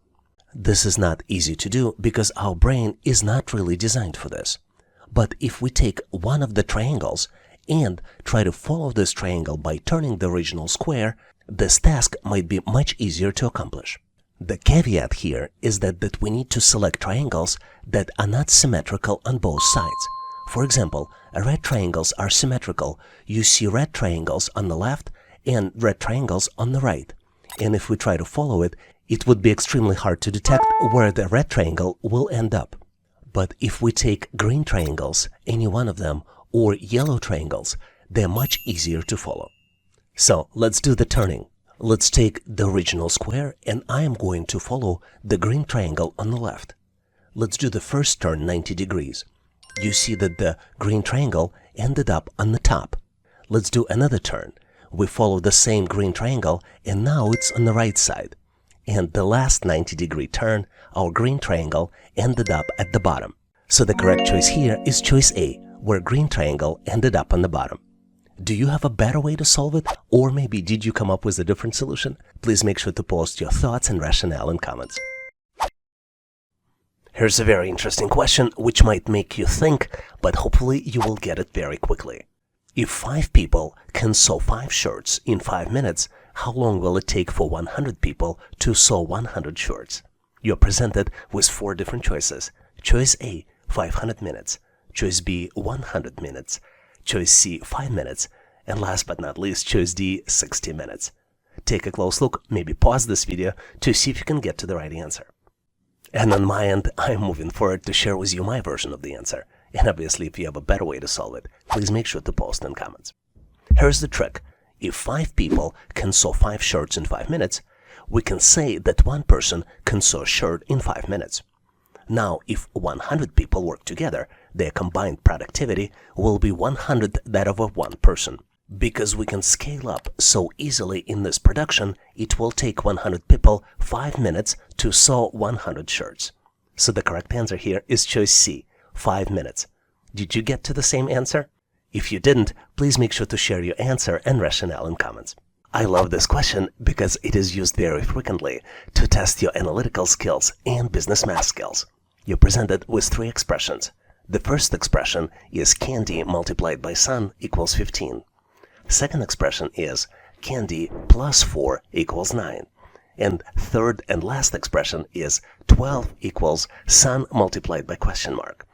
This is not easy to do because our brain is not really designed for this. But if we take one of the triangles and try to follow this triangle by turning the original square, this task might be much easier to accomplish. The caveat here is that we need to select triangles that are not symmetrical on both sides. For example, red triangles are symmetrical. You see red triangles on the left and red triangles on the right. And if we try to follow it, it would be extremely hard to detect where the red triangle will end up. But if we take green triangles, any one of them, or yellow triangles, they're much easier to follow. So let's do the turning. Let's take the original square and I am going to follow the green triangle on the left. Let's do the first turn 90 degrees. You see that the green triangle ended up on the top. Let's do another turn. We follow the same green triangle and now it's on the right side. And the last 90-degree turn, our green triangle ended up at the bottom. So the correct choice here is choice A, where green triangle ended up on the bottom. Do you have a better way to solve it? Or maybe did you come up with a different solution? Please make sure to post your thoughts and rationale in comments. Here's a very interesting question which might make you think, but hopefully you will get it very quickly. If 5 people can sew 5 shirts in 5 minutes, how long will it take for 100 people to sew 100 shirts? You're presented with 4 different choices. Choice A, 500 minutes. Choice B, 100 minutes. Choice C, 5 minutes. And last but not least, choice D, 60 minutes. Take a close look, maybe pause this video to see if you can get to the right answer. And on my end, I'm moving forward to share with you my version of the answer. And obviously, if you have a better way to solve it, please make sure to post in comments. Here's the trick. If 5 people can sew 5 shirts in 5 minutes, we can say that 1 person can sew a shirt in 5 minutes. Now, if 100 people work together, their combined productivity will be 100 that of a 1 person. Because we can scale up so easily in this production, it will take 100 people 5 minutes to sew 100 shirts. So the correct answer here is choice C, 5 minutes. Did you get to the same answer? If you didn't, please make sure to share your answer and rationale in comments. I love this question because it is used very frequently to test your analytical skills and business math skills. You're presented with 3 expressions. The first expression is candy multiplied by sun equals 15. Second expression is candy plus 4 equals 9. And third and last expression is 12 equals sun multiplied by question mark.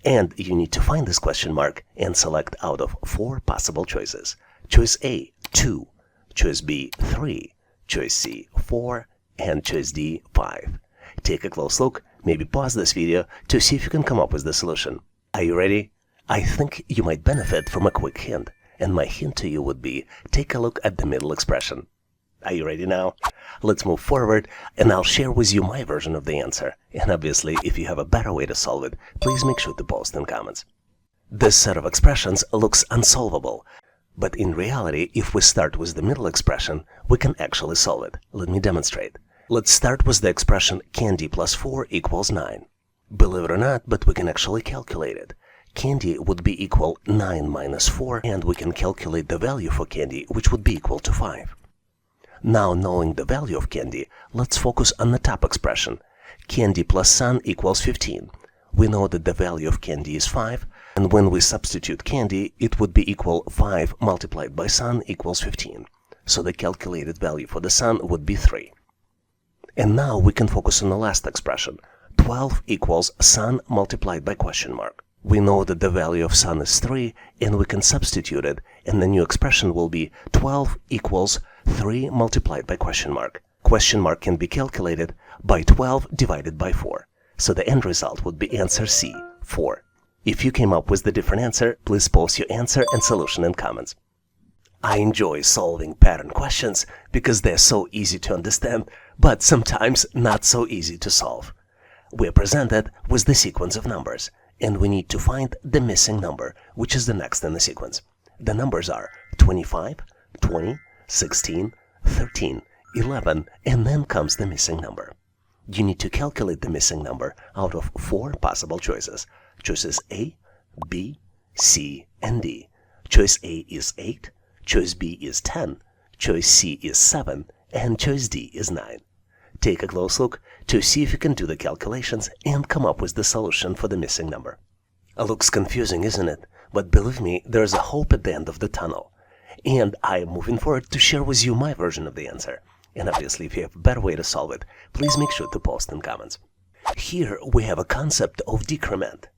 And you need to find this question mark and select out of 4 possible choices. Choice A, 2. Choice B, 3. Choice C, 4. And choice D, 5. Take a close look, maybe pause this video to see if you can come up with the solution. Are you ready? I think you might benefit from a quick hint. And my hint to you would be, take a look at the middle expression. Are you ready now? Let's move forward and I'll share with you my version of the answer. And obviously, if you have a better way to solve it, please make sure to post in comments. This set of expressions looks unsolvable. But in reality, if we start with the middle expression, we can actually solve it. Let me demonstrate. Let's start with the expression candy plus 4 equals 9. Believe it or not, but we can actually calculate it. Candy would be equal 9 minus 4, and we can calculate the value for candy, which would be equal to 5. Now, knowing the value of candy, let's focus on the top expression. Candy plus sun equals 15. We know that the value of candy is 5, and when we substitute candy, it would be equal 5 multiplied by sun equals 15. So the calculated value for the sun would be 3. And now we can focus on the last expression. 12 equals sun multiplied by question mark. We know that the value of sun is 3, and we can substitute it, and the new expression will be 12 equals 3 multiplied by question mark. Question mark can be calculated by 12 divided by 4. So the end result would be answer C, 4. If you came up with the different answer, please post your answer and solution in comments. I enjoy solving pattern questions because they're so easy to understand, but sometimes not so easy to solve. We're presented with the sequence of numbers, and we need to find the missing number, which is the next in the sequence. The numbers are 25, 20, 16, 13, 11, and then comes the missing number. You need to calculate the missing number out of 4 possible choices. Choices A, B, C, and D. Choice A is 8, choice B is 10, choice C is 7, and choice D is 9. Take a close look to see if you can do the calculations and come up with the solution for the missing number. It looks confusing, isn't it? But believe me, there's a hope at the end of the tunnel. And I am moving forward to share with you my version of the answer. And obviously, if you have a better way to solve it, please make sure to post in comments. Here we have a concept of decrement.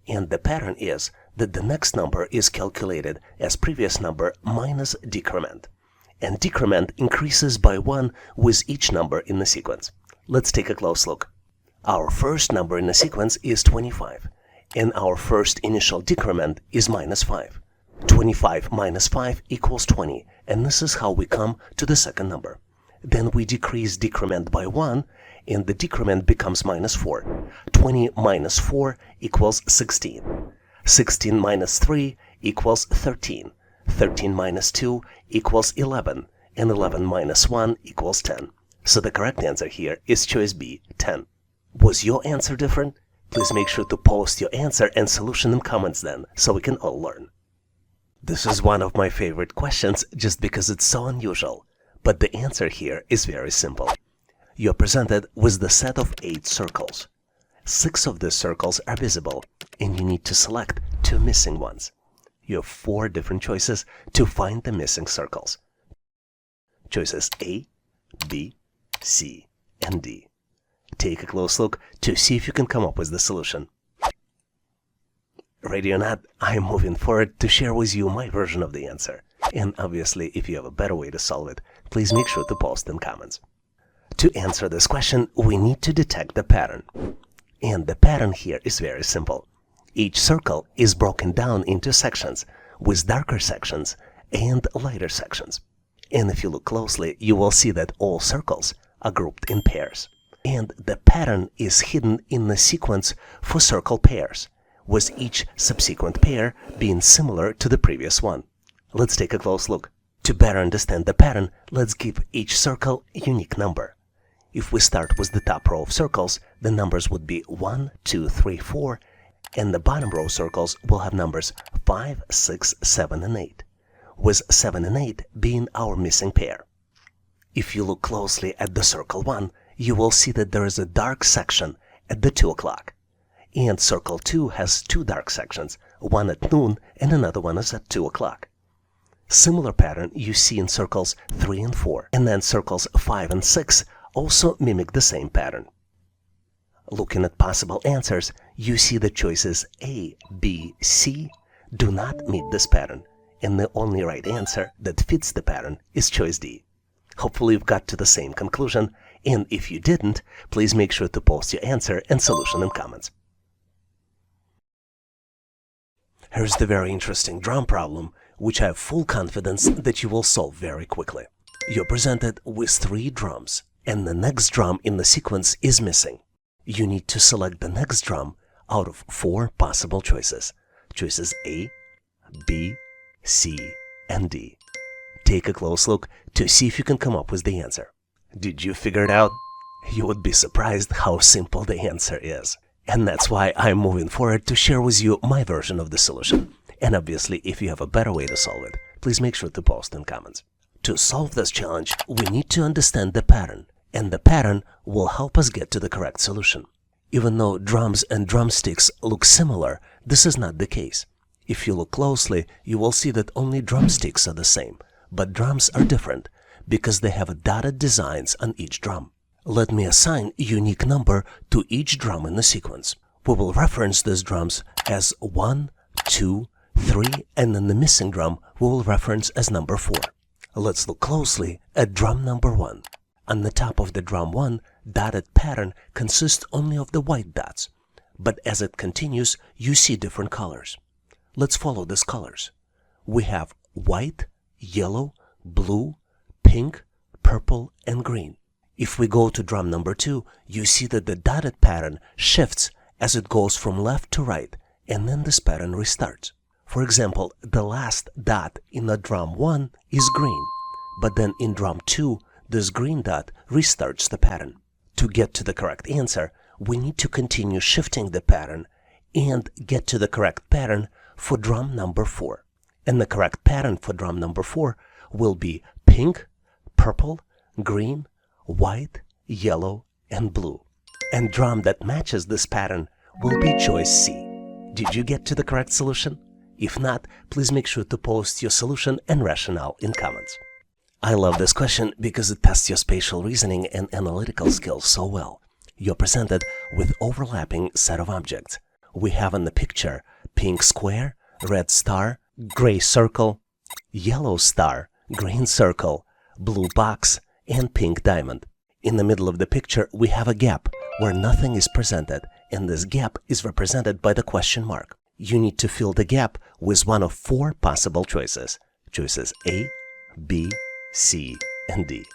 And the pattern is that the next number is calculated as previous number minus decrement. And decrement increases by 1 with each number in the sequence. Let's take a close look. Our first number in the sequence is 25, and our first initial decrement is minus 5. 25 minus 5 equals 20, and this is how we come to the second number. Then we decrease decrement by 1, and the decrement becomes minus 4. 20 minus 4 equals 16. 16 minus 3 equals 13. 13 minus 2 equals 11, and 11 minus 1 equals 10. So the correct answer here is choice B, 10. Was your answer different? Please make sure to post your answer and solution in comments then, so we can all learn. This is one of my favorite questions just because it's so unusual, but the answer here is very simple. You're presented with the set of 8 circles. 6 of these circles are visible, and you need to select 2 missing ones. You have 4 different choices to find the missing circles. Choices A, B, C, and D. Take a close look to see if you can come up with the solution. Ready or not, I am moving forward to share with you my version of the answer. And obviously, if you have a better way to solve it, please make sure to post in comments. To answer this question, we need to detect the pattern. And the pattern here is very simple. Each circle is broken down into sections, with darker sections and lighter sections. And if you look closely, you will see that all circles are grouped in pairs. And the pattern is hidden in the sequence for circle pairs, with each subsequent pair being similar to the previous one. Let's take a close look. To better understand the pattern, let's give each circle a unique number. If we start with the top row of circles, the numbers would be 1, 2, 3, 4, and the bottom row circles will have numbers 5, 6, 7, and 8, with 7 and 8 being our missing pair. If you look closely at the circle 1, you will see that there is a dark section at the 2 o'clock. And circle 2 has 2 dark sections, one at noon and another one is at 2 o'clock. Similar pattern you see in circles 3 and 4, and then circles 5 and 6 also mimic the same pattern. Looking at possible answers, you see the choices A, B, C do not meet this pattern, and the only right answer that fits the pattern is choice D. Hopefully you've got to the same conclusion, and if you didn't, please make sure to post your answer and solution in comments. Here's the very interesting drum problem, which I have full confidence that you will solve very quickly. You're presented with 3 drums, and the next drum in the sequence is missing. You need to select the next drum out of 4 possible choices. Choices A, B, C, and D. Take a close look to see if you can come up with the answer. Did you figure it out? You would be surprised how simple the answer is. And that's why I'm moving forward to share with you my version of the solution. And obviously, if you have a better way to solve it, please make sure to post in comments. To solve this challenge, we need to understand the pattern, and the pattern will help us get to the correct solution. Even though drums and drumsticks look similar, this is not the case. If you look closely, you will see that only drumsticks are the same, but drums are different because they have dotted designs on each drum. Let me assign a unique number to each drum in the sequence. We will reference these drums as 1, 2, 3, and then the missing drum we will reference as number 4. Let's look closely at drum number 1. On the top of the drum 1, dotted pattern consists only of the white dots, but as it continues, you see different colors. Let's follow these colors. We have white, yellow, blue, pink, purple, and green. If we go to drum number 2, you see that the dotted pattern shifts as it goes from left to right, and then this pattern restarts. For example, the last dot in the drum 1 is green, but then in drum 2, this green dot restarts the pattern. To get to the correct answer, we need to continue shifting the pattern and get to the correct pattern for drum number 4. And the correct pattern for drum number 4 will be pink, purple, green, white, yellow, and blue. And drum that matches this pattern will be choice C. Did you get to the correct solution? If not, please make sure to post your solution and rationale in comments. I love this question because it tests your spatial reasoning and analytical skills so well. You're presented with overlapping set of objects. We have in the picture pink square, red star, gray circle, yellow star, green circle, blue box, and pink diamond. In the middle of the picture, we have a gap where nothing is presented, and this gap is represented by the question mark. You need to fill the gap with one of 4 possible choices. Choices A, B, C, and D.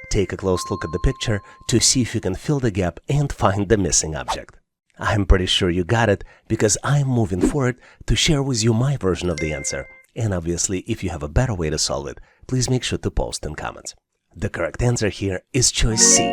Take a close look at the picture to see if you can fill the gap and find the missing object. I'm pretty sure you got it because I'm moving forward to share with you my version of the answer. And obviously, if you have a better way to solve it, please make sure to post in comments. The correct answer here is choice C.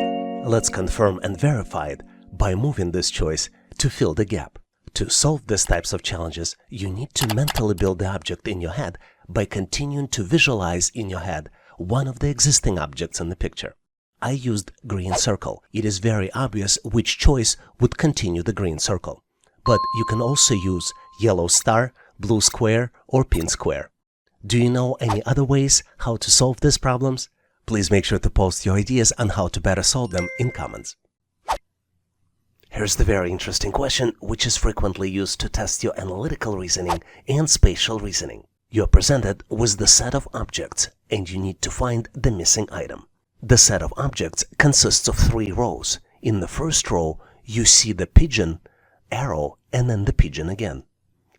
Let's confirm and verify it by moving this choice to fill the gap. To solve these types of challenges, you need to mentally build the object in your head by continuing to visualize in your head one of the existing objects in the picture. I used green circle. It is very obvious which choice would continue the green circle. But you can also use yellow star, blue square, or pink square. Do you know any other ways how to solve these problems? Please make sure to post your ideas on how to better solve them in comments. Here's the very interesting question, which is frequently used to test your analytical reasoning and spatial reasoning. You're presented with the set of objects, and you need to find the missing item. The set of objects consists of 3 rows. In the first row, you see the pigeon, arrow, and then the pigeon again.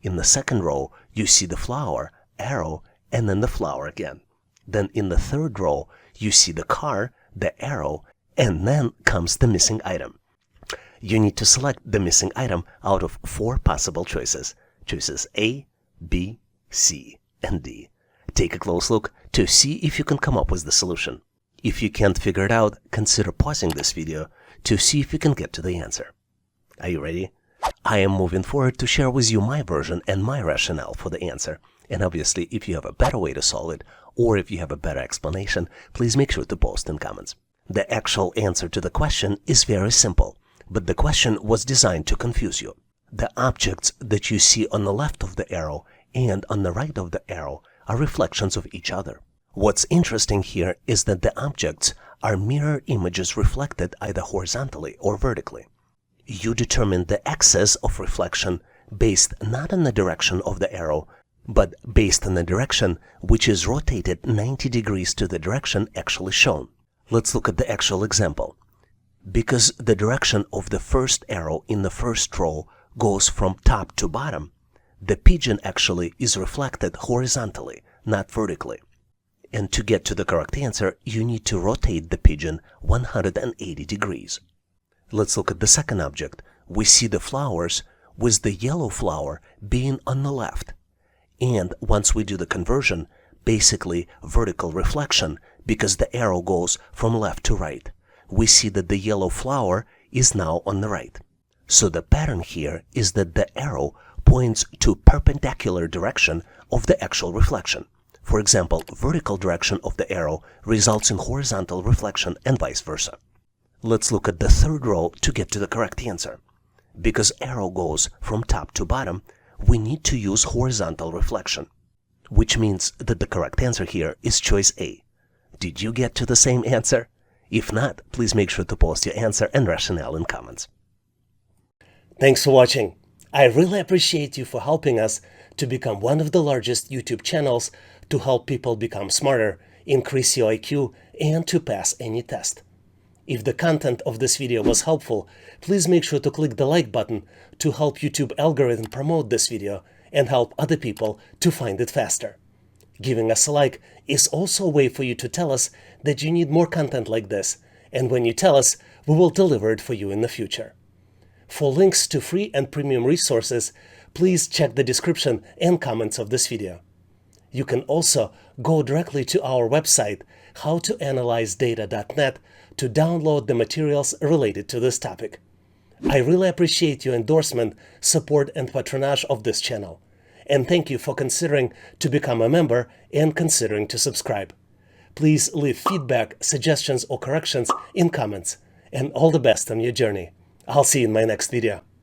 In the second row, you see the flower, arrow, and then the flower again. Then in the third row, you see the car, the arrow, and then comes the missing item. You need to select the missing item out of 4 possible choices. Choices A, B, C, and D. Take a close look to see if you can come up with the solution. If you can't figure it out, consider pausing this video to see if you can get to the answer. Are you ready? I am moving forward to share with you my version and my rationale for the answer. And obviously, if you have a better way to solve it, or if you have a better explanation, please make sure to post in comments. The actual answer to the question is very simple, but the question was designed to confuse you. The objects that you see on the left of the arrow and on the right of the arrow are reflections of each other. What's interesting here is that the objects are mirror images reflected either horizontally or vertically. You determine the axis of reflection based not on the direction of the arrow, but based on the direction which is rotated 90 degrees to the direction actually shown. Let's look at the actual example. Because the direction of the first arrow in the first row goes from top to bottom, the pigeon actually is reflected horizontally, not vertically. And to get to the correct answer, you need to rotate the pigeon 180 degrees. Let's look at the second object. We see the flowers with the yellow flower being on the left. And once we do the conversion, basically vertical reflection because the arrow goes from left to right. we see that the yellow flower is now on the right. So the pattern here is that the arrow points to perpendicular direction of the actual reflection. For example, vertical direction of the arrow results in horizontal reflection and vice versa. Let's look at the third row to get to the correct answer. Because arrow goes from top to bottom, we need to use horizontal reflection, which means that the correct answer here is choice A. Did you get to the same answer? If not, please make sure to post your answer and rationale in comments. Thanks for watching. I really appreciate you for helping us to become one of the largest YouTube channels to help people become smarter, increase your IQ, and to pass any test. If the content of this video was helpful, please make sure to click the like button to help YouTube algorithm promote this video and help other people to find it faster. Giving us a like is also a way for you to tell us that you need more content like this, and when you tell us, we will deliver it for you in the future. For links to free and premium resources, please check the description and comments of this video. You can also go directly to our website, howtoanalyzedata.net, to download the materials related to this topic. I really appreciate your endorsement, support, and patronage of this channel. And thank you for considering to become a member and considering to subscribe. Please leave feedback, suggestions, or corrections in comments. And all the best on your journey. I'll see you in my next video.